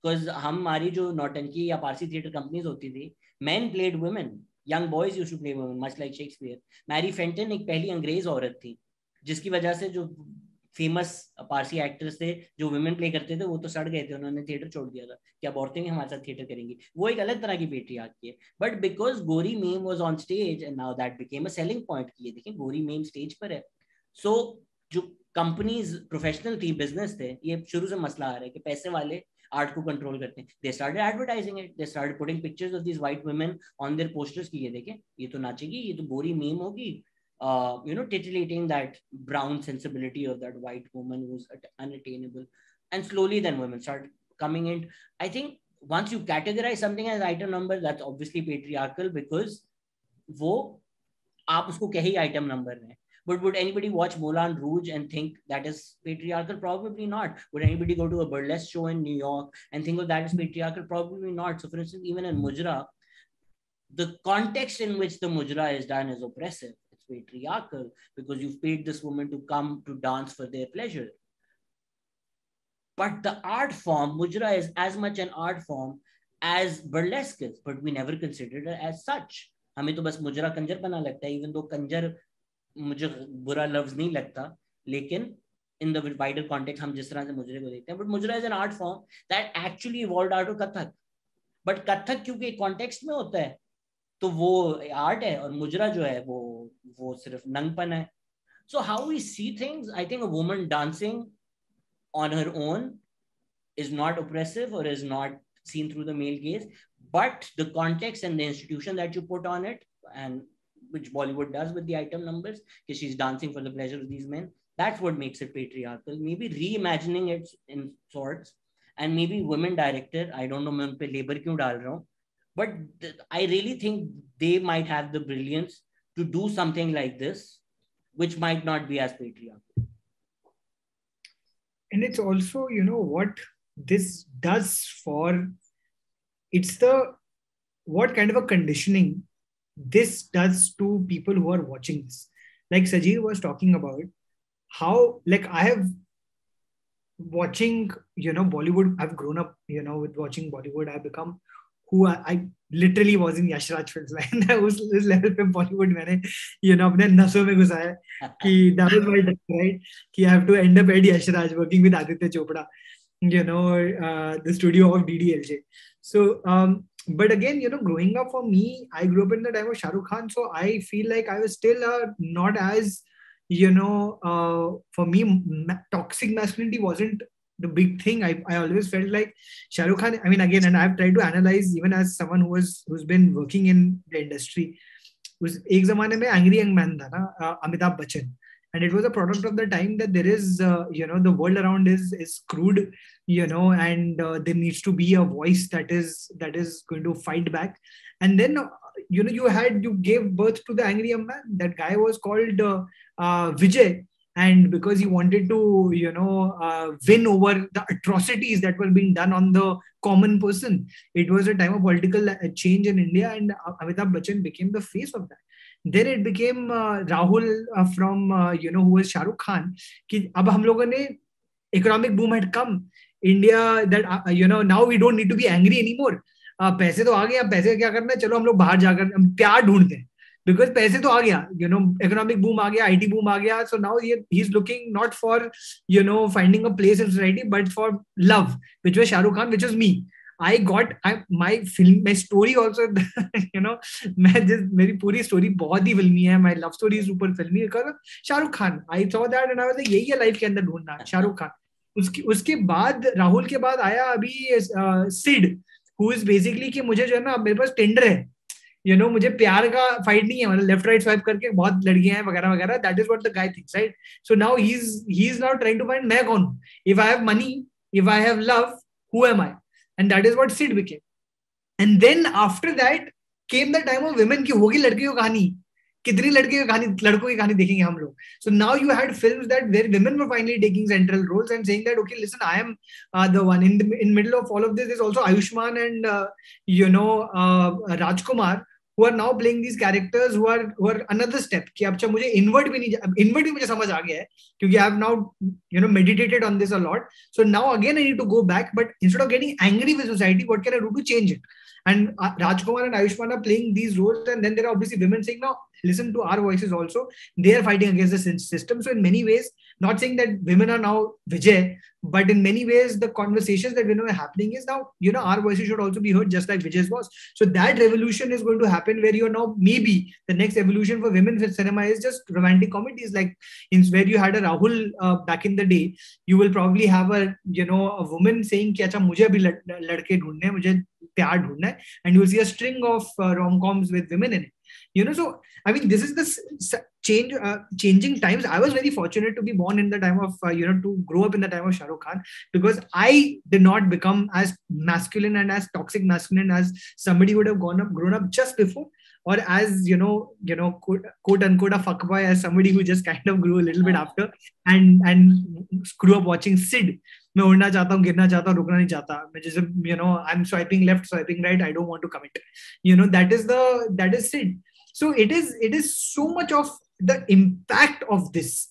बिकॉज हमारी जो नौटंकी या पारसी थिएटर कंपनीज होती थी, men played women, young boys used to play women, much like Shakespeare. Mary Fenton एक पहली अंग्रेज औरत थी, जिसकी वजह से जो फेमस पारसी एक्टर्स थे जो वुमेन प्ले करते थे वो तो सड़ गए थे, उन्होंने थिएटर छोड़ दिया था कि अब औरतें भी हमारे साथ थिएटर करेंगी. वो एक अलग तरह की पेट्रियार्की है. बट बिकॉज गोरी ma'am was on stage and now that became a selling point की देखिए गोरी मेम स्टेज पर है. सो जो कंपनीज प्रोफेशनल थी, बिजनेस थे, ये शुरू से मसला आ रहा है कि पैसे वाले आर्ट को कंट्रोल करते हैं. They started advertising it, they started putting pictures of these white women on their posters की ये देखें ये तो नाचेगी, ये तो गोरी मेम होगी, titillating that brown sensibility of that white woman who's unattainable. And slowly then women start coming in. I think once you categorize something as item number, that's obviously patriarchal, because वो आप उसको क्या ही item number है. But would anybody watch Moulin Rouge and think that is patriarchal? Probably not. Would anybody go to a burlesque show in New York and think of that as patriarchal? Probably not. So for instance, even in Mujra, the context in which the Mujra is done is oppressive. Patriarchal because you've paid this woman to come to dance for their pleasure. But the art form, Mujra, is as much an art form as burlesque is, but we never considered it as such. हमें तो बस मुजरा कंजर बना लगता है, even though Kanjar मुझे बुरा लफ्ज नहीं लगता, लेकिन in the wider context हम जिस तरह से मुजरे को देखते हैं. But Mujra is an art form that actually evolved out of Kathak. But Kathak क्योंकि context में होता है तो वो आर्ट है, और मुजरा जो है वो सिर्फ नंगपन है. So how we see things, I think a woman dancing on her own is not oppressive or is not seen through the male gaze, but the context and the institution that you put on it, and which Bollywood does with the item numbers, because she's dancing for the pleasure of these men, That's what makes it patriarchal. Maybe reimagining it in sorts, and maybe women director. I don't know मैं उन पे labor क्यों डाल रहा हूँ, but I really think they might have the brilliance to do something like this, which might not be as patriarchal. And it's also, you know, what this does for, it's the, what kind of a conditioning this does to people who are watching this. Like Sajid was talking about, how, like, I have watching, you know, Bollywood, I've grown up, you know, with watching Bollywood. I've become who I literally was in Yash Raj films. Like, उस level पे Bollywood मैंने, you know, अपने नसों में घुसाया कि that was my dream, right? कि I have to end up at Yash Raj working with Aditya Chopra, you know, the studio of DDLJ. So, but again, you know, growing up for me, I grew up in the time of Shahrukh Khan, so I feel like I was still not as, you know, for me, toxic masculinity wasn't the big thing. I always felt like Shahrukh Khan, I mean, again, and I've tried to analyze, even as someone who's been working in the industry, was एक ज़माने में angry young man था ना, Amitabh Bachchan. And it was a product of the time that there is, you know, the world around is crude, you know, and there needs to be a voice that is going to fight back. And then, you know, you gave birth to the angry young man. That guy was called Vijay. And because he wanted to, you know, win over the atrocities that were being done on the common person, it was a time of political change in India, and Amitabh Bachchan became the face of that. Then it became Rahul from, you know, who was Shahrukh Khan. कि अब हम लोगों ने economic boom had come. India, that, you know, now we don't need to be angry anymore. पैसे तो आ गए, अब पैसे क्या करना है, चलो हम लोग बाहर जाकर प्यार ढूंढते हैं. Because पैसे तो आ गया, you know, economic boom आ गया, IT boom आ गया. So now he's looking not for, you know, finding a place in society, but for love, which was Shahrukh Khan, which was me. My story also, you know, मेरी पूरी story बहुत ही फिल्मी है. My love story is super filmy because of Shahrukh Khan. I saw that and I was like, यही है life के अंदर ढूंढना, Shahrukh Khan. उसके बाद राहुल के बाद आया अभी Sid, who is basically कि मुझे जो है ना, मेरे पास टेंडर है, you know, मुझे प्यार का फाइट नहीं है, मतलब लेफ्ट राइट स्वाइप करके बहुत लड़कियां हैं वगैरह वगैरह. That is what the guy thinks, right? So now he's now trying to find मैं कौन हूँ. If I have money, if I have love, who am I? And that is what Sid became. And then after that came the time of women की होगी लड़कियों की कहानी. कितनी लड़कियों की कहानी, लड़कों की कहानी देखेंगे हम लोग. So now you had films that where women were finally taking central roles and saying that, okay, listen, I am the one. In middle of all of this is also Ayushmann and you know, Rajkumar, who are now playing these characters who are another step. कि अब मुझे invert भी मुझे समझ आ गया है, क्योंकि I have now, you know, meditated on this a lot. So now again I need to go back, but instead of getting angry with society, what can I do to change it? And Rajkumar and Ayushmann are playing these roles, and then there are obviously women saying, no, listen to our voices also. They are fighting against the system. So in many ways, not saying that women are now Vijay, but in many ways, the conversations that are happening is now, you know, our voices should also be heard just like Vijay's was. So that revolution is going to happen where you're now, maybe the next evolution for women in cinema is just romantic comedies, like where you had a Rahul back in the day. You will probably have a, you know, a woman saying कि अच्छा मुझे भी लड़के ढूंढने हैं, मुझे प्यार ढूंढना है, and you will see a string of rom-coms with women in it. You know, so I mean, this is the changing times. I was very fortunate to be born in the time of, you know, to grow up in the time of Shahrukh Khan, because I did not become as masculine and as toxic masculine as somebody would have grown up just before, or as, you know, quote unquote a fuckboy, as somebody who just kind of grew a little bit after and grew up watching Sid. मैं उड़ना चाहता हूँ, गिरना चाहता हूँ, रुकना नहीं चाहता. मैं जैसे, you know, I'm swiping left, swiping right. I don't want to commit. You know, that is Sid. So it is so much of the impact of this,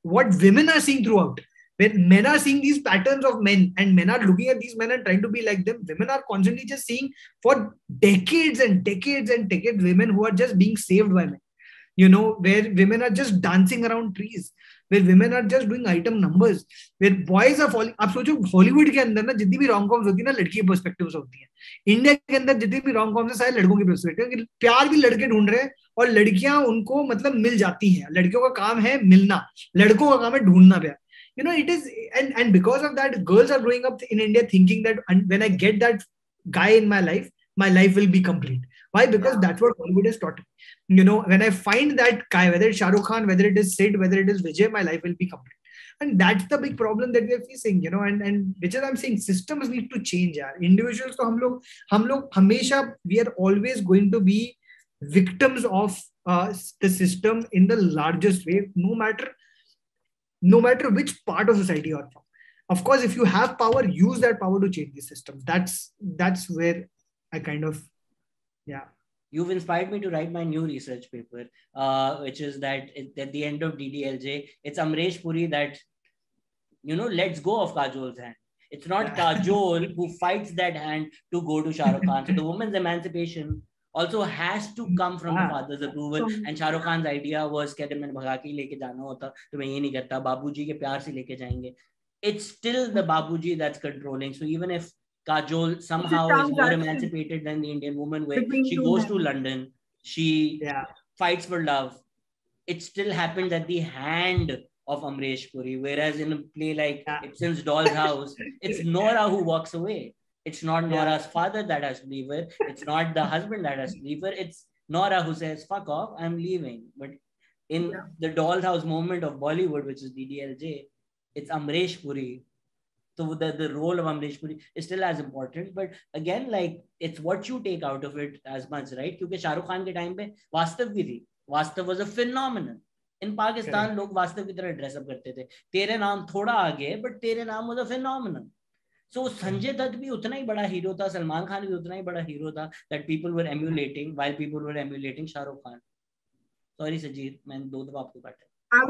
what women are seeing throughout. When men are seeing these patterns of men, and men are looking at these men and trying to be like them, women are constantly just seeing for decades and decades and decades women who are just being saved by men. You know, where women are just dancing around trees, where women are just doing item numbers, where boys are falling. आप सोचो Hollywood के अंदर ना जितनी भी rom-coms होती है ना, लड़की के पर्सपेक्टिव से होती है. इंडिया के अंदर जितनी भी रोम-कॉम्स है सारे लड़कों की पर्सपेक्टिव. प्यार भी लड़के ढूंढ रहे हैं और लड़कियां उनको मतलब मिल जाती हैं. लड़कियों का काम है मिलना, लड़कों का काम है ढूंढना प्यार. You know, it is, and because of that, girls are growing up in India thinking that when I get that guy in my life will be complete. Why? Because that's what Bollywood has taught me. When I find that guy, whether it's Shahrukh Khan, whether it is Sid, whether it is Vijay, my life will be complete. And that's the big problem that we are facing, and which is I'm saying systems need to change. Yaar. Individuals, so हम लोग हमेशा, we are always going to be victims of the system in the largest way, no matter which part of society you're from. Of course, if you have power, use that power to change the system. That's where I kind of, yeah. You've inspired me to write my new research paper, which is that at the end of DDLJ, it's Amresh Puri that, lets go of Kajol's hand. It's not Kajol who fights that hand to go to Shahrukh Khan. So the woman's emancipation also has to come from the father's approval. And Shahrukh Khan's idea was कि अगर मैंने भगा के लेके जाना होता तो मैं ये नहीं करता, बाबूजी के प्यार से लेके जाएंगे. It's still the babuji that's controlling. So even if Kajol somehow is more emancipated than the Indian woman, where she goes to London, she fights for love, it still happens at the hand of Amresh Puri. Whereas in a play like Ibsen's Doll's House, it's Nora who walks away. It's not Nora's father that has to leave her. It's not the husband that has to leave her. It's Nora who says, fuck off, I'm leaving. But in the Doll's House moment of Bollywood, which is DDLJ, it's Amresh Puri. So the role of Amresh Puri is still as important. But again, like, it's what you take out of it as much, right? Because Shahrukh Khan ke time pe Vastav bhi thi. Vastav was a phenomenon. In Pakistan, log Vastav ki tarah dress up karte the. Tere naam thoda aage, but Tere naam was a phenomenon. So Sanjay Dutt bhi utna hi bada hero tha, Salman Khan bhi utna hi bada hero tha, that people were emulating while people were emulating Shahrukh Khan. Sorry, Sajid, main do dafa aapko kaata. I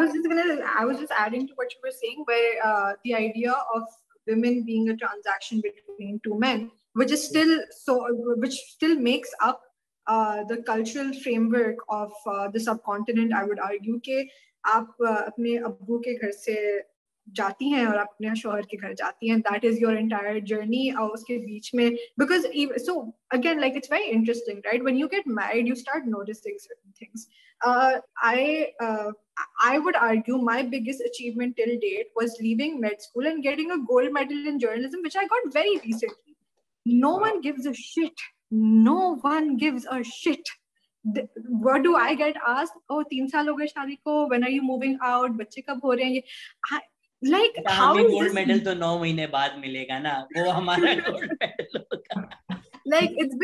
was just adding to what you were saying, where the idea of women being a transaction between two men, which still makes up the cultural framework of the subcontinent. I would argue कि आप अपने अब्बू के घर से जाती हैं और अपने शौहर के घर जाती हैं. That is your entire journey. उसके बीच में, because so again, like, it's very interesting, right? When you get married, you start noticing certain things. I would argue my biggest achievement till date was leaving med school and getting a gold medal in journalism, which I got very recently. No one gives a shit. No one gives a shit. What do I get asked? Oh, 3 साल हो गए शादी को. When are you moving out? बच्चे कब हो रहे हैं? Like, how is gold medal तो 9 महीने बाद मिलेगा ना, वो हमारा gold medal होगा. Like, it's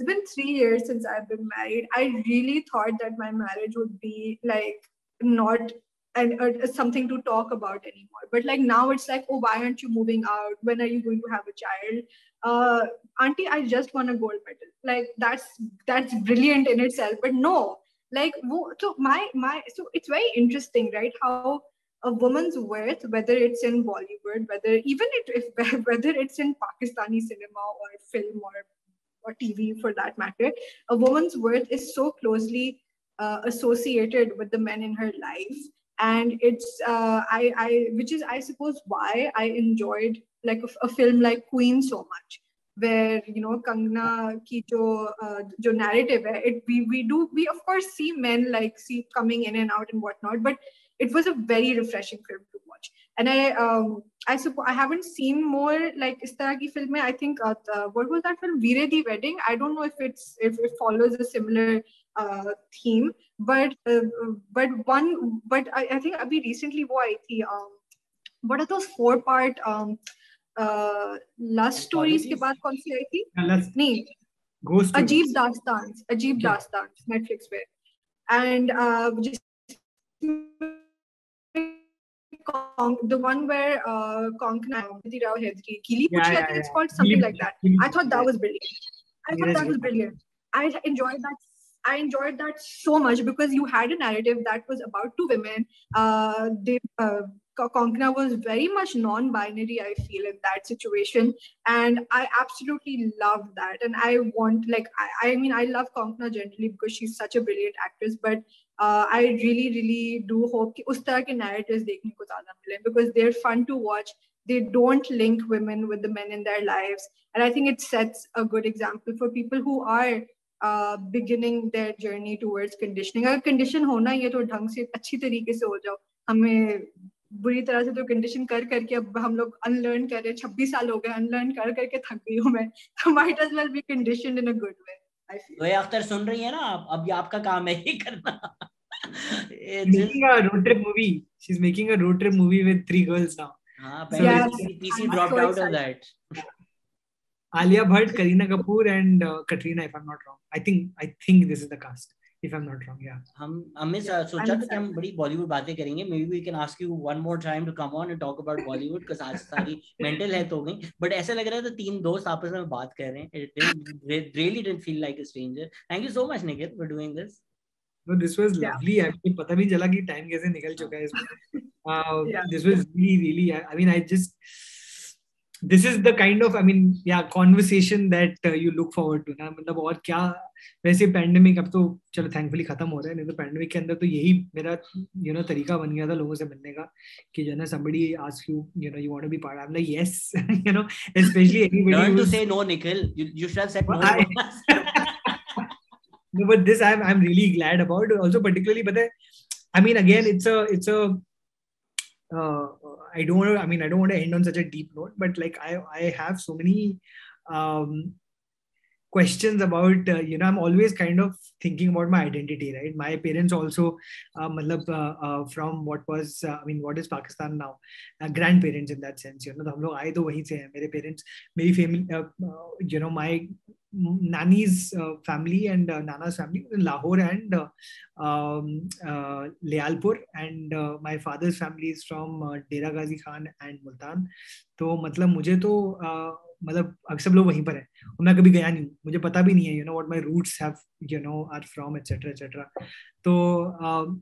been 3 years since I've been married. I really thought that my marriage would be like not something to talk about anymore. But like now it's like, oh, why aren't you moving out? When are you going to have a child? Auntie, I just won a gold medal. Like, that's brilliant in itself. But no, like, so it's very interesting, right? How a woman's worth, whether it's in Bollywood, whether it's in Pakistani cinema or film or TV for that matter, a woman's worth is so closely associated with the men in her life. And it's which is, I suppose, why I enjoyed like a film like Queen so much, where Kangna ki jo narrative hai, we of course see men like coming in and out and whatnot, but it was a very refreshing film to watch. And I suppose I haven't seen more like is tarah ki film. I think what was that film, Veere Di Wedding? I don't know if it follows a similar theme, but I think abhi recently wo aayi thi, what are those 4-part lust stories के बाद कौन सी आई थी? नहीं, अजीब दास्तान Netflix पे. And the one where Konkana Gili Puchi, I think it's called something like that. I thought that was brilliant. I enjoyed that so much because you had a narrative that was about two women. Konkana was very much non-binary, I feel, in that situation, and I absolutely loved that. And I want, like, I mean, I love Konkana generally because she's such a brilliant actress, but I really, really do hope कि उस तरह के narratives देखने को ज़्यादा मिलें, because they're fun to watch. They don't link women with the men in their lives, and I think it sets a good example for people who are beginning their journey towards conditioning. अगर condition होना ही है तो ढंग से अच्छी तरीके से हो जाओ. हमें बुरी तरह से तो condition कर करके अब हम लोग unlearn कर रहे हैं. 26 साल हो गए unlearn कर करके थक गई हूँ मैं. So might as well be conditioned in a good way. I feel. तो ये अख्तर सुन रही है ना आप, अब ये आपका काम है ये करना. Making a road trip movie. She's making a road trip movie with 3 girls now. हाँ, So पहले Yes, PC I'm dropped so out of excited. that. Alia Bhatt, Kareena Kapoor, and Katrina, if I'm not wrong. I think this is the cast, if I'm not wrong. Yeah. हमने Yeah, सोचा I'm था कि हम excited. बड़ी बॉलीवुड बातें करेंगे. Maybe we can ask you one more time to come on and talk about Bollywood, because आज सारी mental health हो गई. But ऐसा लग रहा था 3 दोस्त आपस में बात कर रहे हैं. It really didn't feel like a stranger. Thank you so much, Nikhil, for doing this. No, this was Yeah. lovely. Actually, पता भी नहीं चला कि time कैसे निकल चुका है इसमें. Yeah. This was really. I mean, this is the kind of, conversation that you look forward to ना. मतलब और क्या, वैसे पैंडेमिक अब तो चलो थैंकफुली खत्म हो रहा है, नहीं तो पैंडेमिक के अंदर तो यही मेरा तरीका बन गया था लोगों से मिलने का, कि जो है ना, somebody asks you, you want to be part. I'm like, yes. Especially anybody Learn to who's, say no, Nikhil. You should have said no. No, but this I'm really glad about. Also, particularly, but I mean, again, it's a I don't want to. I mean, I don't want to end on such a deep note, but like I have so many questions about, I'm always kind of thinking about my identity, right? My parents also, from what was, what is Pakistan now? Grandparents in that sense, तो हम लोग आए तो वहीं से हैं. मेरे parents, मेरी family, my Nani's family and Nana's family in Lahore and Lialpur, and my father's family is from Dera Ghazi Khan and Multan. तो मतलब मुझे तो मतलब सब लोग वहीं पर हैं, और मैं कभी गया नहीं हूँ, मुझे पता भी नहीं है, what my roots have, are from, etc. तो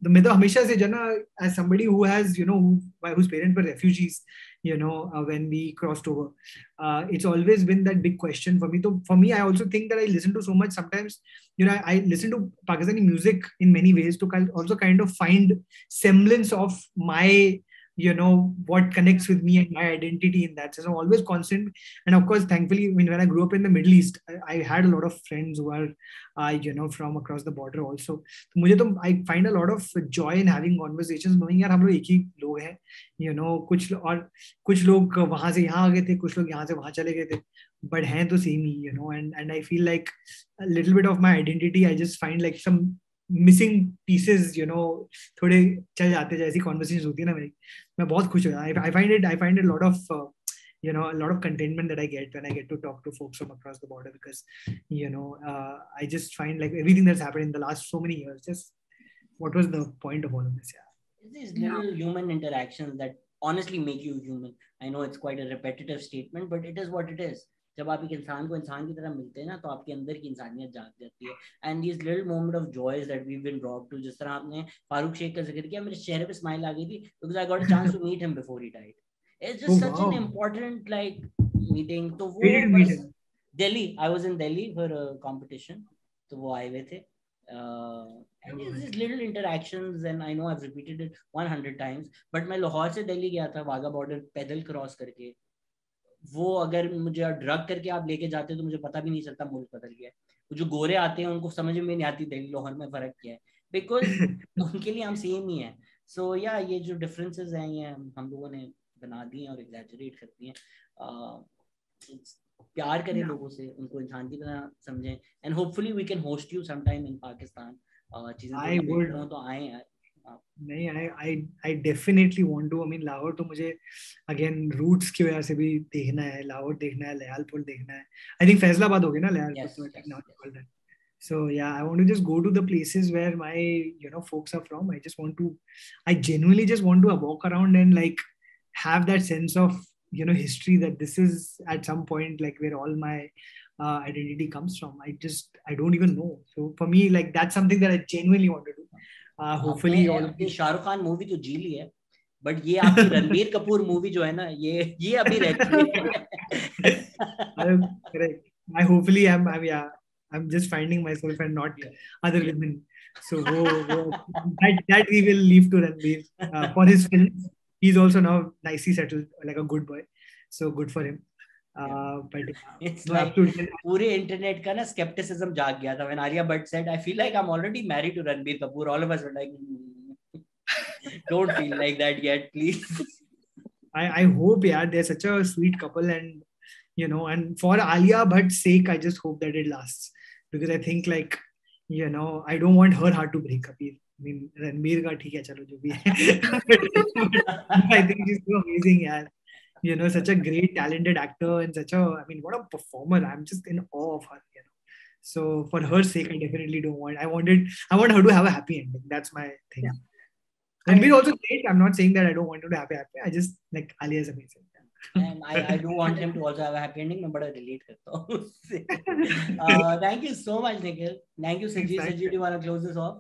मैं तो हमेशा से जो ना, as somebody who has, whose parents were refugees, when we crossed over, it's always been that big question for me. So for me, I also think that I listen to so much sometimes, I listen to Pakistani music in many ways to also kind of find semblance of my, what connects with me and my identity in that. So I'm always constant. And of course, thankfully, when I grew up in the Middle East, I had a lot of friends who are, from across the border also. So I find a lot of joy in having conversations, knowing यार हम लोग एक ही लोग हैं, कुछ लोग वहाँ से यहाँ आ गए थे, कुछ लोग यहाँ से वहाँ चले गए थे, but हैं तो same he, and I feel like a little bit of my identity, I just find like some missing pieces, थोड़े चल जाते हैं, जैसी conversations होती है ना मेरी, मैं बहुत खुश हो जाता. I find a lot of a lot of contentment that I get when I get to talk to folks from across the border, because I just find like everything that's happened in the last so many years, just what was the point of all of this? These little human interactions that honestly make you human. I know it's quite a repetitive statement, but it is what it is. जब आप एक इंसान को इंसान की तरह मिलते हैं ना, तो आपके अंदर की इंसानियत जाग जाती है. And these little moment of joys that we've been brought to, जिस तरह आपने फारूक शेख का जिक्र किया, मेरे चेहरे पे स्माइल आ गई थी because I got a chance to meet him before he died. It's just such an important like meeting. तो वो Where did you meet him? Delhi. I was in Delhi for a competition. तो वो आए हुए थे. And it's these little interactions, and I know I've repeated it 100 times, but मैं लाहौर से दिल्ली गया था वाघा बॉर्डर पैदल क्रॉस करके. वो अगर मुझे ड्रग करके आप लेके जाते तो मुझे पता भी नहीं चलता मुल्क बदल गया है. जो गोरे आते हैं उनको समझ में नहीं आती दिल्ली लाहौर में फर्क क्या है, बिकॉज उनके लिए हम सेम ही है. सो या ये जो डिफरेंसेस हैं ये हम लोगों ने बना दी हैं और एग्जैजरेट करती हैं. प्यार करें लोगों से, उनको इंसान की तरह समझें, and hopefully we can host you some time in Pakistan. चीजें तो आए यार. नहीं, I definitely want to. I mean, Lahore तो मुझे again roots की वजह से भी देखना है, लाहौर देखना है, लियालपुर देखना है. I think फैसलाबाद हो गया ना लियालपुर, तो so yeah, I want to just go to the places where my folks are from. I genuinely just want to walk around and like have that sense of history, that this is at some point like where all my identity comes from. I don't even know. So for me, like that's something that I genuinely want to do. Hopefully आपने Shahrukh Khan movie तो जी ली है, but ये आपकी Ranbir Kapoor movie जो है ना, ये अभी रहती है. Correct. I'm just finding myself and not other women. So that we will leave to Ranbir for his films. He's also now nicely settled, like a good boy. So good for him. But it's like पूरे internet का ना skepticism जाग गया था when Arya Bhatt said, I feel like I'm already married to Ranbir Kapoor. All of us were like, don't feel like that yet, please. I hope, yeah, they're such a sweet couple, and and for Alia Bhatt's sake, I just hope that it lasts. because I think like, you know, I don't want her heart to break. I mean, Ranbir ka theek hai, chalo jo bhi hai. I think she's so amazing, yaar. You know, such a great, talented actor and such a, I mean, what a performer. I'm just in awe of her, you know. So for her sake, I definitely don't want, I want her to have a happy ending. That's my thing. Yeah. Ranbir also great. I'm not saying that I don't want him to have a happy. I just like Alia is amazing. And I do want him to also have a happy ending. मैं बड़ा relate करता हूँ उससे. Thank you so much, Nikhil. Thank you, Saji. Saji, do you want to close this off?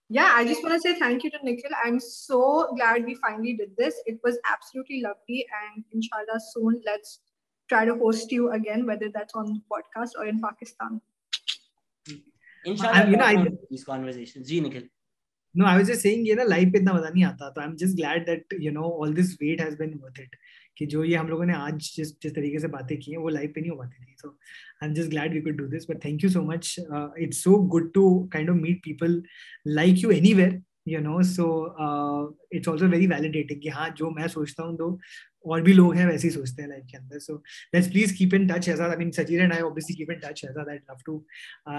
Yeah, I just want to say thank you to Nikhil. I'm so glad we finally did this. It was absolutely lovely, and inshallah soon let's try to host you again, whether that's on the podcast or in Pakistan. Inshallah, you know, I these conversations. Ji, Nikhil. No, I was just saying, ये ना life पे इतना मजा नहीं आता, तो I'm just glad that you know all this wait has been worth it. कि जो ये हम लोगों ने आज जिस तरीके से बातें की हैं वो लाइफ पे नहीं हो पाती थी. So I'm just glad we could do this. But thank you so much. It's so good to kind of meet people like you anywhere. You know, so it's also very validating कि हाँ जो मैं सोचता हूँ तो और भी लोग हैं वैसे ही सोचते हैं लाइफ के अंदर. So let's please keep in touch. I mean, Sajid and I obviously keep in touch. I'd love to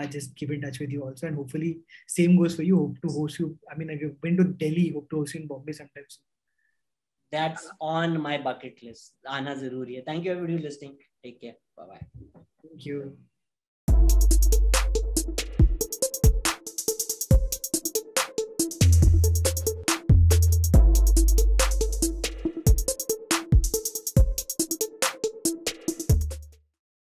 just keep in touch with you also, and hopefully same goes for you. Hope to host you. I mean, if you've been to Delhi, hope to host you in Bombay sometimes. That's on my bucket list. Aana zaruri hai. Thank you everybody listening. Take care. Bye bye. Thank you.